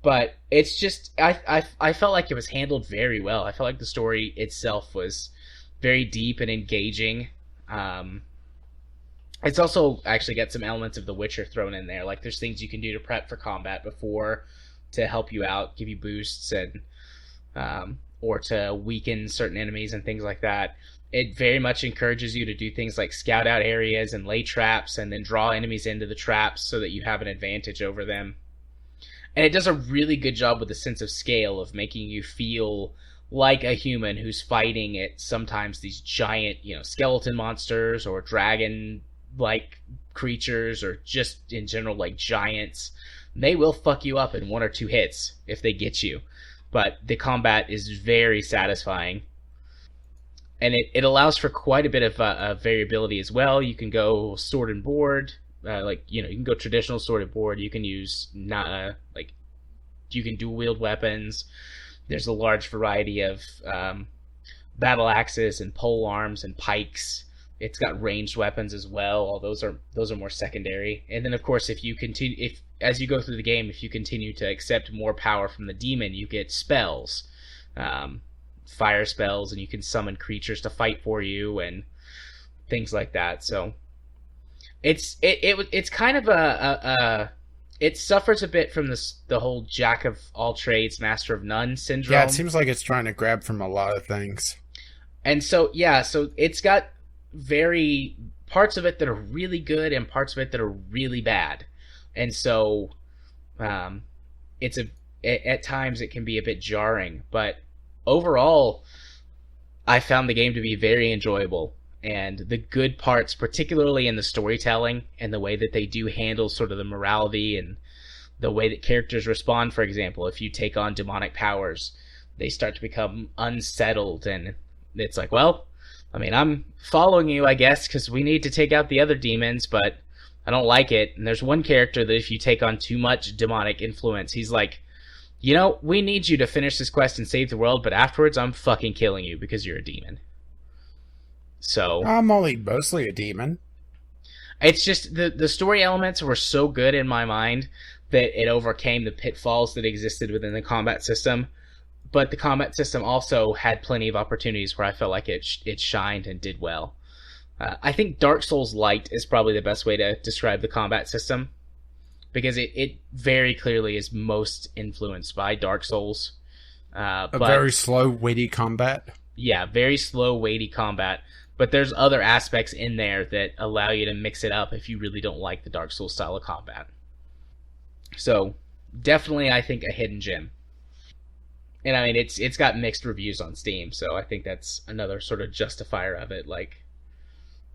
Speaker 1: But it's just, I felt like it was handled very well. I felt like the story itself was very deep and engaging. It's also actually got some elements of The Witcher thrown in there. Like there's things you can do to prep for combat before to help you out, give you boosts, and or to weaken certain enemies and things like that. It very much encourages you to do things like scout out areas and lay traps and then draw enemies into the traps so that you have an advantage over them. And it does a really good job with the sense of scale of making you feel like a human who's fighting at sometimes these giant, skeleton monsters or dragon-like creatures, or just in general like giants. They will fuck you up in one or two hits if they get you. But the combat is very satisfying. And it allows for quite a bit of variability as well. You can go sword and board, like, you know, you can go traditional sword board. You can use you can dual wield weapons. There's a large variety of battle axes and pole arms and pikes. It's got ranged weapons as well. All those are more secondary. And then of course, if as you go through the game, if you continue to accept more power from the demon, you get spells, fire spells, and you can summon creatures to fight for you and things like that. So it's kind of it suffers a bit from the whole jack of all trades, master of none syndrome.
Speaker 2: Yeah, it seems like it's trying to grab from a lot of things. And
Speaker 1: so it's got parts of it that are really good and parts of it that are really bad. And so at times it can be a bit jarring, but overall I found the game to be very enjoyable. And the good parts, particularly in the storytelling and the way that they do handle sort of the morality and the way that characters respond. For example, if you take on demonic powers, they start to become unsettled, and it's like, well, I mean, I'm following you, I guess, because we need to take out the other demons, but I don't like it. And there's one character that if you take on too much demonic influence, he's like, you know, we need you to finish this quest and save the world, but afterwards I'm fucking killing you because you're a demon. So
Speaker 2: I'm only mostly a demon.
Speaker 1: It's just the story elements were so good in my mind that it overcame the pitfalls that existed within the combat system. But the combat system also had plenty of opportunities where I felt like it shined and did well. I think Dark Souls Light is probably the best way to describe the combat system, because it very clearly is most influenced by Dark Souls.
Speaker 2: But very slow, weighty combat.
Speaker 1: Yeah, very slow, weighty combat. But there's other aspects in there that allow you to mix it up if you really don't like the Dark Souls style of combat. So, definitely, I think, a hidden gem. And I mean, it's got mixed reviews on Steam, so I think that's another sort of justifier of it. Like,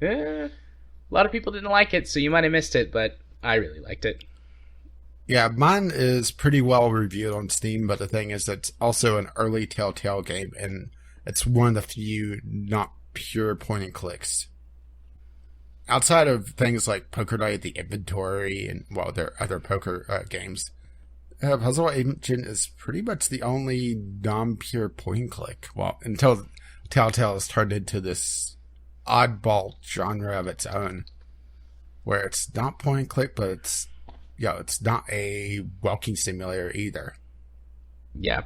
Speaker 1: a lot of people didn't like it, so you might have missed it, but I really liked it.
Speaker 2: Yeah, mine is pretty well reviewed on Steam, but the thing is, it's also an early Telltale game, and it's one of the few not pure point and clicks. Outside of things like Poker Night at the Inventory, and, well, there are other poker games, Puzzle Agent is pretty much the only non-pure point and click. Well, until Telltale has turned into this oddball genre of its own, where it's not point and click, but it's not a walking simulator either.
Speaker 1: Yeah.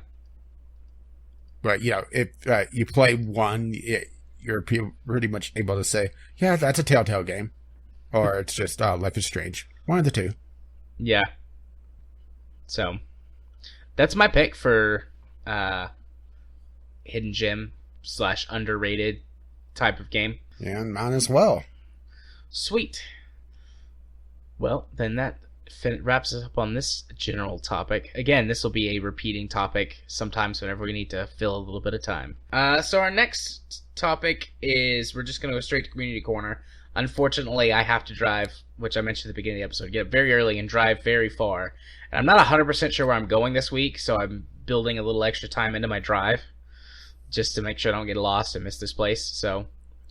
Speaker 2: But, if you play one, you're pretty much able to say, yeah, that's a Telltale game. Or it's just Life is Strange. One of the two.
Speaker 1: Yeah. So, that's my pick for hidden gem / underrated type of game.
Speaker 2: Yeah, and mine as well.
Speaker 1: Sweet. Well, then that wraps us up on this general topic. Again, this will be a repeating topic sometimes whenever we need to fill a little bit of time. So our next topic is, we're just going to go straight to Community Corner. Unfortunately, I have to drive, which I mentioned at the beginning of the episode, get up very early and drive very far. And I'm not 100% sure where I'm going this week, so I'm building a little extra time into my drive just to make sure I don't get lost and miss this place. So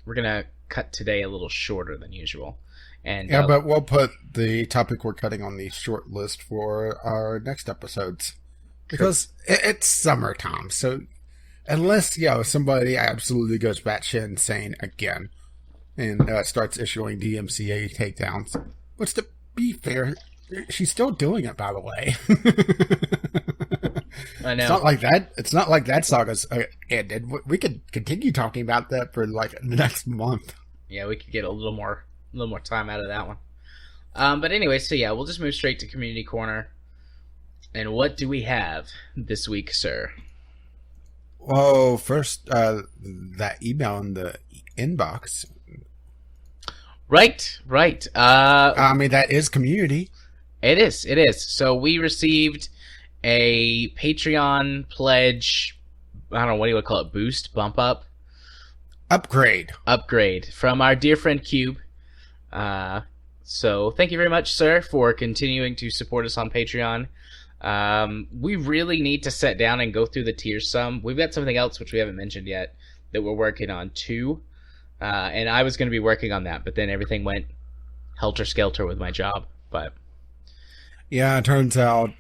Speaker 1: we're going to cut today a little shorter than usual. And
Speaker 2: yeah, but we'll put the topic we're cutting on the short list for our next episodes. Because it's summertime, so unless, somebody absolutely goes batshit insane again and starts issuing DMCA takedowns, which, to be fair, she's still doing it, by the way.
Speaker 1: I know.
Speaker 2: It's not like that saga's ended. We could continue talking about that for like the next month.
Speaker 1: Yeah, we could get a little more time out of that one. But anyway, so yeah, we'll just move straight to Community Corner. And what do we have this week, sir?
Speaker 2: Well, first, that email in the inbox.
Speaker 1: Right.
Speaker 2: I mean, that is community.
Speaker 1: It is. So we received a Patreon pledge, I don't know, what do you want to call it, boost, bump up?
Speaker 2: Upgrade
Speaker 1: from our dear friend Cube. So thank you very much, sir, for continuing to support us on Patreon. We really need to sit down and go through the tiers some. We've got something else which we haven't mentioned yet that we're working on too. And I was going to be working on that, but then everything went helter-skelter with my job. But
Speaker 2: Yeah, it turns out,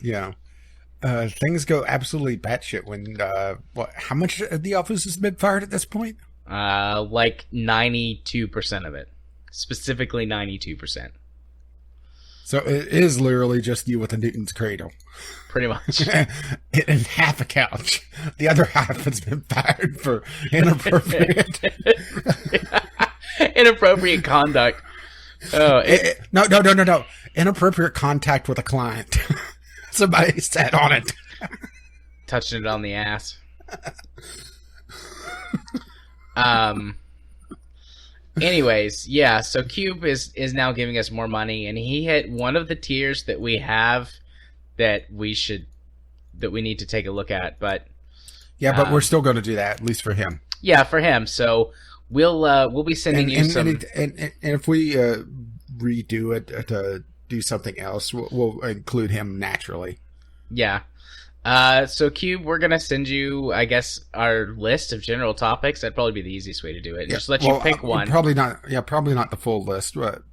Speaker 2: things go absolutely batshit when, how much of the office has been fired at this point?
Speaker 1: like 92% of it. Specifically 92%.
Speaker 2: So it is literally just you with a Newton's cradle.
Speaker 1: Pretty much.
Speaker 2: And half a couch. The other half has been fired for inappropriate.
Speaker 1: Inappropriate conduct. Oh,
Speaker 2: No. Inappropriate contact with a client. Somebody sat on it.
Speaker 1: Touching it on the ass. Anyways, yeah, so Cube is now giving us more money, and he hit one of the tiers that we have that we need to take a look at, but
Speaker 2: but we're still going to do that, at least for him.
Speaker 1: Yeah, for him. So we'll be sending you some.
Speaker 2: And if we redo it to do something else, we'll include him naturally.
Speaker 1: Yeah. So Cube, we're gonna send you, I guess, our list of general topics. That'd probably be the easiest way to do it. Just let you pick one.
Speaker 2: Probably not the full list, but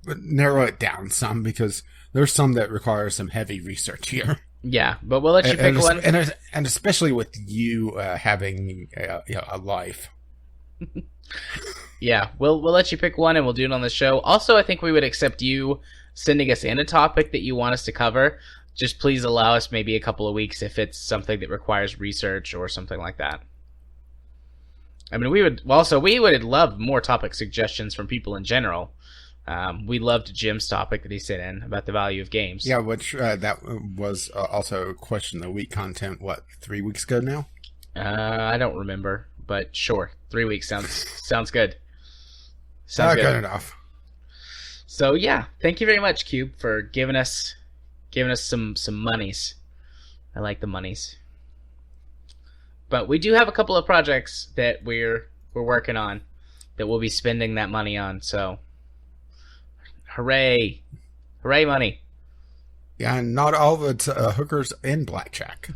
Speaker 2: narrow it down some, because there's some that require some heavy research here.
Speaker 1: Yeah, but we'll let you pick one,
Speaker 2: and especially with you having a life.
Speaker 1: Yeah, we'll let you pick one, and we'll do it on the show. Also, I think we would accept you sending us in a topic that you want us to cover. Just please allow us maybe a couple of weeks if it's something that requires research or something like that. I mean, we would love more topic suggestions from people in general. We loved Jim's topic that he sent in about the value of games.
Speaker 2: Yeah, which that was also Question of the Week content, 3 weeks ago now?
Speaker 1: I don't remember, but sure. 3 weeks sounds good.
Speaker 2: Sounds good enough.
Speaker 1: So yeah, thank you very much, Cube, for giving us some monies. I like the monies. But we do have a couple of projects that we're working on that we'll be spending that money on, so hooray. Hooray money.
Speaker 2: Yeah, and not all of it's hookers and blackjack.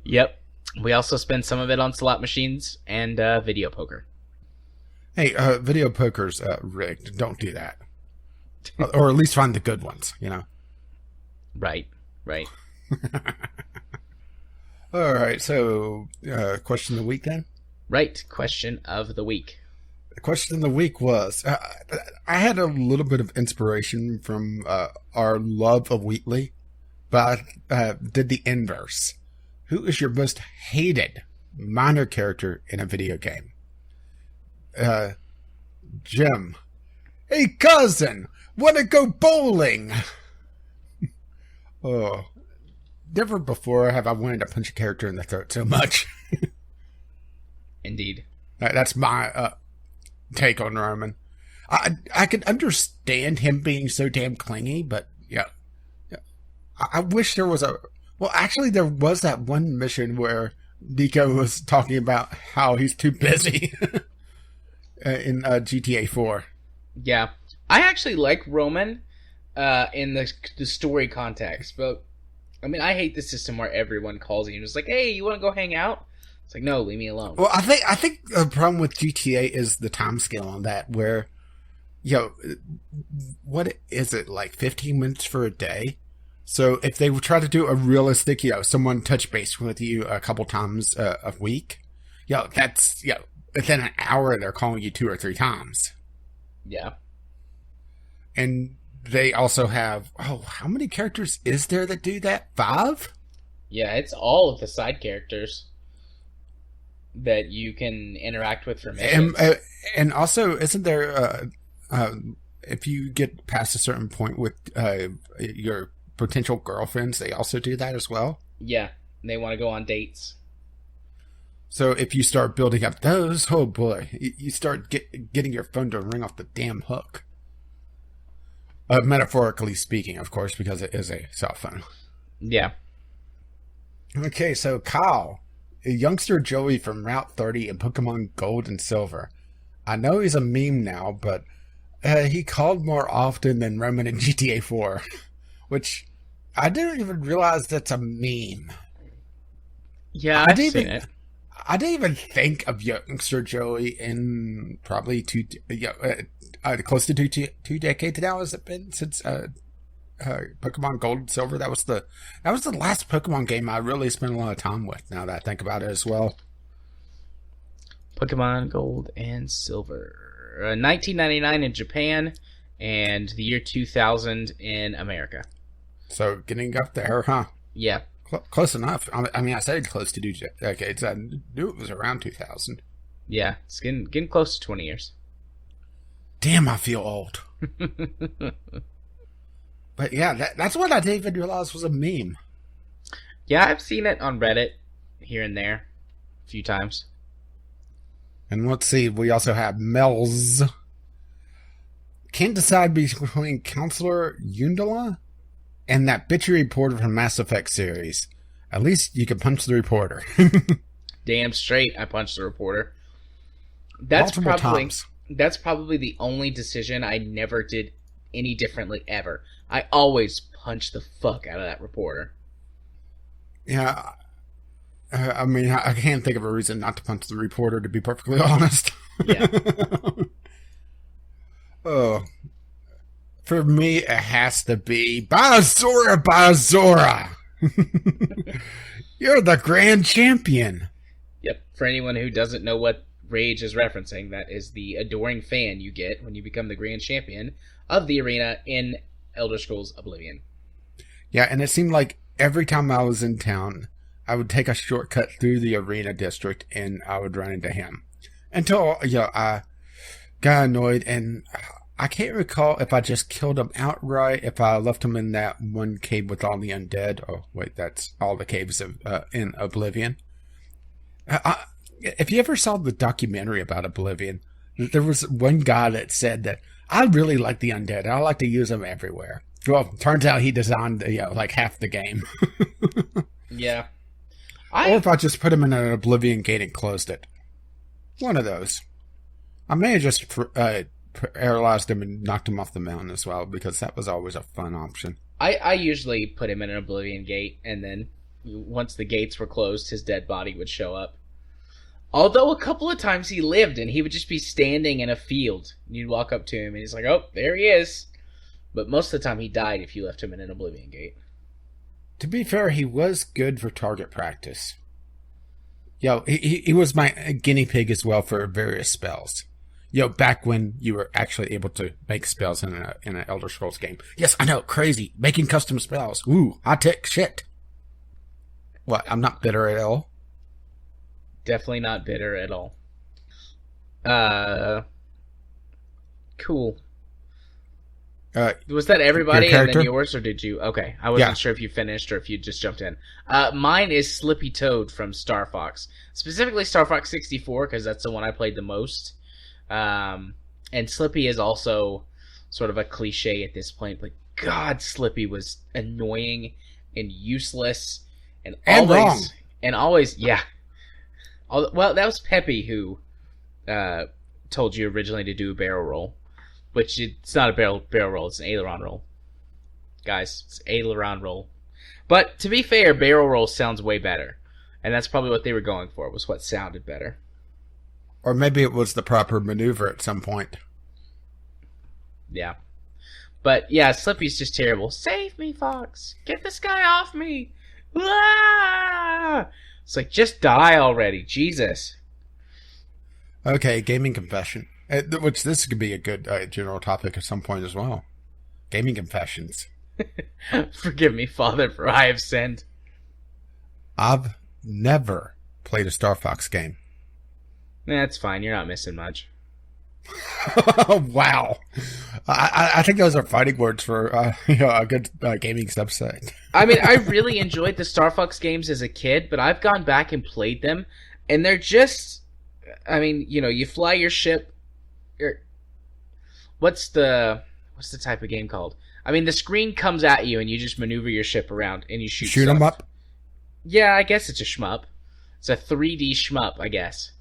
Speaker 1: Yep. We also spend some of it on slot machines and video poker.
Speaker 2: Hey, video poker's rigged. Don't do that. Or at least find the good ones,
Speaker 1: Right.
Speaker 2: All right, so question of the week then?
Speaker 1: Right, question of the week.
Speaker 2: The question of the week was, I had a little bit of inspiration from our love of Wheatley, but I did the inverse. Who is your most hated minor character in a video game? Jim. Hey, cousin, wanna go bowling? Oh, never before have I wanted to punch a character in the throat so much.
Speaker 1: Indeed.
Speaker 2: That's my take on Roman. I could understand him being so damn clingy, but yeah. I wish there was actually there was that one mission where Nico was talking about how he's too busy in GTA 4.
Speaker 1: Yeah. I actually like Roman in the story context, but I mean, I hate the system where everyone calls you and is like, hey, you want to go hang out? It's like, no, leave me alone.
Speaker 2: Well, I think the problem with GTA is the time scale on that, where, what is it, like 15 minutes for a day? So if they would try to do a realistic, someone touch base with you a couple times a week, that's, within an hour they're calling you 2 or 3 times.
Speaker 1: Yeah.
Speaker 2: And they also have, how many characters is there that do that? 5?
Speaker 1: Yeah, it's all of the side characters that you can interact with for missions.
Speaker 2: And also, isn't there, if you get past a certain point with your potential girlfriends, they also do that as well?
Speaker 1: Yeah, they want to go on dates.
Speaker 2: So if you start building up those, oh boy, you start getting your phone to ring off the damn hook. Metaphorically speaking, of course, because it is a cell phone.
Speaker 1: Yeah.
Speaker 2: Okay, so Kyle, a youngster Joey from Route 30 in Pokemon Gold and Silver. I know he's a meme now, but he called more often than Roman in GTA 4, which I didn't even realize that's a meme.
Speaker 1: Yeah, I've seen it.
Speaker 2: I didn't even think of Youngster Joey in probably close to two decades now. Has it been since Pokemon Gold and Silver? That was the last Pokemon game I really spent a lot of time with. Now that I think about it as well.
Speaker 1: Pokemon Gold and Silver. 1999 in Japan, and the year 2000 in America.
Speaker 2: So getting up there, huh?
Speaker 1: Yeah.
Speaker 2: Close enough. I mean, I said close to 2 decades. I knew it was around 2000.
Speaker 1: Yeah, it's getting close to 20 years.
Speaker 2: Damn, I feel old. But yeah, that's what I didn't even realize was a meme.
Speaker 1: Yeah, I've seen it on Reddit here and there a few times.
Speaker 2: And let's see, we also have Mel's. Can't decide between Counselor Yundala and that bitchy reporter from Mass Effect series. At least you can punch the reporter.
Speaker 1: Damn straight, I punched the reporter. That's probably the only decision I never did any differently ever. I always punched the fuck out of that reporter.
Speaker 2: Yeah. I mean, I can't think of a reason not to punch the reporter, to be perfectly honest.
Speaker 1: Yeah.
Speaker 2: Oh. For me, it has to be Bazora Bazora! You're the grand champion!
Speaker 1: Yep. For anyone who doesn't know what Rage is referencing, that is the adoring fan you get when you become the grand champion of the arena in Elder Scrolls Oblivion.
Speaker 2: Yeah, and it seemed like every time I was in town, I would take a shortcut through the arena district and I would run into him. Until, I got annoyed, and I can't recall if I just killed him outright, if I left him in that one cave with all the undead. Oh, wait, that's all the caves in Oblivion. If you ever saw the documentary about Oblivion, there was one guy that said that I really like the undead. I like to use them everywhere. Well, turns out he designed like half the game.
Speaker 1: Yeah.
Speaker 2: Or if I just put him in an Oblivion gate and closed it. One of those. I may have just paralyzed him and knocked him off the mountain as well, because that was always a fun option.
Speaker 1: I usually put him in an Oblivion gate, and then once the gates were closed, his dead body would show up. Although a couple of times he lived, and he would just be standing in a field. And you'd walk up to him, and he's like, oh, there he is. But most of the time he died if you left him in an Oblivion gate.
Speaker 2: To be fair, he was good for target practice. He was my guinea pig as well for various spells. Back when you were actually able to make spells in an Elder Scrolls game. Yes, I know, crazy. Making custom spells. Ooh, high-tech shit. What, I'm not bitter at all?
Speaker 1: Definitely not bitter at all. Cool. Was that everybody and then yours, or did you? Okay, I wasn't sure if you finished or if you just jumped in. Mine is Slippy Toad from Star Fox, specifically Star Fox 64, because that's the one I played the most. And Slippy is also sort of a cliche at this point, but God, Slippy was annoying and useless and always, yeah. Well, that was Peppy who told you originally to do a barrel roll. Which it's not a barrel roll, it's an aileron roll. Guys, it's aileron roll. But to be fair, barrel roll sounds way better. And that's probably what they were going for, was what sounded better.
Speaker 2: Or maybe it was the proper maneuver at some point.
Speaker 1: Yeah. But yeah, Slippy's just terrible. Save me, Fox! Get this guy off me! Ah! It's like, just die already, Jesus.
Speaker 2: Okay, gaming confession. Which this could be a good general topic at some point as well. Gaming confessions.
Speaker 1: Forgive me, Father, for I have sinned.
Speaker 2: I've never played a Star Fox game.
Speaker 1: That's fine. You're not missing much.
Speaker 2: Wow. I think those are fighting words for a good gaming subset.
Speaker 1: I mean, I really enjoyed the Star Fox games as a kid, but I've gone back and played them, and they're just... I mean, you fly your ship... What's the type of game called? I mean, the screen comes at you and you just maneuver your ship around and you shoot
Speaker 2: them up?
Speaker 1: Yeah, I guess it's a shmup. It's a 3D shmup, I guess.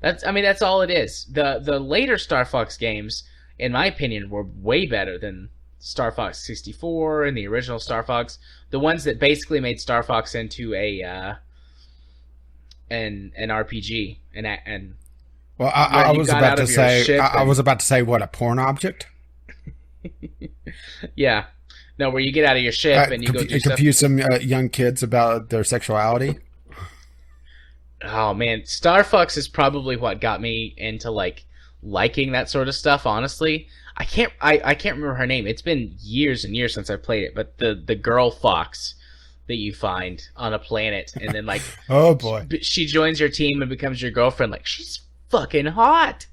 Speaker 1: That's all it is. The later Star Fox games, in my opinion, were way better than Star Fox 64 and the original Star Fox. The ones that basically made Star Fox into a an RPG, and
Speaker 2: Well,
Speaker 1: where
Speaker 2: I
Speaker 1: you
Speaker 2: was
Speaker 1: got
Speaker 2: about
Speaker 1: out
Speaker 2: to
Speaker 1: of your
Speaker 2: say,
Speaker 1: ship.
Speaker 2: I was about to say, what, a porn object?
Speaker 1: Yeah, no, where you get out of your ship and you go do stuff.
Speaker 2: Confuse some young kids about their sexuality.
Speaker 1: Oh man, Star Fox is probably what got me into like liking that sort of stuff. Honestly, I can't remember her name. It's been years and years since I played it. But the girl fox that you find on a planet, and then like
Speaker 2: Oh boy,
Speaker 1: she joins your team and becomes your girlfriend. Like, she's fucking hot.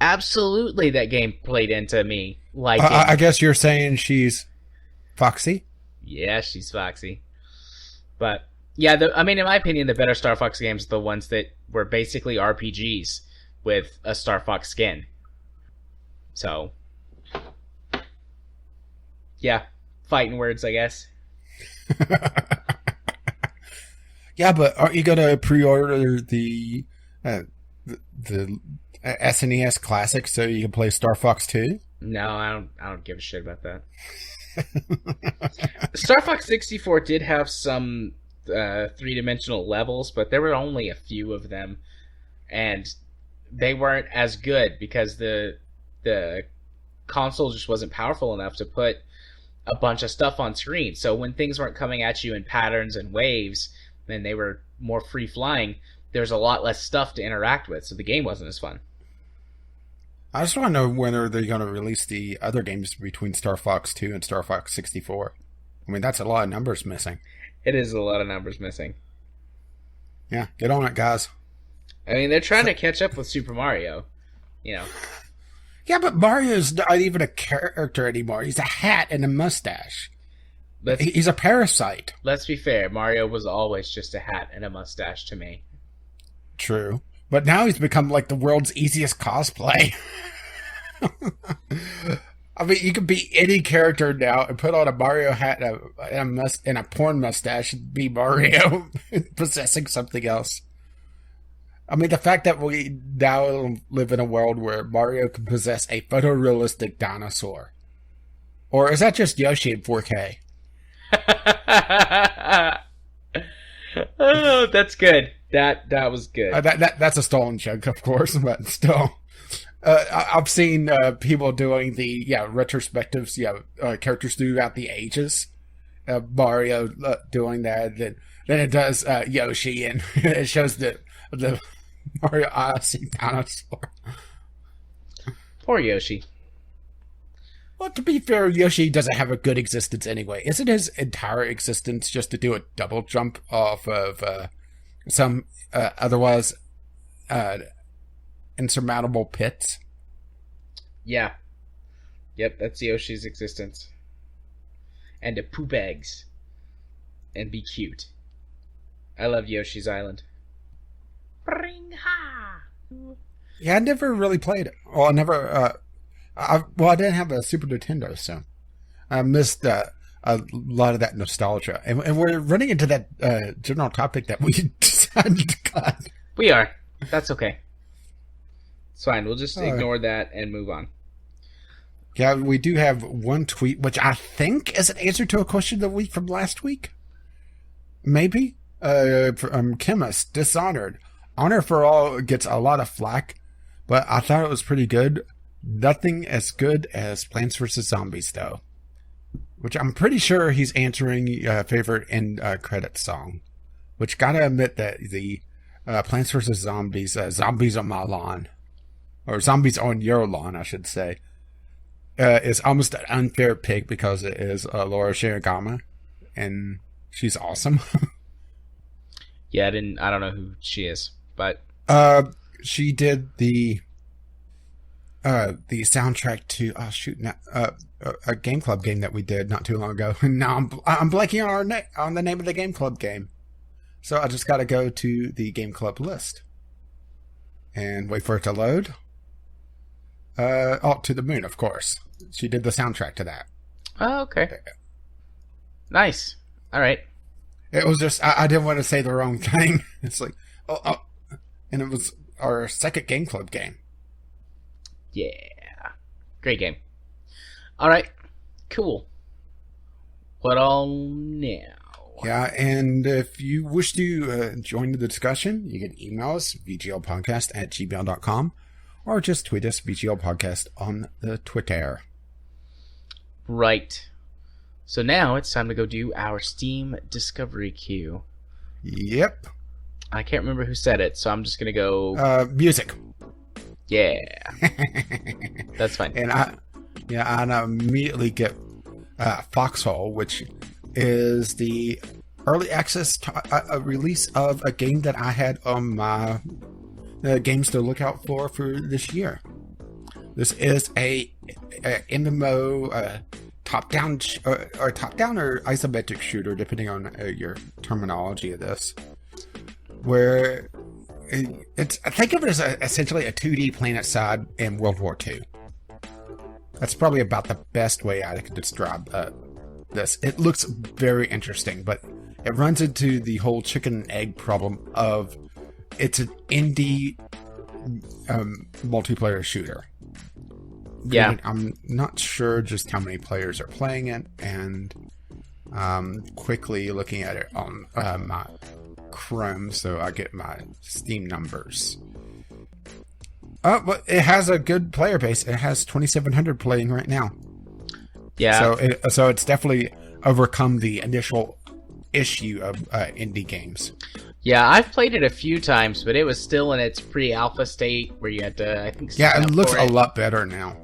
Speaker 1: Absolutely, that game played into me. Like,
Speaker 2: I guess you're saying she's foxy.
Speaker 1: yeah, she's foxy. But yeah, I mean, in my opinion, the better Star Fox games are the ones that were basically RPGs with a Star Fox skin. So, yeah, fighting words, I guess.
Speaker 2: Yeah, but aren't you gonna pre-order the SNES Classic so you can play Star Fox 2?
Speaker 1: No, I don't give a shit about that. Star Fox 64 did have some three-dimensional levels, but there were only a few of them, and they weren't as good because the console just wasn't powerful enough to put a bunch of stuff on screen. So when things weren't coming at you in patterns and waves, and they were more free-flying, there's a lot less stuff to interact with, so the game wasn't as fun.
Speaker 2: I just want to know when they're going to release the other games between Star Fox 2 and Star Fox 64. I mean, that's a lot of numbers missing.
Speaker 1: It is a lot of numbers missing.
Speaker 2: Yeah, get on it, guys.
Speaker 1: I mean, they're trying to catch up with Super Mario, you know.
Speaker 2: Yeah, but Mario's not even a character anymore. He's a hat and a mustache. He's a parasite.
Speaker 1: Let's be fair. Mario was always just a hat and a mustache to me.
Speaker 2: True. But now he's become like the world's easiest cosplay. I mean, you could be any character now and put on a Mario hat and a porn mustache and be Mario possessing something else. I mean, the fact that we now live in a world where Mario can possess a photorealistic dinosaur. Or is that just Yoshi in 4K?
Speaker 1: Oh, that's good. That was good.
Speaker 2: That's a stolen joke, of course, but still. I've seen people doing the retrospectives, characters throughout the ages. Mario doing that. Then it does Yoshi, and it shows the Mario Odyssey dinosaur.
Speaker 1: Poor Yoshi.
Speaker 2: Well, to be fair, Yoshi doesn't have a good existence anyway. Isn't his entire existence just to do a double jump off of some otherwise insurmountable pits?
Speaker 1: Yeah. Yep, that's Yoshi's existence. And to poop eggs. And be cute. I love Yoshi's Island. Bring ha!
Speaker 2: Yeah, I never really played it. Well, I never... I didn't have a Super Nintendo, so I missed a lot of that nostalgia. And we're running into that general topic that we decided to cut.
Speaker 1: We are. That's okay. It's fine. We'll just ignore that and move on.
Speaker 2: Yeah, we do have one tweet, which I think is an answer to a question of the week from last week. Maybe. From Chemist, Dishonored. Honor for All gets a lot of flack, but I thought it was pretty good. Nothing as good as Plants vs. Zombies, though. Which I'm pretty sure he's answering favorite end credit song. Which gotta admit that the Plants vs. Zombies, Zombies on My Lawn, or Zombies on Your Lawn, I should say, is almost an unfair pick because it is Laura Shiragama, and she's awesome.
Speaker 1: Yeah, I don't know who she is, but
Speaker 2: she did the soundtrack to a Game Club game that we did not too long ago. And now I'm blanking on the name of the Game Club game, so I just got to go to the Game Club list and wait for it to load. To the Moon, of course. She did the soundtrack to that.
Speaker 1: Oh, okay. Nice. All right.
Speaker 2: It was just I didn't want to say the wrong thing. It's like and it was our second Game Club game.
Speaker 1: Yeah. Great game. All right. Cool. What all now?
Speaker 2: Yeah, and if you wish to join the discussion, you can email us, vglpodcast@gmail.com, or just tweet us, VGLpodcast, on the Twitter.
Speaker 1: Right. So now it's time to go do our Steam Discovery Queue.
Speaker 2: Yep.
Speaker 1: I can't remember who said it, so I'm just going to go...
Speaker 2: Music.
Speaker 1: Yeah. That's fine.
Speaker 2: And I immediately get Foxhole, which is the early access release of a game that I had on my games to look out for this year. This is a MMO top-down or isometric shooter, depending on your terminology of this, where I think of it as essentially a 2D planet-side in World War II. That's probably about the best way I could describe this. It looks very interesting, but it runs into the whole chicken and egg problem of it's an indie multiplayer shooter.
Speaker 1: Yeah.
Speaker 2: And I'm not sure just how many players are playing it, and quickly looking at it on my Chrome so I get my Steam numbers. Oh, but it has a good player base. It has 2,700 playing right now.
Speaker 1: Yeah.
Speaker 2: So it's definitely overcome the initial issue of indie games.
Speaker 1: Yeah, I've played it a few times, but it was still in its pre-alpha state where you had to, I think...
Speaker 2: Yeah, it looks a lot better now.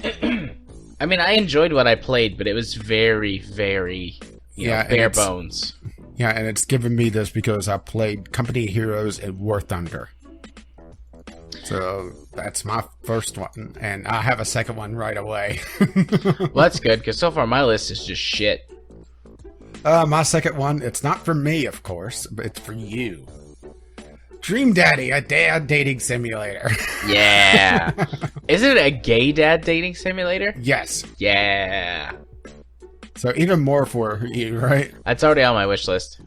Speaker 1: I mean, I enjoyed what I played, but it was very, very bare bones.
Speaker 2: Yeah, and it's given me this because I played Company Heroes and War Thunder. So that's my first one, and I have a second one right away.
Speaker 1: Well, that's good, because so far my list is just shit.
Speaker 2: My second one, it's not for me, of course, but it's for you. Dream Daddy, a dad dating simulator.
Speaker 1: Yeah. Is it a gay dad dating simulator?
Speaker 2: Yes.
Speaker 1: Yeah.
Speaker 2: So even more for you, right?
Speaker 1: That's already on my wish list.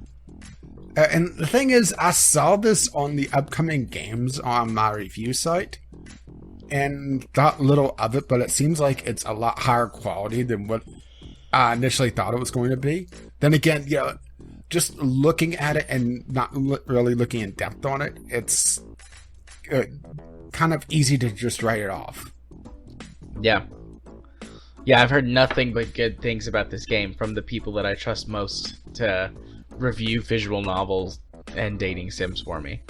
Speaker 2: And the thing is, I saw this on the upcoming games on my review site and thought little of it, but it seems like it's a lot higher quality than what I initially thought it was going to be. Then again, just looking at it and not really looking in depth on it, it's kind of easy to just write it off.
Speaker 1: Yeah. Yeah, I've heard nothing but good things about this game from the people that I trust most to review visual novels and dating sims for me.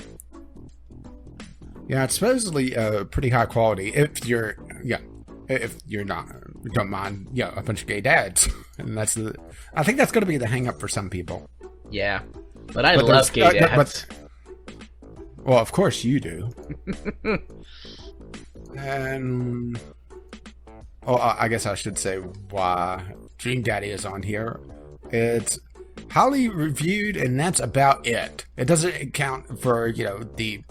Speaker 1: Yeah,
Speaker 2: it's supposedly pretty high quality if you're not, you don't mind, a bunch of gay dads. And I think that's going to be the hang up for some people.
Speaker 1: Yeah, but I love gay dads.
Speaker 2: Well, of course you do. And I guess I should say why Dream Daddy is on here. It's highly reviewed, and that's about it. It doesn't account for the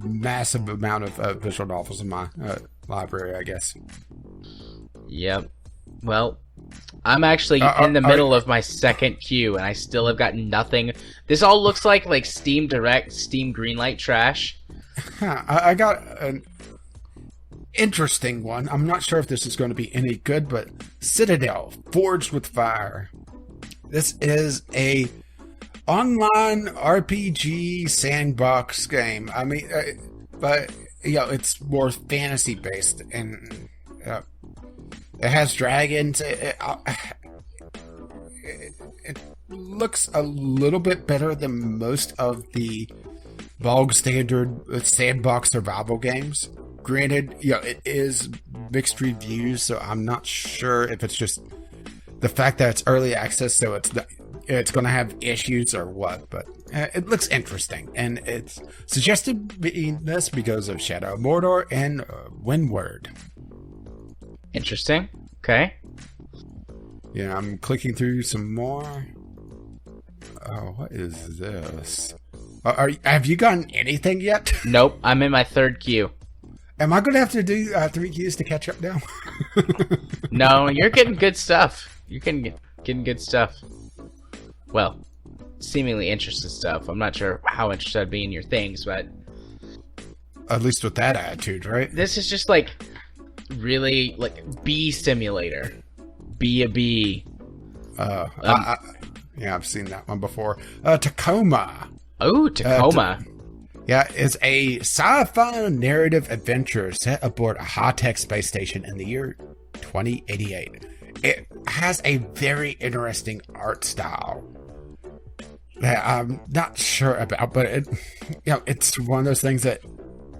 Speaker 2: massive amount of visual novels in my library, I guess.
Speaker 1: Yep. Well, I'm actually in the middle of my second queue, and I still have got nothing. This all looks like Steam Direct, Steam Greenlight trash.
Speaker 2: I got an interesting one. I'm not sure if this is going to be any good, but Citadel Forged with Fire. This is a online RPG sandbox game. I mean, but it's more fantasy based, and it has dragons. It looks a little bit better than most of the bog standard sandbox survival games. Granted, it is mixed reviews, so I'm not sure if it's just the fact that it's early access, so it's going to have issues or what, but it looks interesting, and it's suggested being this because of Shadow of Mordor and Windward.
Speaker 1: Interesting. Okay.
Speaker 2: Yeah, I'm clicking through some more. Oh, what is this? Have you gotten anything yet?
Speaker 1: Nope, I'm in my third queue.
Speaker 2: Am I going to have to do 3 queues to catch up now?
Speaker 1: No, you're getting good stuff. You're getting good stuff. Well, seemingly interesting stuff. I'm not sure how interested I'd be in your things, but...
Speaker 2: At least with that attitude, right?
Speaker 1: This is just really bee simulator. Be a bee.
Speaker 2: Yeah, I've seen that one before. Tacoma.
Speaker 1: Oh, Tacoma.
Speaker 2: It's a sci-fi narrative adventure set aboard a high-tech space station in the year 2088. It has a very interesting art style that I'm not sure about, but it's one of those things that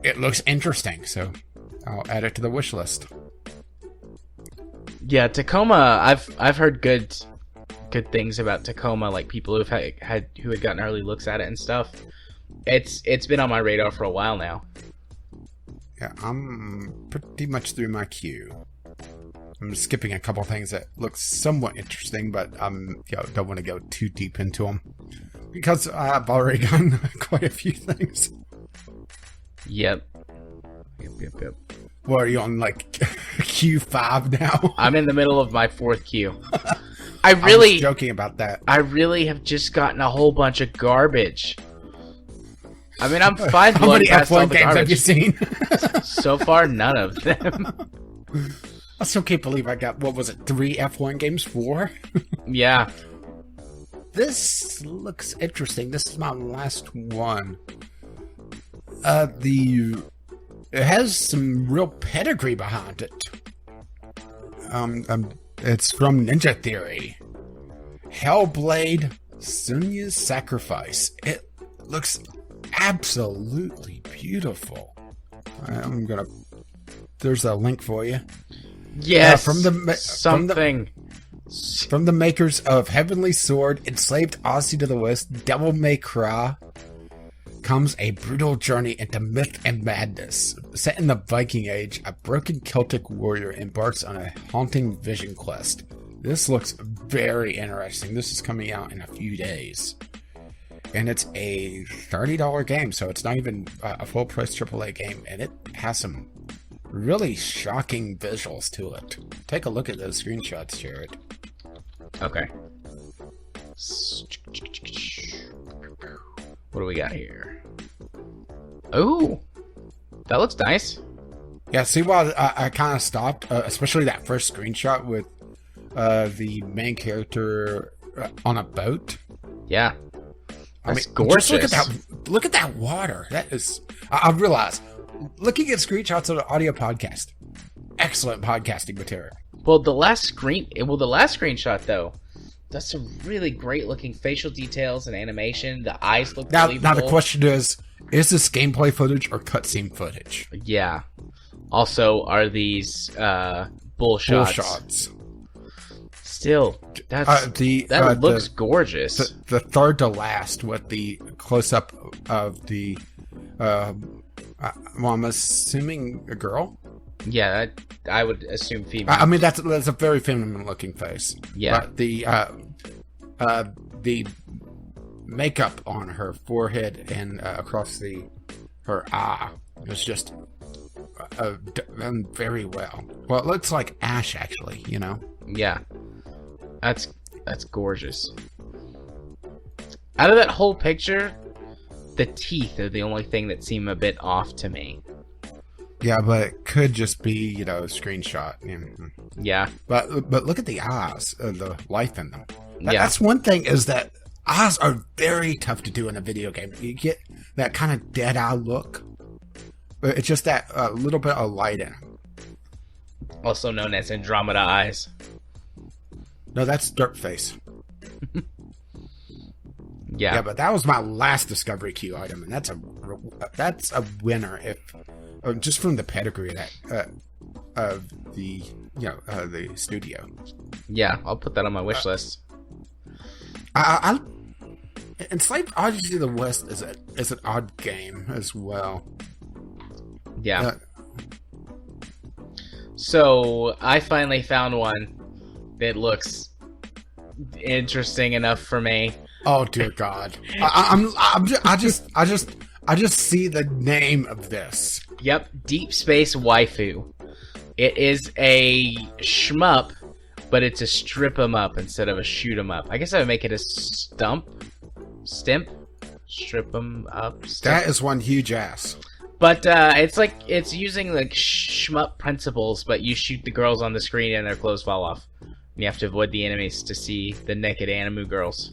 Speaker 2: it looks interesting, so I'll add it to the wish list.
Speaker 1: Yeah, Tacoma. I've heard good things about Tacoma, like people who had gotten early looks at it and stuff. It's been on my radar for a while now.
Speaker 2: Yeah, I'm pretty much through my queue. I'm skipping a couple things that look somewhat interesting, but don't want to go too deep into them because I've already done quite a few things.
Speaker 1: Yep.
Speaker 2: What, are you on like Q5 now?
Speaker 1: I'm in the middle of my 4th queue. I
Speaker 2: was joking about that.
Speaker 1: I really have just gotten a whole bunch of garbage. I mean, I'm fine blowing past all the garbage.
Speaker 2: Have you seen?
Speaker 1: So far, none of them.
Speaker 2: I still can't believe I got, 3 F1 games? 4?
Speaker 1: Yeah.
Speaker 2: This looks interesting. This is my last one. It has some real pedigree behind it. It's from Ninja Theory. Hellblade, Senuas Sacrifice. It looks absolutely beautiful. There's a link for you.
Speaker 1: Yes,
Speaker 2: from the makers of Heavenly Sword, Enslaved Odyssey to the West, Devil May Cry, comes a brutal journey into myth and madness. Set in the Viking Age, a broken Celtic warrior embarks on a haunting vision quest. This looks very interesting. This is coming out in a few days. And it's a $30 game, so it's not even a full-price AAA game, and it has some really shocking visuals to it. Take a look at those screenshots, Jared.
Speaker 1: Okay. What do we got here? Oh, that looks nice.
Speaker 2: Yeah, see why I kind of stopped, especially that first screenshot with the main character on a boat.
Speaker 1: Yeah. That's gorgeous.
Speaker 2: Look at that water. That is, I realize, looking at screenshots of the audio podcast, excellent podcasting material.
Speaker 1: Well, the last screenshot though, that's some really great looking facial details and animation. The eyes look believable.
Speaker 2: Now the question is this gameplay footage or cutscene footage?
Speaker 1: Yeah. Also, are these bull shots? Still, that looks gorgeous.
Speaker 2: The third to last with the close up of the, I'm assuming a girl.
Speaker 1: Yeah, I would assume female.
Speaker 2: I mean, that's a very feminine looking face.
Speaker 1: Yeah.
Speaker 2: But the makeup on her forehead and across her eye is just done very well. Well, it looks like Ash, actually.
Speaker 1: Yeah. That's gorgeous. Out of that whole picture, the teeth are the only thing that seem a bit off to me.
Speaker 2: Yeah, but it could just be, a screenshot.
Speaker 1: Yeah.
Speaker 2: But look at the eyes, the life in them. That's one thing, is that eyes are very tough to do in a video game. You get that kind of dead eye look, but it's just that little bit of light in them.
Speaker 1: Also known as Andromeda eyes.
Speaker 2: No, that's Dirt Face.
Speaker 1: Yeah,
Speaker 2: but that was my last Discovery Queue item, and that's a winner if just from the pedigree of the the studio.
Speaker 1: Yeah, I'll put that on my wish list.
Speaker 2: Enslaved Odyssey to the West is an odd game as well.
Speaker 1: Yeah. So I finally found one that looks interesting enough for me.
Speaker 2: Oh dear God! I just see the name of this.
Speaker 1: Yep, Deep Space Waifu. It is a shmup, but it's a strip 'em up instead of a shoot 'em up. I guess I would make it a stimp, strip 'em up. Stimp.
Speaker 2: That is one huge ass.
Speaker 1: But it's using like shmup principles, but you shoot the girls on the screen and their clothes fall off. You have to avoid the enemies to see the naked anime girls.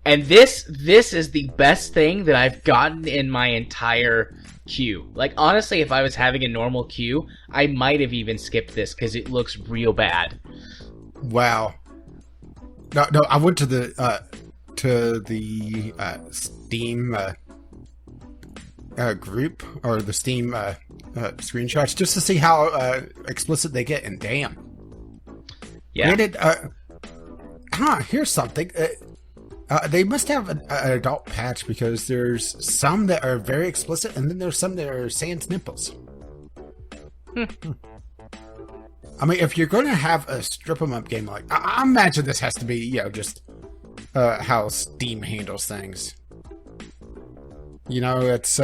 Speaker 1: And this is the best thing that I've gotten in my entire queue. Like, honestly, if I was having a normal queue, I might have even skipped this because it looks real bad.
Speaker 2: Wow. No, I went to the Steam group, or the Steam screenshots, just to see how explicit they get, and damn.
Speaker 1: Yeah.
Speaker 2: Here's something. They must have an adult patch, because there's some that are very explicit, and then there's some that are sans nipples. I mean, if you're going to have a strip 'em up game, like, I imagine this has to be, just how Steam handles things. It's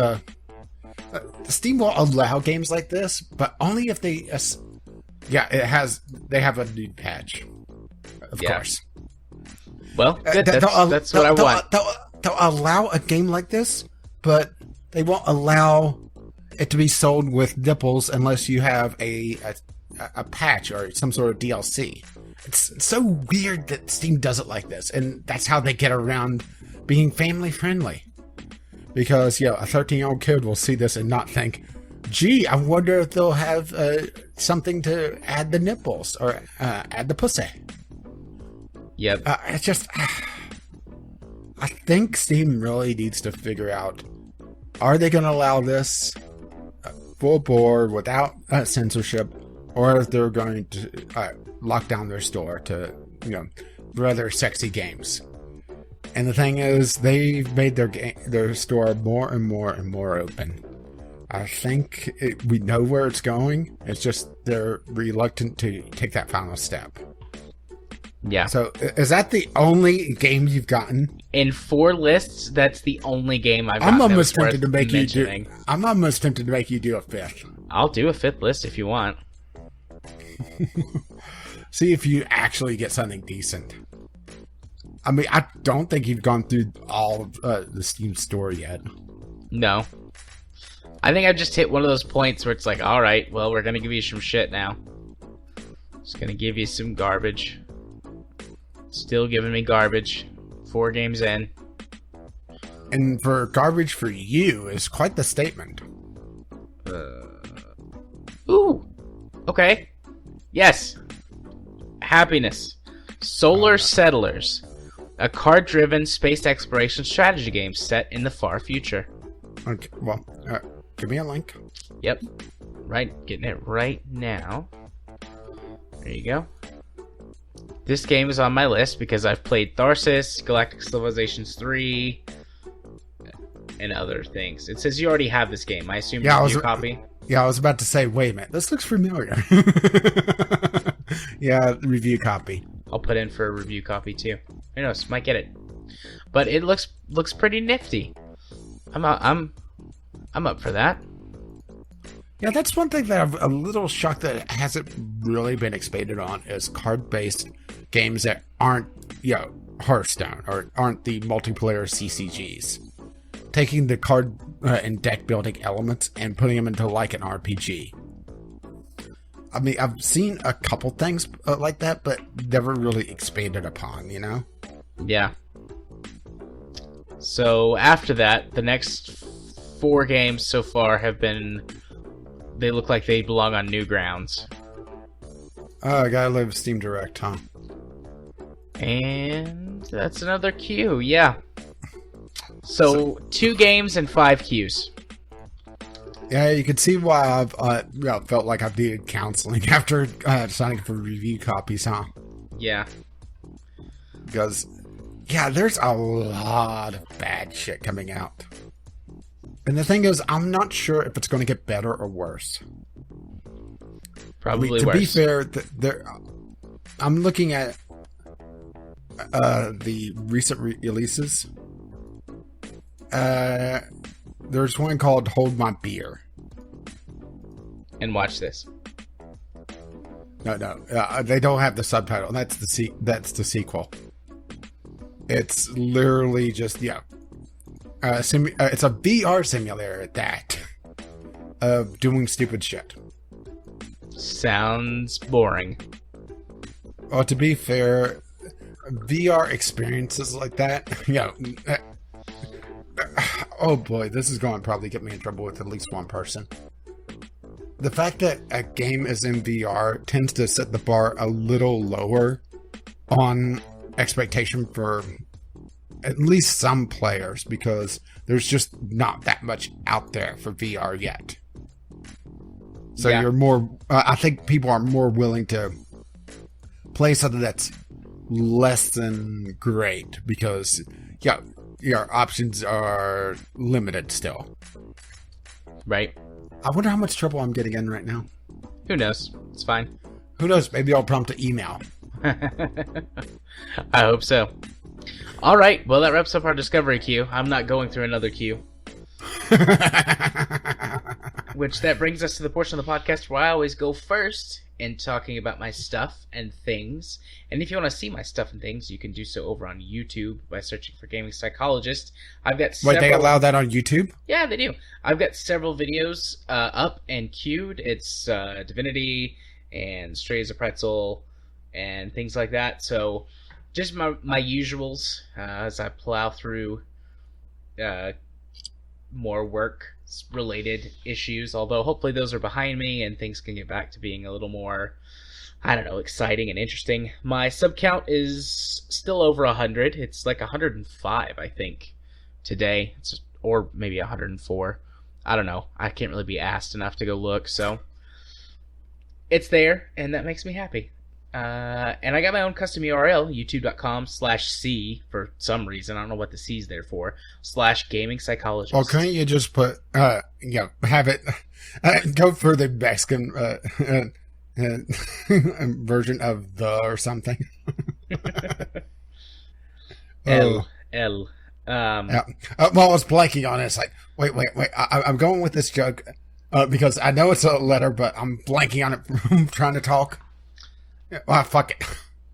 Speaker 2: Steam will allow games like this, but only if they have a nude patch, of course.
Speaker 1: Well, that's what I want.
Speaker 2: They'll allow a game like this, but they won't allow it to be sold with nipples unless you have a patch or some sort of DLC. It's so weird that Steam does it like this, and that's how they get around being family friendly. Because, a 13-year-old kid will see this and not think, gee, I wonder if they'll have something to add the nipples or add the pussy.
Speaker 1: Yep.
Speaker 2: It's just, I think Steam really needs to figure out, are they going to allow this full bore without censorship, or if they're going to lock down their store to, rather sexy games. And the thing is, they've made their store more and more and more open. I think we know where it's going. It's just they're reluctant to take that final step.
Speaker 1: Yeah.
Speaker 2: So, is that the only game you've gotten?
Speaker 1: In 4 lists, that's the only game I've gotten.
Speaker 2: I'm almost tempted to make you do. I'm almost tempted to make you do a 5th.
Speaker 1: I'll do a 5th list if you want.
Speaker 2: See if you actually get something decent. I mean, I don't think you've gone through all of the Steam store yet.
Speaker 1: No. I think I've just hit one of those points where it's like, alright, well, we're gonna give you some shit now. Just gonna give you some garbage. Still giving me garbage. 4 games in.
Speaker 2: And for garbage for you is quite the statement.
Speaker 1: Ooh. Okay. Yes. Happiness. Solar Settlers. A card-driven space exploration strategy game set in the far future.
Speaker 2: Okay, well, give me a link.
Speaker 1: Yep. Right, getting it right now. There you go. This game is on my list because I've played Tharsis, Galactic Civilizations 3, and other things. It says you already have this game. I assume review copy?
Speaker 2: Yeah, I was about to say, wait a minute, this looks familiar. Yeah, review copy.
Speaker 1: I'll put in for a review copy too. Who knows? Might get it. But it looks pretty nifty. I'm up for that.
Speaker 2: Yeah, that's one thing that I'm a little shocked that it hasn't really been expanded on, is card-based games that aren't, Hearthstone, or aren't the multiplayer CCGs. Taking the card and deck building elements and putting them into like an RPG. I mean, I've seen a couple things like that, but never really expanded upon,
Speaker 1: Yeah. So after that, the next 4 games so far have been... They look like they belong on Newgrounds.
Speaker 2: Gotta live Steam Direct, huh?
Speaker 1: And that's another queue, yeah. So 2 games and 5 queues.
Speaker 2: Yeah, you can see why I've felt like I've needed counseling after signing for review copies, huh?
Speaker 1: Yeah.
Speaker 2: Because, there's a lot of bad shit coming out. And the thing is, I'm not sure if it's going to get better or worse.
Speaker 1: Probably worse.
Speaker 2: To be fair, I'm looking at the recent releases. There's one called Hold My Beer.
Speaker 1: And watch this.
Speaker 2: No. They don't have the subtitle. That's the sequel. It's literally just, it's a VR simulator at that. Of doing stupid shit.
Speaker 1: Sounds boring.
Speaker 2: Well, to be fair, VR experiences like that, oh boy, this is going to probably get me in trouble with at least one person. The fact that a game is in VR tends to set the bar a little lower on expectation for at least some players, because there's just not that much out there for VR yet. So you're more, I think people are more willing to play something that's less than great, because your options are limited still.
Speaker 1: Right.
Speaker 2: I wonder how much trouble I'm getting in right now.
Speaker 1: Who knows? It's fine.
Speaker 2: Who knows? Maybe I'll prompt an email.
Speaker 1: I hope so. All right. Well, that wraps up our discovery queue. I'm not going through another queue. Which that brings us to the portion of the podcast where I always go first in talking about my stuff and things. And if you want to see my stuff and things, you can do so over on YouTube by searching for Gaming Psychologist. I've got several...
Speaker 2: Wait, they allow that on YouTube?
Speaker 1: Yeah, they do. I've got several videos up and queued. It's Divinity and Stray as a Pretzel and things like that. So just my usuals as I plow through more work-related issues, although hopefully those are behind me and things can get back to being a little more, I don't know, exciting and interesting. My sub count is still over 100. It's like 105, I think, today. Or maybe 104. I don't know. I can't really be asked enough to go look, so it's there, and that makes me happy. And I got my own custom URL, youtube.com/C, for some reason. I don't know what the C's there for, /gaming psychologist.
Speaker 2: Or can't you just put, have it, go for the Mexican version of the or something?
Speaker 1: L.
Speaker 2: Well, I was blanking on it. It's like, wait. I'm going with this joke because I know it's a letter, but I'm blanking on it from trying to talk. Well, fuck it.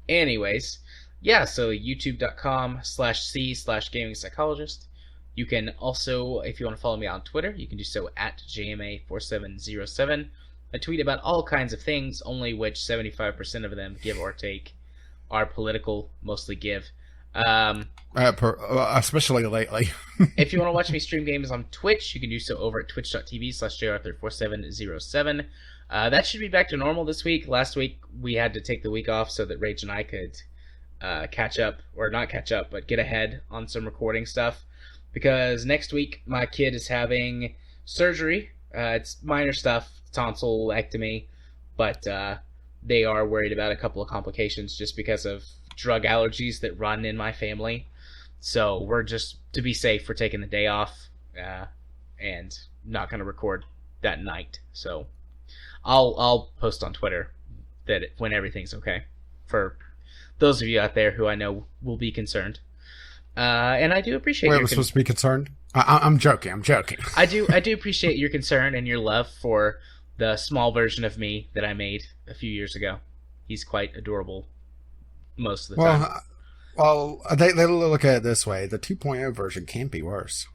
Speaker 1: Anyways, yeah, so youtube.com/C/gaming psychologist. You can also, if you want to follow me on Twitter, you can do so at JMA4707. I tweet about all kinds of things, only which 75% of them, give or take, are political, mostly give.
Speaker 2: Especially lately.
Speaker 1: If you want to watch me stream games on Twitch, you can do so over at twitch.tv/jarthur4707. That should be back to normal this week. Last week, we had to take the week off so that Rage and I could catch up, or not catch up, but get ahead on some recording stuff. Because next week, my kid is having surgery. It's minor stuff, tonsillectomy, but they are worried about a couple of complications just because of drug allergies that run in my family. So we're just, to be safe, we're taking the day off and not going to record that night. So I'll post on Twitter that when everything's okay, for those of you out there who I know will be concerned. And I do appreciate.
Speaker 2: Wait, we're supposed to be concerned? I'm joking.
Speaker 1: I do appreciate your concern and your love for the small version of me that I made a few years ago. He's quite adorable most of the time.
Speaker 2: Well, they look at it this way: the 2.0 version can't be worse.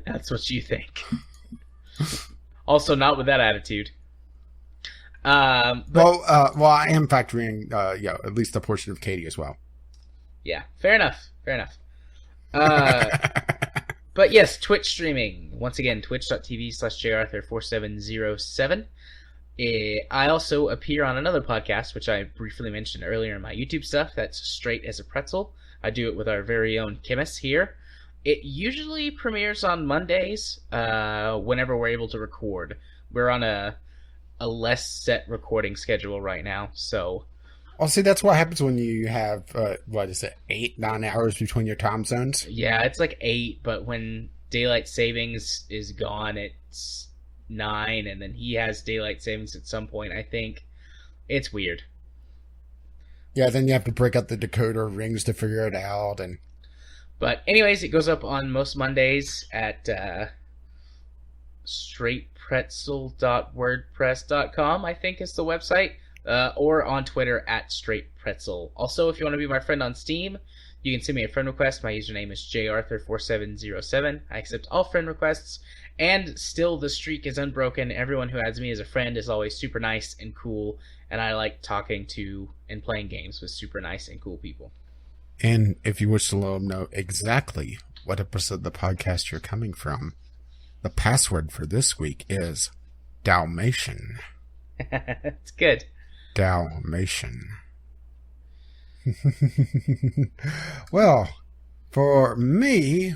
Speaker 1: That's what you think. Also, not with that attitude.
Speaker 2: Well, I am factoring, at least a portion of Katie as well.
Speaker 1: Yeah, fair enough. But yes, Twitch streaming. Once again, twitch.tv/jarthur4707. I also appear on another podcast, which I briefly mentioned earlier in my YouTube stuff. That's Straight as a Pretzel. I do it with our very own chemist here. It usually premieres on Mondays, whenever we're able to record. We're on a less set recording schedule right now, so...
Speaker 2: Well, see, that's what happens when you have, 8-9 hours between your time zones?
Speaker 1: Yeah, it's like 8, but when daylight savings is gone, it's 9, and then he has daylight savings at some point, I think. It's weird.
Speaker 2: Yeah, then you have to break out the decoder rings to figure it out, and...
Speaker 1: But anyways, it goes up on most Mondays at straightpretzel.wordpress.com, I think is the website, or on Twitter at straightpretzel. Also, if you want to be my friend on Steam, you can send me a friend request. My username is jarthur4707. I accept all friend requests, And still, the streak is unbroken. Everyone who adds me as a friend is always super nice and cool, and I like talking to and playing games with super nice and cool people.
Speaker 2: And if you wish to let them know exactly what episode of the podcast you're coming from, the password for this week is Dalmatian.
Speaker 1: It's good.
Speaker 2: Dalmatian. Well, for me,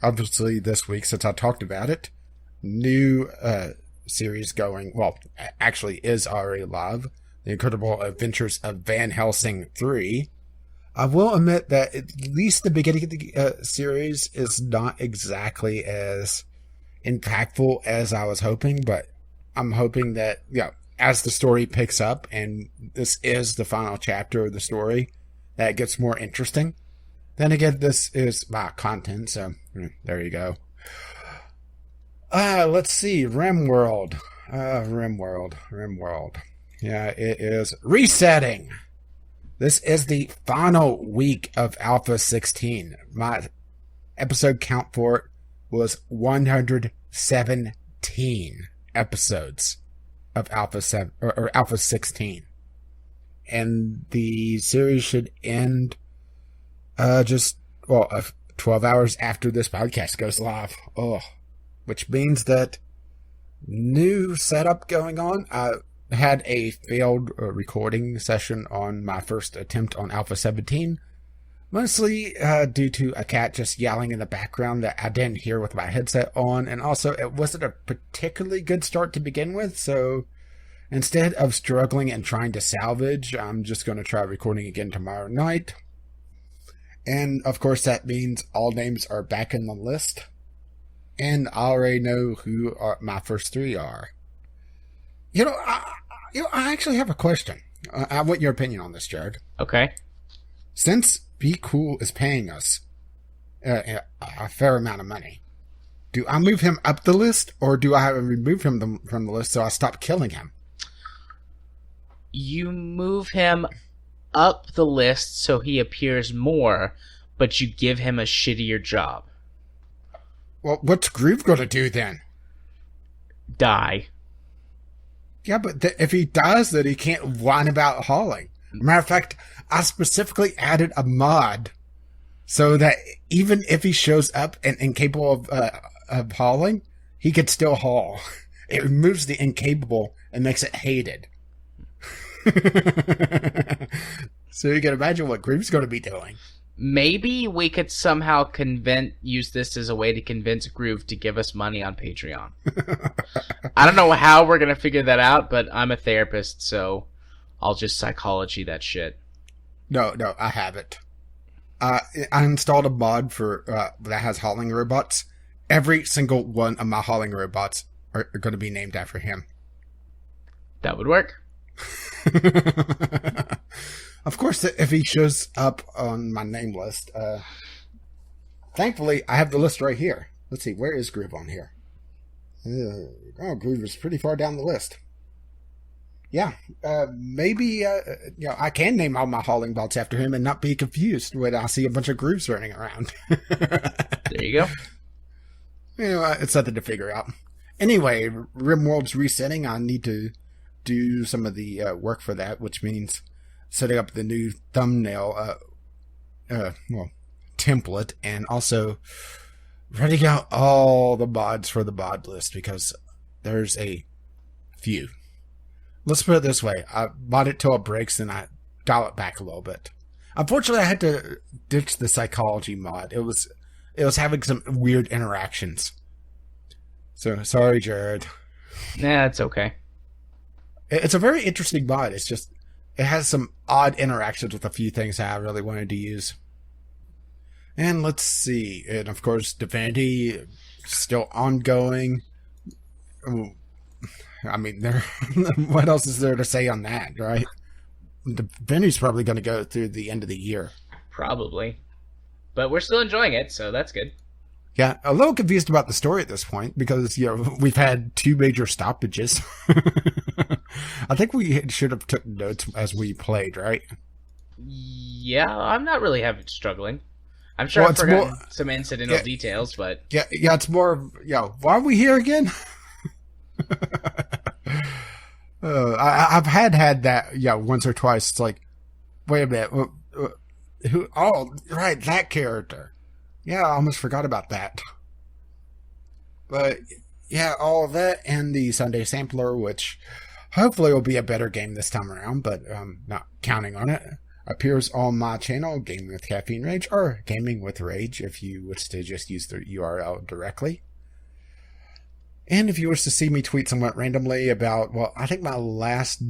Speaker 2: obviously this week, since I talked about it, new series going, actually is already live, The Incredible Adventures of Van Helsing 3. I will admit that at least the beginning of the series is not exactly as impactful as I was hoping, but I'm hoping that, as the story picks up, and this is the final chapter of the story, that it gets more interesting. Then again, this is my content, so there you go. Let's see, RimWorld. RimWorld. Yeah, it is resetting. This is the final week of Alpha 16. My episode count for it was 117 episodes of Alpha 7 or Alpha 16. And the series should end 12 hours after this podcast goes live. Which means that new setup going on. I had a failed recording session on my first attempt on Alpha 17, mostly due to a cat just yelling in the background that I didn't hear with my headset on, and also it wasn't a particularly good start to begin with, so instead of struggling and trying to salvage, I'm just going to try recording again tomorrow night. And of course that means all names are back in the list, and I already know who my first three are. I actually have a question. I want your opinion on this, Jared.
Speaker 1: Okay.
Speaker 2: Since Be Cool is paying us a fair amount of money, do I move him up the list, or do I remove him from the list so I stop killing him?
Speaker 1: You move him up the list so he appears more, but you give him a shittier job.
Speaker 2: Well, what's Groove going to do then?
Speaker 1: Die.
Speaker 2: Yeah, but if he does, then he can't whine about hauling. Matter of fact, I specifically added a mod so that even if he shows up and incapable of hauling, he could still haul. It removes the incapable and makes it hated. So you can imagine what Groove's going to be doing.
Speaker 1: Maybe we could somehow use this as a way to convince Groove to give us money on Patreon. I don't know how we're going to figure that out, but I'm a therapist, so I'll just psychology that shit.
Speaker 2: No, I haven't. I installed a mod for that has hauling robots. Every single one of my hauling robots are going to be named after him.
Speaker 1: That would work.
Speaker 2: Of course, if he shows up on my name list, thankfully, I have the list right here. Let's see, where is Groove on here? Groove is pretty far down the list. Yeah, maybe, I can name all my hauling bots after him and not be confused when I see a bunch of Grooves running around.
Speaker 1: There you go.
Speaker 2: It's something to figure out. Anyway, RimWorld's resetting. I need to do some of the work for that, which means setting up the new thumbnail template, and also writing out all the mods for the mod list, because there's a few. Let's put it this way. I mod it till it breaks, and I dial it back a little bit. Unfortunately, I had to ditch the psychology mod. It was having some weird interactions. So, sorry, Jared.
Speaker 1: Nah, it's okay.
Speaker 2: It's a very interesting mod. It's just, it has some odd interactions with a few things that I really wanted to use. And let's see. And of course, Divinity still ongoing. I mean, what else is there to say on that, right? Divinity's probably going to go through the end of the year.
Speaker 1: Probably. But we're still enjoying it, so that's good.
Speaker 2: Yeah, a little confused about the story at this point, because, we've had 2 major stoppages. I think we should have took notes as we played, right?
Speaker 1: Yeah, I'm not really struggling. I'm sure
Speaker 2: Well,
Speaker 1: I've
Speaker 2: it's
Speaker 1: forgotten
Speaker 2: more-
Speaker 1: some incidental
Speaker 2: Yeah.
Speaker 1: details, but
Speaker 2: Yeah, it's more of, why are we here again? I've had that, once or twice. It's like, wait a minute, who? Oh, right, that character. Yeah, I almost forgot about that. But yeah, all of that and the Sunday Sampler, which hopefully will be a better game this time around, but not counting on it, appears on my channel, Gaming with Caffeine Rage, or Gaming with Rage, if you wish to just use the URL directly. And if you wish to see me tweet somewhat randomly about, well, I think my last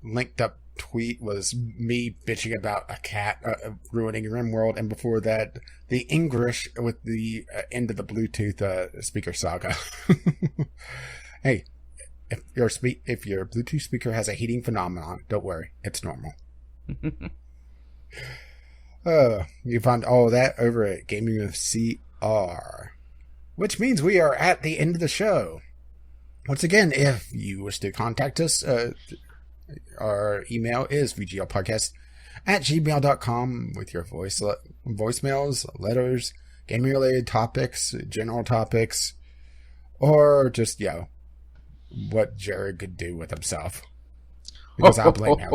Speaker 2: linked up tweet was me bitching about a cat ruining RimWorld, and before that, the English with the end of the Bluetooth speaker saga. Hey, if your Bluetooth speaker has a heating phenomenon, don't worry, it's normal. You find all of that over at Gaming with CR. Which means we are at the end of the show. Once again, if you wish to contact us, our email is vglpodcast@gmail.com with your voicemails, letters, gaming-related topics, general topics, or just, what Jared could do with himself. Because I'll blame him.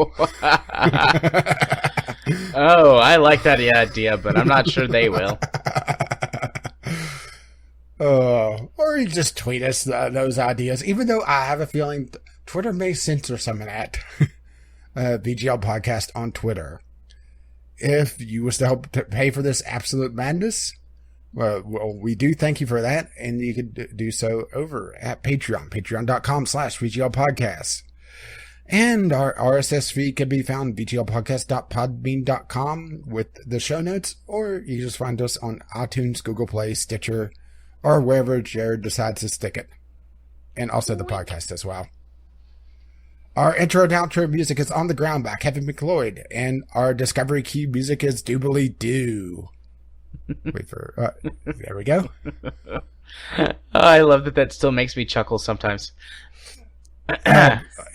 Speaker 1: Oh, I like that idea, but I'm not sure they will.
Speaker 2: Or you just tweet us those ideas, even though I have a feeling Twitter may censor some of that. VGL Podcast on Twitter. If you wish to help to pay for this absolute madness, well, we do thank you for that, and you can do so over at Patreon, patreon.com/VGL Podcast. And our RSS feed can be found vglpodcast.podbean.com with the show notes, or you can just find us on iTunes, Google Play, Stitcher, or wherever Jared decides to stick it. And also the podcast as well. Our intro and outro music is On the Ground by Kevin McLeod, and our Discovery Key music is Doobly Doo. Wait for, there we go.
Speaker 1: I love that still makes me chuckle sometimes.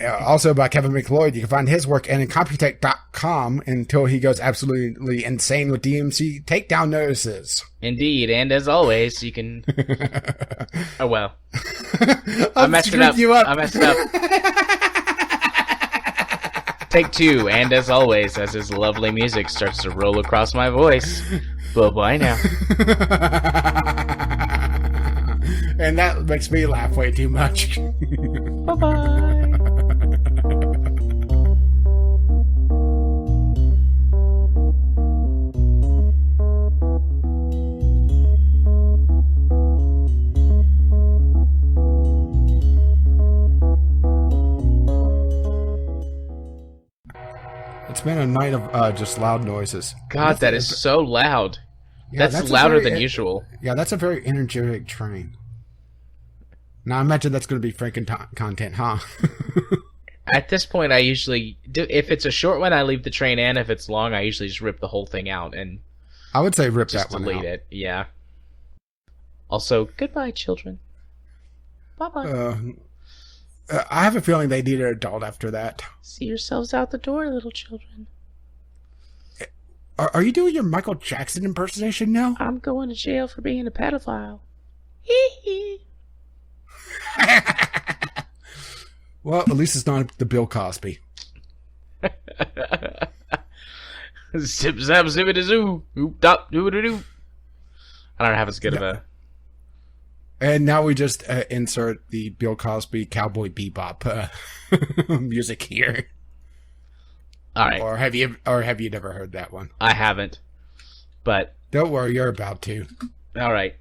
Speaker 2: Also by Kevin McLeod. You can find his work at Incomputech.com until he goes absolutely insane with DMC takedown notices.
Speaker 1: Indeed, and as always, you can... Oh, well. I messed it up. I messed it up. Take two, and as always, as his lovely music starts to roll across my voice. Bye-bye now.
Speaker 2: And that makes me laugh way too much.
Speaker 1: Bye-bye.
Speaker 2: It's been a night of just loud noises.
Speaker 1: God, that is so loud.
Speaker 2: Yeah,
Speaker 1: that's louder than usual.
Speaker 2: Yeah, that's a very energetic train. Now, I imagine that's going to be Franken content, huh?
Speaker 1: At this point, I usually do. If it's a short one, I leave the train in. If it's long, I usually just rip the whole thing out and
Speaker 2: I would say rip
Speaker 1: just
Speaker 2: that one
Speaker 1: delete
Speaker 2: out.
Speaker 1: it. Yeah. Also, goodbye, children. Bye-bye.
Speaker 2: I have a feeling they need an adult after that.
Speaker 1: See yourselves out the door, little children.
Speaker 2: Are you doing your Michael Jackson impersonation now?
Speaker 1: I'm going to jail for being a pedophile. Hee hee.
Speaker 2: Well, at least it's not the Bill Cosby.
Speaker 1: Zip zap zippity zoo. Oop dop doo doo doo. I don't have as good of a.
Speaker 2: And now we just insert the Bill Cosby Cowboy Bebop music here.
Speaker 1: All right.
Speaker 2: Or have you never heard that one?
Speaker 1: I haven't. But
Speaker 2: don't worry, you're about to.
Speaker 1: All right.